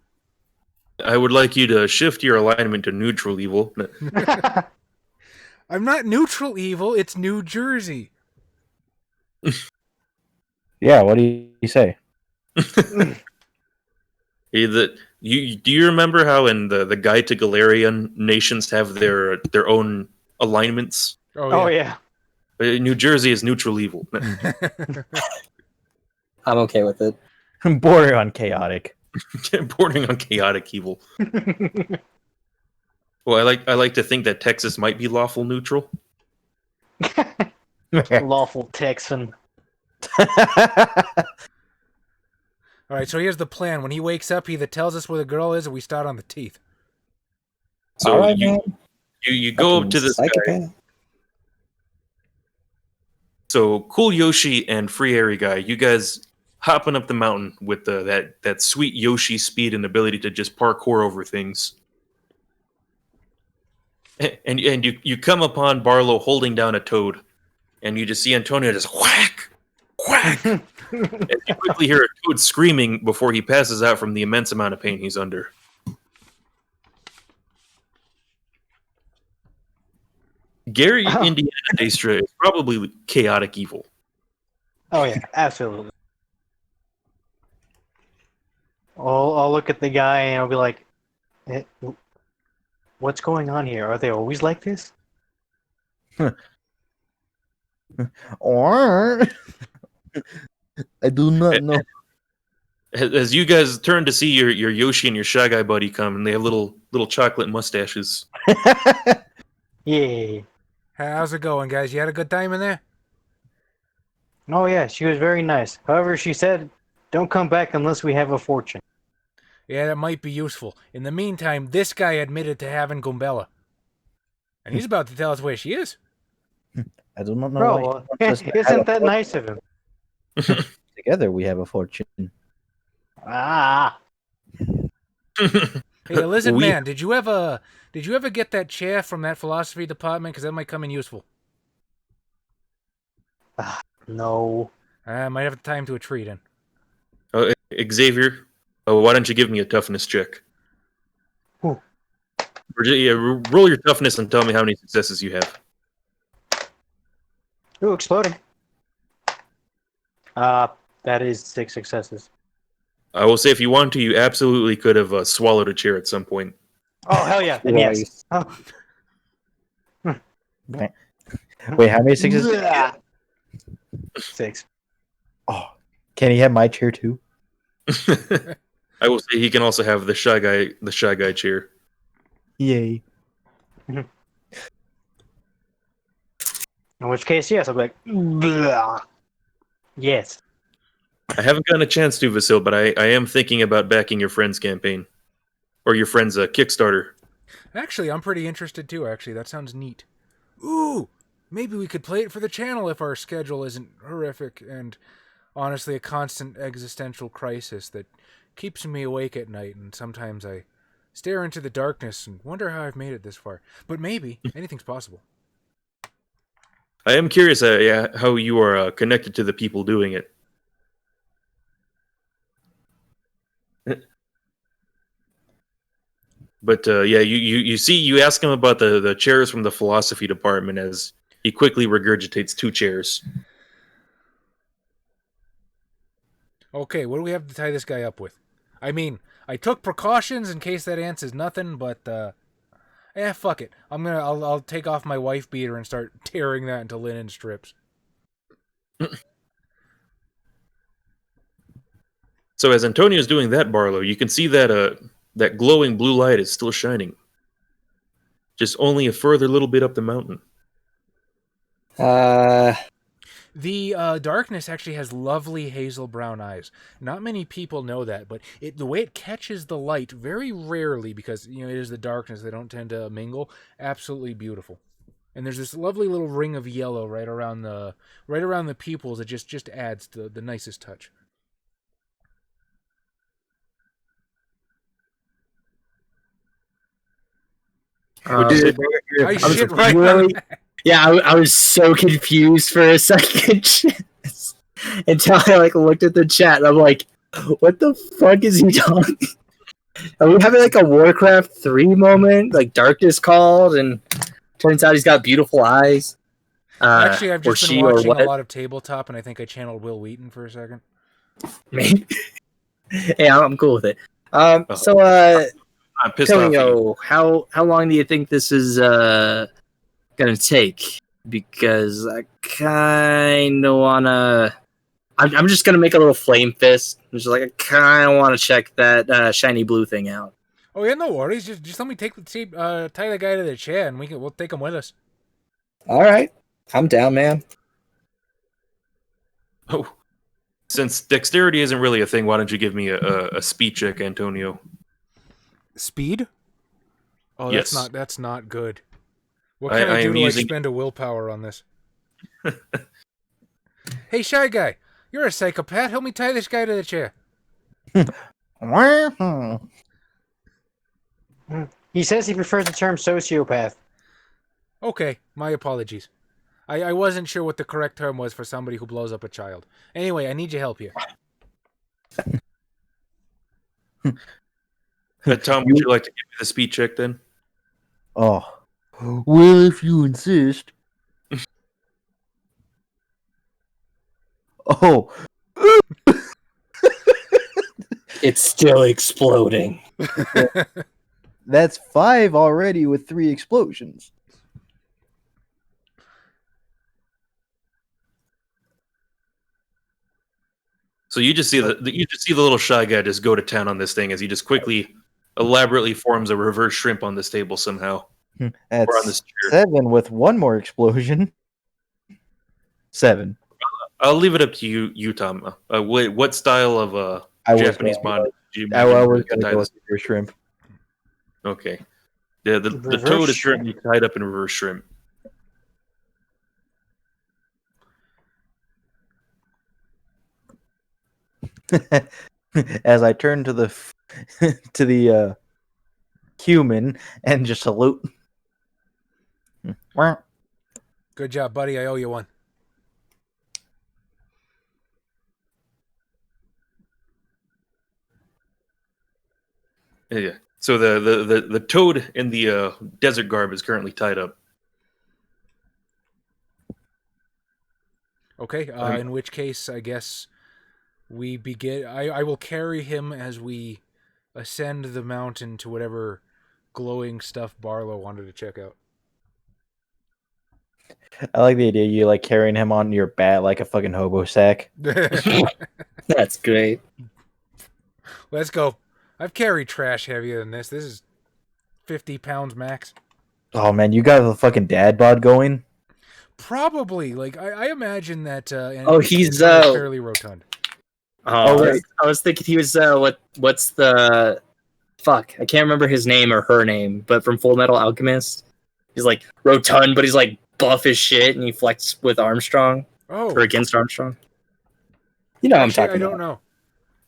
I would like you to shift your alignment to neutral evil. I'm not neutral evil, it's New Jersey. Yeah, what do you say? Do you remember how in the Guide to Galarian nations have their own alignments? Oh yeah. New Jersey is neutral evil. I'm okay with it. Bordering on chaotic. Bordering on chaotic evil. Well, I like to think that Texas might be lawful neutral. Lawful Texan. All right, so here's the plan. When he wakes up, he either tells us where the girl is or we start on the teeth. So All right, you go up to this guy. So Cool Yoshi and Free Airy Guy, you guys hopping up the mountain with that sweet Yoshi speed and ability to just parkour over things. and you come upon Barlow holding down a toad, and you just see Antonio just whack, whack. And you quickly hear a toad screaming before he passes out from the immense amount of pain he's under. Gary, Indiana Daestra is probably chaotic evil. Oh yeah, absolutely. I'll look at the guy and I'll be like, "What's going on here? Are they always like this?" Or I do not know. As you guys turn to see your Yoshi and your Shy Guy buddy come, and they have little chocolate mustaches. Yeah. How's it going, guys? You had a good time in there? Oh yeah, she was very nice. However, she said, "Don't come back unless we have a fortune." Yeah, that might be useful. In the meantime, this guy admitted to having Gumbella. And he's about to tell us where she is. I do not know. why he Bro, wants us to have isn't a that fortune. nice of him? Together we have a fortune. Ah. Hey, lizard We- man, did you ever get that chair from that philosophy department? Because that might come in useful. No. I might have time to a treat in. Xavier, why don't you give me a toughness check? Who? Roll your toughness and tell me how many successes you have. Ooh, exploding. That is 6 successes. I will say, if you want to, you absolutely could have swallowed a chair at some point. Oh hell yeah! Then yes. Oh. Wait, how many sixes? Bleh. 6. Oh, can he have my chair too? I will say he can also have the Shy Guy chair. Yay! In which case, yes, I'll be like, bleh. Yes. I haven't gotten a chance to, Vasil, but I am thinking about backing your friend's campaign. Or your friend's Kickstarter. Actually, I'm pretty interested too, actually. That sounds neat. Ooh! Maybe we could play it for the channel if our schedule isn't horrific and, honestly, a constant existential crisis that keeps me awake at night, and sometimes I stare into the darkness and wonder how I've made it this far. But maybe. Anything's possible. I am curious how you are connected to the people doing it. But you ask him about the chairs from the philosophy department as he quickly regurgitates 2 chairs. Okay, what do we have to tie this guy up with? I mean, I took precautions in case that answers nothing, but fuck it. I'll take off my wife beater and start tearing that into linen strips. So as Antonio's doing that, Barlow, you can see that that glowing blue light is still shining. Just only a further little bit up the mountain. The darkness actually has lovely hazel brown eyes. Not many people know that, but the way it catches the light very rarely, because it is the darkness, they don't tend to mingle. Absolutely beautiful. And there's this lovely little ring of yellow right around the pupils that just adds the nicest touch. Dude, I shit right really- on that. yeah, I was so confused for a second until I looked at the chat and I'm like, what the fuck is he talking? Are we having a Warcraft 3 moment? Darkness called and turns out he's got beautiful eyes. Actually, I've or just she, been or watching what? a lot of tabletop, and I think I channeled Will Wheaton for a second. Me? Yeah, I'm cool with it. I'm pissed off. Tonio, how long do you think this is gonna take? Because I kind of wanna. I'm just gonna make a little flame fist. I'm just I kind of want to check that shiny blue thing out. Oh yeah, no worries. Just let me tie the guy to the chair, and we'll take him with us. All right, I'm down, man. Oh, since dexterity isn't really a thing, why don't you give me a speed check, Antonio? Speed? Oh, Yes. that's not good. What can I do to expend a willpower on this? Hey, Shy Guy, you're a psychopath. Help me tie this guy to the chair. He says he prefers the term sociopath. Okay, my apologies. I wasn't sure what the correct term was for somebody who blows up a child. Anyway, I need your help here. Tom, would you like to give me the speed check then? Oh. Well, if you insist. Oh. It's still exploding. That's 5 already with 3 explosions. So you just see the little shy guy just go to town on this thing as he just quickly, elaborately forms a reverse shrimp on this table somehow. Or on That's this chair. 7 with 1 more explosion. 7. I'll leave it up to you, Tom. What style of I was Japanese gonna bond did you I imagine was to going to tie go this? with your shrimp. Okay. Yeah, the Reverse toad is shrimp. currently tied up in reverse shrimp. As I turn to the to the human and just salute. Good job, buddy. I owe you one. Yeah. So the toad in the desert garb is currently tied up. Okay, in which case, I guess we begin. I will carry him as we ascend the mountain to whatever glowing stuff Barlow wanted to check out. I like the idea you like carrying him on your back like a fucking hobo sack. That's great. Let's go. I've carried trash heavier than this. This is 50 pounds max. Oh man, you got the fucking dad bod going. Probably. Like, I imagine that. He's fairly rotund. Oh, right. I was thinking he was what's the fuck? I can't remember his name or her name, but from Full Metal Alchemist, he's like rotund, but he's like buff as shit, and he flexes with Armstrong Oh, or against Armstrong. You know what I'm actually, talking I about. don't know.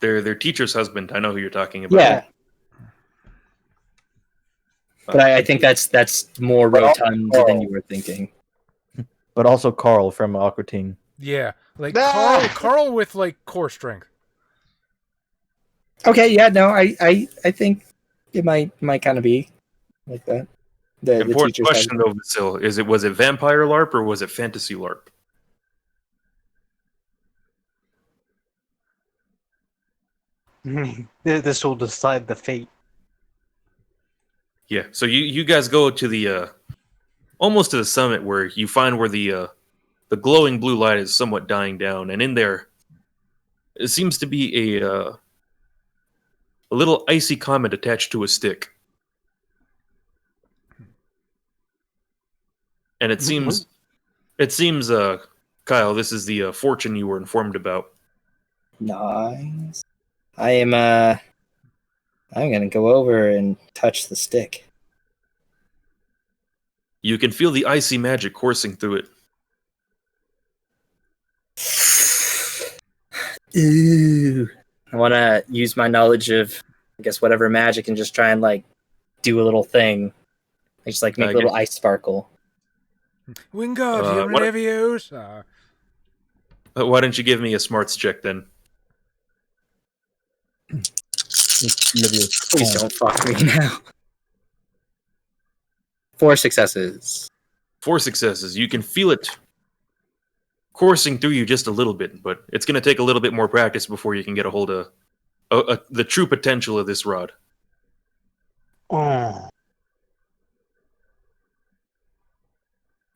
Their teacher's husband. I know who you're talking about. Yeah, but I think that's more rotund than you were thinking. But also Carl from Aqua Teen. Yeah, like Ah! Carl with like core strength. Okay, yeah, no, I think it might kind of be like that. The Important teacher's question though, Vasil. Was it vampire LARP or was it fantasy LARP? This will decide the fate. Yeah. So you guys go to the almost to the summit where you find where the glowing blue light is somewhat dying down, and in there it seems to be a little icy comet attached to a stick. And it seems, Kyle, this is the fortune you were informed about. Nice. I'm gonna go over and touch the stick. You can feel the icy magic coursing through it. Ooh. I want to use my knowledge of, I guess, whatever magic and just try and like do a little thing. I just like make a little ice sparkle. Wingardium what- Leviosa. Why don't you give me a smarts check then? Please don't fuck me now. 4 successes. 4 successes. You can feel it coursing through you just a little bit, but it's going to take a little bit more practice before you can get a hold of the true potential of this rod. Oh.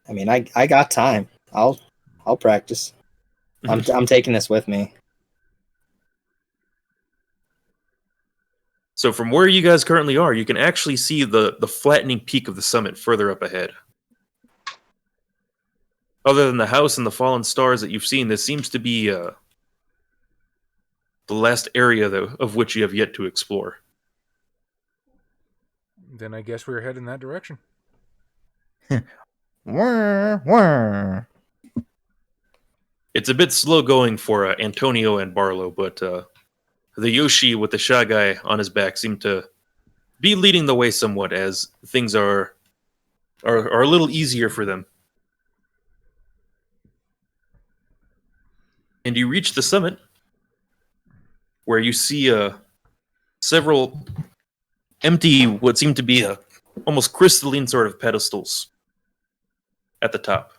I mean, I got time. I'll practice. I'm taking this with me. So from where you guys currently are, you can actually see the flattening peak of the summit further up ahead. Other than the house and the fallen stars that you've seen, this seems to be the last area of which you have yet to explore. Then I guess we're heading that direction. Wah, wah. It's a bit slow going for Antonio and Barlow, but the Yoshi with the shy guy on his back seem to be leading the way somewhat as things are are a little easier for them. And you reach the summit, where you see several empty, what seem to be almost crystalline sort of pedestals at the top.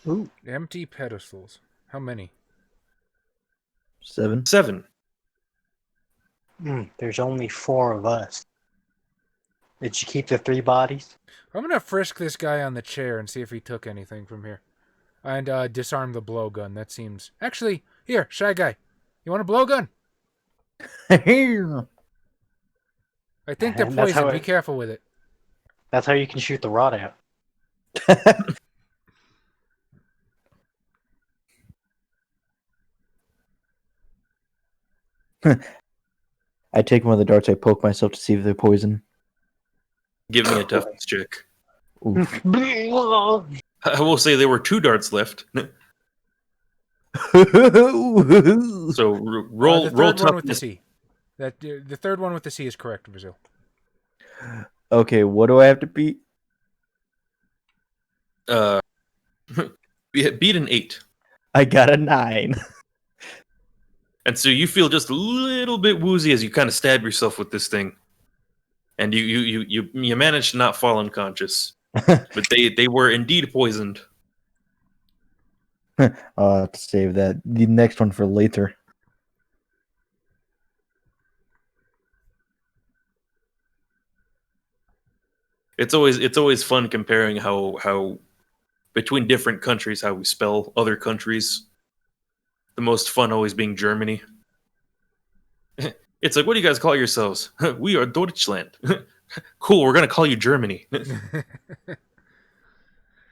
Ooh. Empty pedestals. How many? 7. 7. There's only 4 of us. Did you keep the 3 bodies? I'm gonna frisk this guy on the chair and see if he took anything from here. And disarm the blowgun. That seems... Actually, here, Shy Guy. You want a blowgun? I think they're And that's how poisoned. Be it- careful with it. That's how you can shoot the rod out. I take one of the darts, I poke myself to see if they're poison. Give me a toughness check. Oof. I will say there were 2 darts left. So roll the roll third one with the toughness. C. The third one with the C is correct, Vasil. Okay, what do I have to beat? Beat an 8. I got a 9. And so you feel just a little bit woozy as you kind of stab yourself with this thing, and you manage to not fall unconscious, but they were indeed poisoned. I'll have to save the next one for later. It's always fun comparing how between different countries how we spell other countries. The most fun always being Germany. It's like, what do you guys call yourselves? We are Deutschland. Cool, we're gonna call you Germany.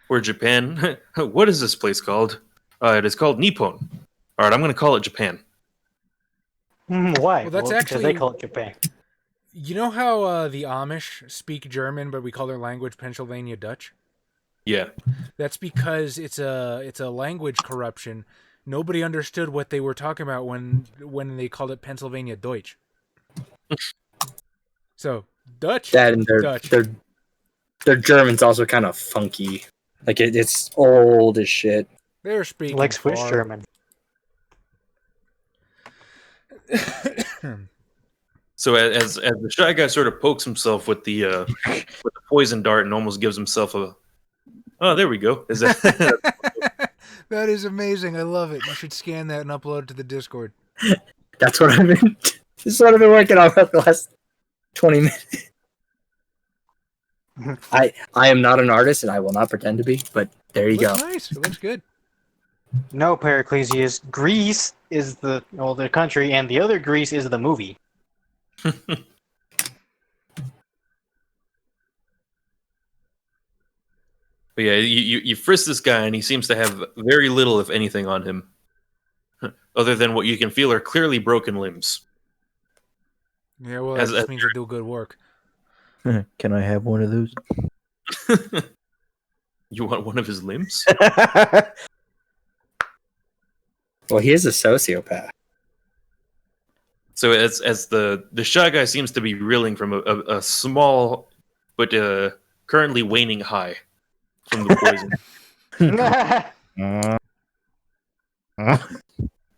Or Japan. What is this place called? It is called Nippon. All right, I'm gonna call it Japan. Why? Well, that's because actually- they call it Japan. You know how the Amish speak German, but we call their language Pennsylvania Dutch? Yeah. That's because it's a language corruption. Nobody understood what they were talking about when they called it Pennsylvania Deutsch. So Dutch, That and Dutch. their German's also kind of funky. Like it's old as shit. They're speaking Like Swiss far. German. So as the Shy Guy sort of pokes himself with the poison dart and almost gives himself a... Oh, there we go. Is that... That is amazing. I love it. You should scan that and upload it to the Discord. That's what I've been. This is what I've been working on for the last 20 minutes. I am not an artist, and I will not pretend to be. But there you It go. looks nice. It looks good. No, Periclesius. Greece is the country, and the other Greece is the movie. But yeah, you frisk this guy, and he seems to have very little, if anything, on him, other than what you can feel are clearly broken limbs. Yeah, well, that As- just as- means I do good work. Can I have one of those? You want one of his limbs? Well, he is a sociopath. So as the Shy Guy seems to be reeling from a small but currently waning high from the poison.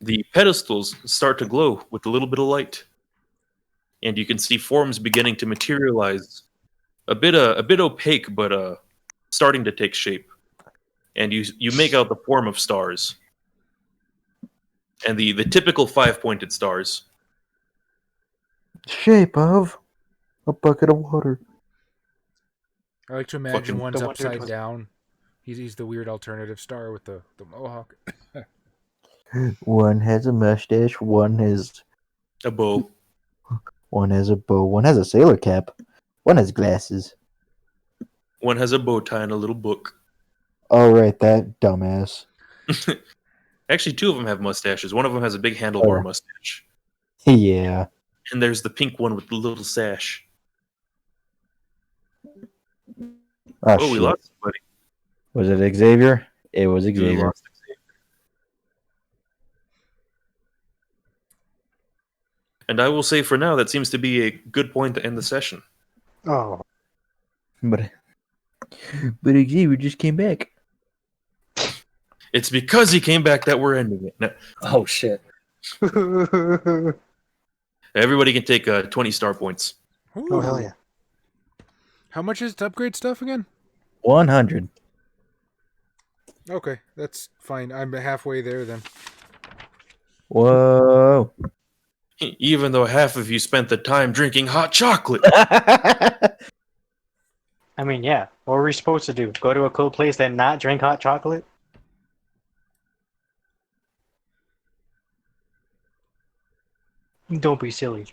The pedestals start to glow with a little bit of light, and you can see forms beginning to materialize, a bit opaque, but starting to take shape. And you make out the form of stars, and the typical 5-pointed stars. Shape of a bucket of water. I like to imagine Fucking- one's The one upside was- down. He's the weird alternative star with the mohawk. One has a mustache. One has A bow. a bow. One has a sailor cap. One has glasses. One has a bow tie and a little book. All right, that dumbass. Actually, 2 of them have mustaches. One of them has a big handlebar Oh. mustache. Yeah. And there's the pink one with the little sash. Oh, Oh, we shit. lost somebody. Was it Xavier? It was We Xavier. lost Xavier. And I will say for now, that seems to be a good point to end the session. Oh. But Xavier just came back. It's because he came back that we're ending it. No, Oh shit! everybody can take 20 star points. Oh, hell yeah. How much is to upgrade stuff again? 100. Okay, that's fine. I'm halfway there then. Whoa. Even though half of you spent the time drinking hot chocolate. I mean, yeah. What were we supposed to do? Go to a cool place and not drink hot chocolate? Don't be silly.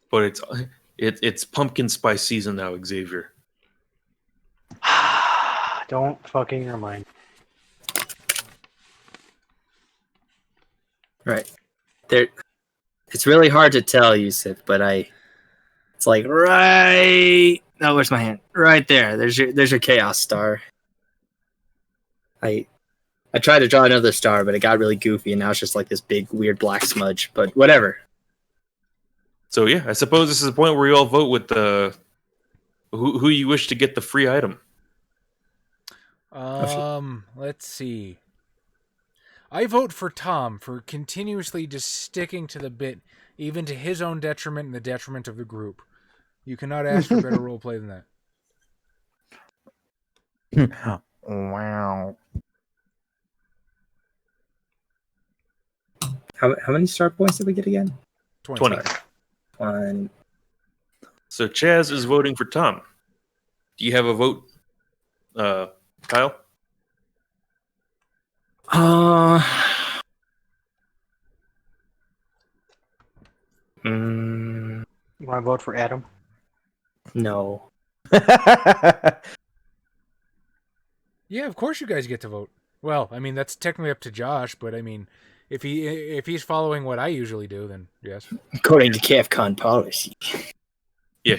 But it's pumpkin spice season now, Xavier. Don't fucking remind. Right there, it's really hard to tell, Yusuf, but it's like right. Oh, where's my hand? Right there. There's your chaos star. I tried to draw another star, but it got really goofy, and now it's just like this big weird black smudge. But whatever. So yeah, I suppose this is the point where you all vote with the who you wish to get the free item. Let's see. I vote for Tom for continuously just sticking to the bit, even to his own detriment and the detriment of the group. You cannot ask for better roleplay than that. Wow. How many star points did we get again? 20. One. So Chaz is voting for Tom. Do you have a vote, Kyle? You want to vote for Adam? No. Yeah, of course you guys get to vote. Well, I mean that's technically up to Josh, but I mean, if he's following what I usually do, then yes. According to CAFCON policy. Yeah.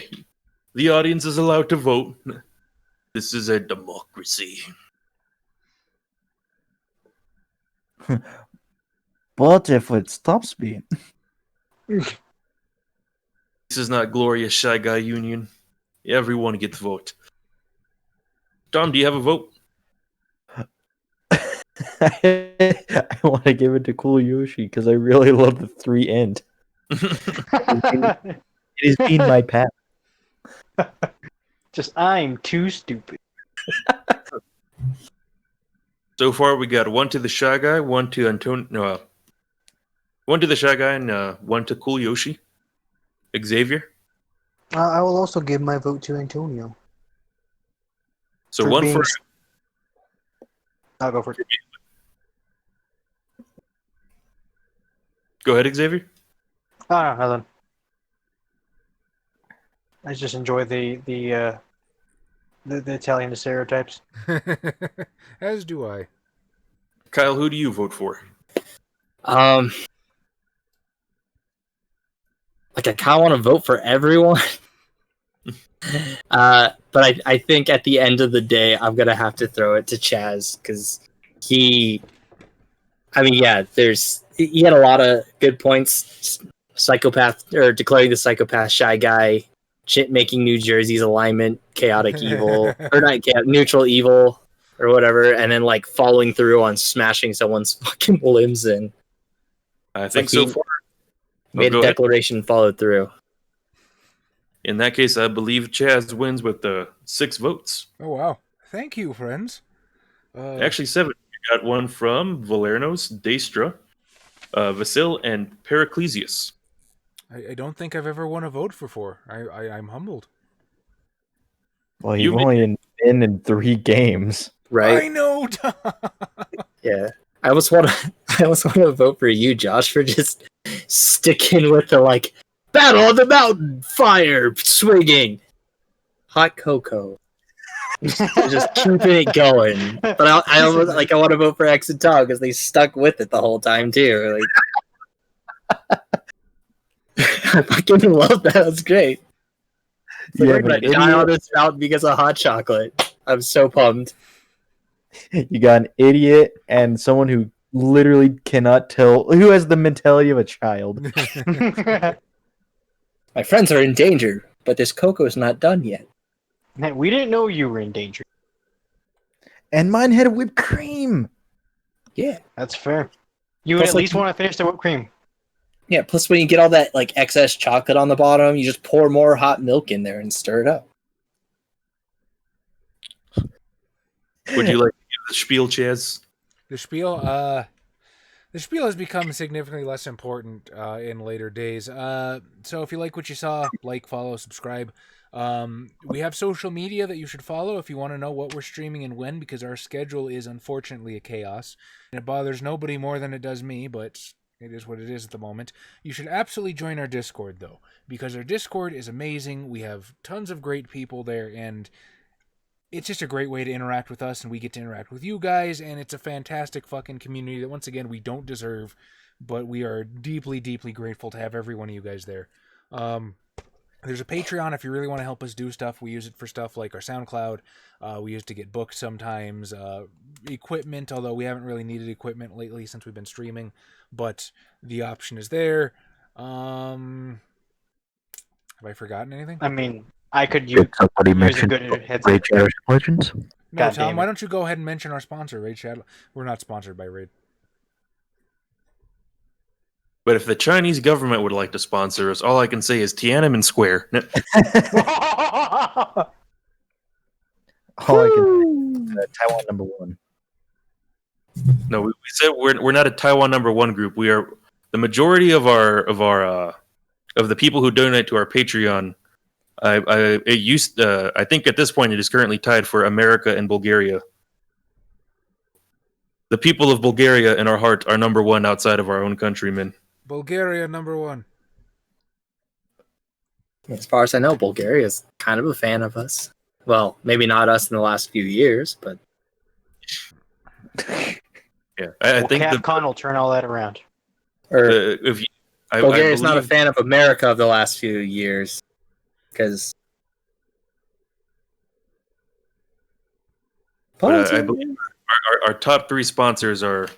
The audience is allowed to vote. This is a democracy. But if it stops being. This is not glorious Shy Guy Union. Everyone gets vote. Tom, do you have a vote? I want to give it to Cool Yoshi because I really love the 3 end. It has been my path. Just, I'm too stupid. So far, we got one to the Shy Guy, one to one to the Shy Guy, and one to Cool Yoshi. Xavier. I will also give my vote to Antonio. So For one being for. I'll go for it. Go ahead, Xavier. Ah, nothing. I just enjoy the Italian stereotypes. As do I. Kyle, who do you vote for? Like I kind of want to vote for everyone. But I think at the end of the day, I'm gonna have to throw it to Chaz because he had a lot of good points. Psychopath or declaring the psychopath Shy Guy, making New Jersey's alignment chaotic evil or not chaotic, neutral evil or whatever, and then like following through on smashing someone's fucking limbs in. I think like so he far. Made go a ahead. declaration, followed through. In that case, I believe Chaz wins with 6 votes. Oh wow! Thank you, friends. Actually, 7. We got one from Valernos, Daestra, Vasil, and Periclesius. I don't think I've ever won a vote before. I'm humbled. Well, you've only been in 3 games. Right? I know. Yeah. I almost want to vote for you, Josh, for just sticking with the like battle on the mountain, fire swinging, hot cocoa, just keeping it going. But I almost I want to vote for X and Tom because they stuck with it the whole time too. Like, I fucking love that. That's great. It's like, Yeah, we're gonna but die on this mountain because of hot chocolate. I'm so pumped. You got an idiot and someone who literally cannot tell who has the mentality of a child. My friends are in danger, but this cocoa's not done yet. Man, we didn't know you were in danger. And mine had whipped cream. Yeah. That's fair. You would Plus, at like, least want to finish the whipped cream. Yeah, plus when you get all that like excess chocolate on the bottom, you just pour more hot milk in there and stir it up. Would you like to give the spiel, Chaz? The spiel has become significantly less important in later days. So if you like what you saw, like, follow, subscribe. We have social media that you should follow if you want to know what we're streaming and when, because our schedule is unfortunately a chaos. And it bothers nobody more than it does me, but it is what it is at the moment. You should absolutely join our Discord, though, because our Discord is amazing. We have tons of great people there, and it's just a great way to interact with us, and we get to interact with you guys, and it's a fantastic fucking community that, once again, we don't deserve, but we are deeply, deeply grateful to have every one of you guys there. There's a Patreon if you really want to help us do stuff. We use it for stuff like our SoundCloud. We use it to get books sometimes. Equipment, although we haven't really needed equipment lately since we've been streaming, but the option is there. Have I forgotten anything? I mean, I could use, Did somebody use a mention good headset. Raid Shadow Legends? No, God Tom, damn why it. don't you go ahead and mention our sponsor, Raid Shadow? We're not sponsored by Raid. But if the Chinese government would like to sponsor us, all I can say is Tiananmen Square. All I can Taiwan #1. No, we said we're not a Taiwan #1 group. We are the majority of the people who donate to our Patreon. I think at this point it is currently tied for America and Bulgaria. The people of Bulgaria in our heart are #1 outside of our own countrymen. Bulgaria #1. As far as I know, Bulgaria is kind of a fan of us. Well, maybe not us in the last few years, but Yeah, I think Capcom will turn all that around. if you, Bulgaria's not a believe- fan of America of the last few years. Because But I believe our top 3 sponsors are,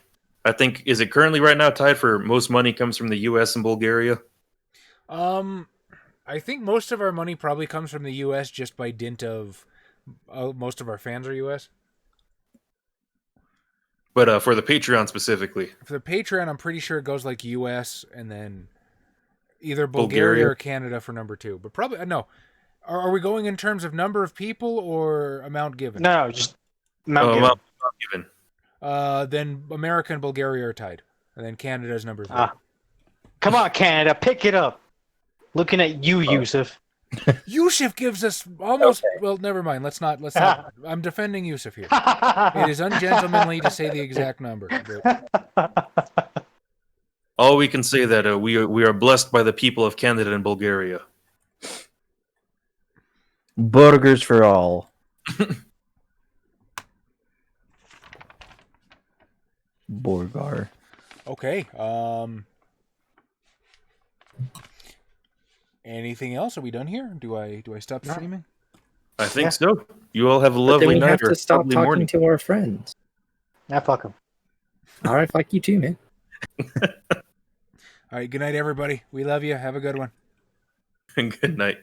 I think, is it currently right now tied for most money comes from the U.S. and Bulgaria? I think most of our money probably comes from the U.S. just by dint of most of our fans are U.S. But for the Patreon specifically, For the Patreon, I'm pretty sure it goes like U.S. and then either Bulgaria or Canada for #2. But probably no. Are we going in terms of number of people or amount given? No, just Mount Given. amount given. Then America and Bulgaria are tied, and then Canada is #3. Come on, Canada, pick it up. Looking at you, Yusuf. Yusuf gives us almost. Okay. Well, never mind. Let's not. I'm defending Yusuf here. It is ungentlemanly to say the exact number. But All we can say that we are blessed by the people of Canada and Bulgaria. Burgers for all. Borgar. okay. Anything else? Are we done here? Do I stop streaming? I think Yeah. so. You all have a then lovely we night have or to stop lovely talking morning. to our friends. Nah, fuck him. All right, fuck you too, man. All right. Good night, everybody. We love you. Have a good one. Good night.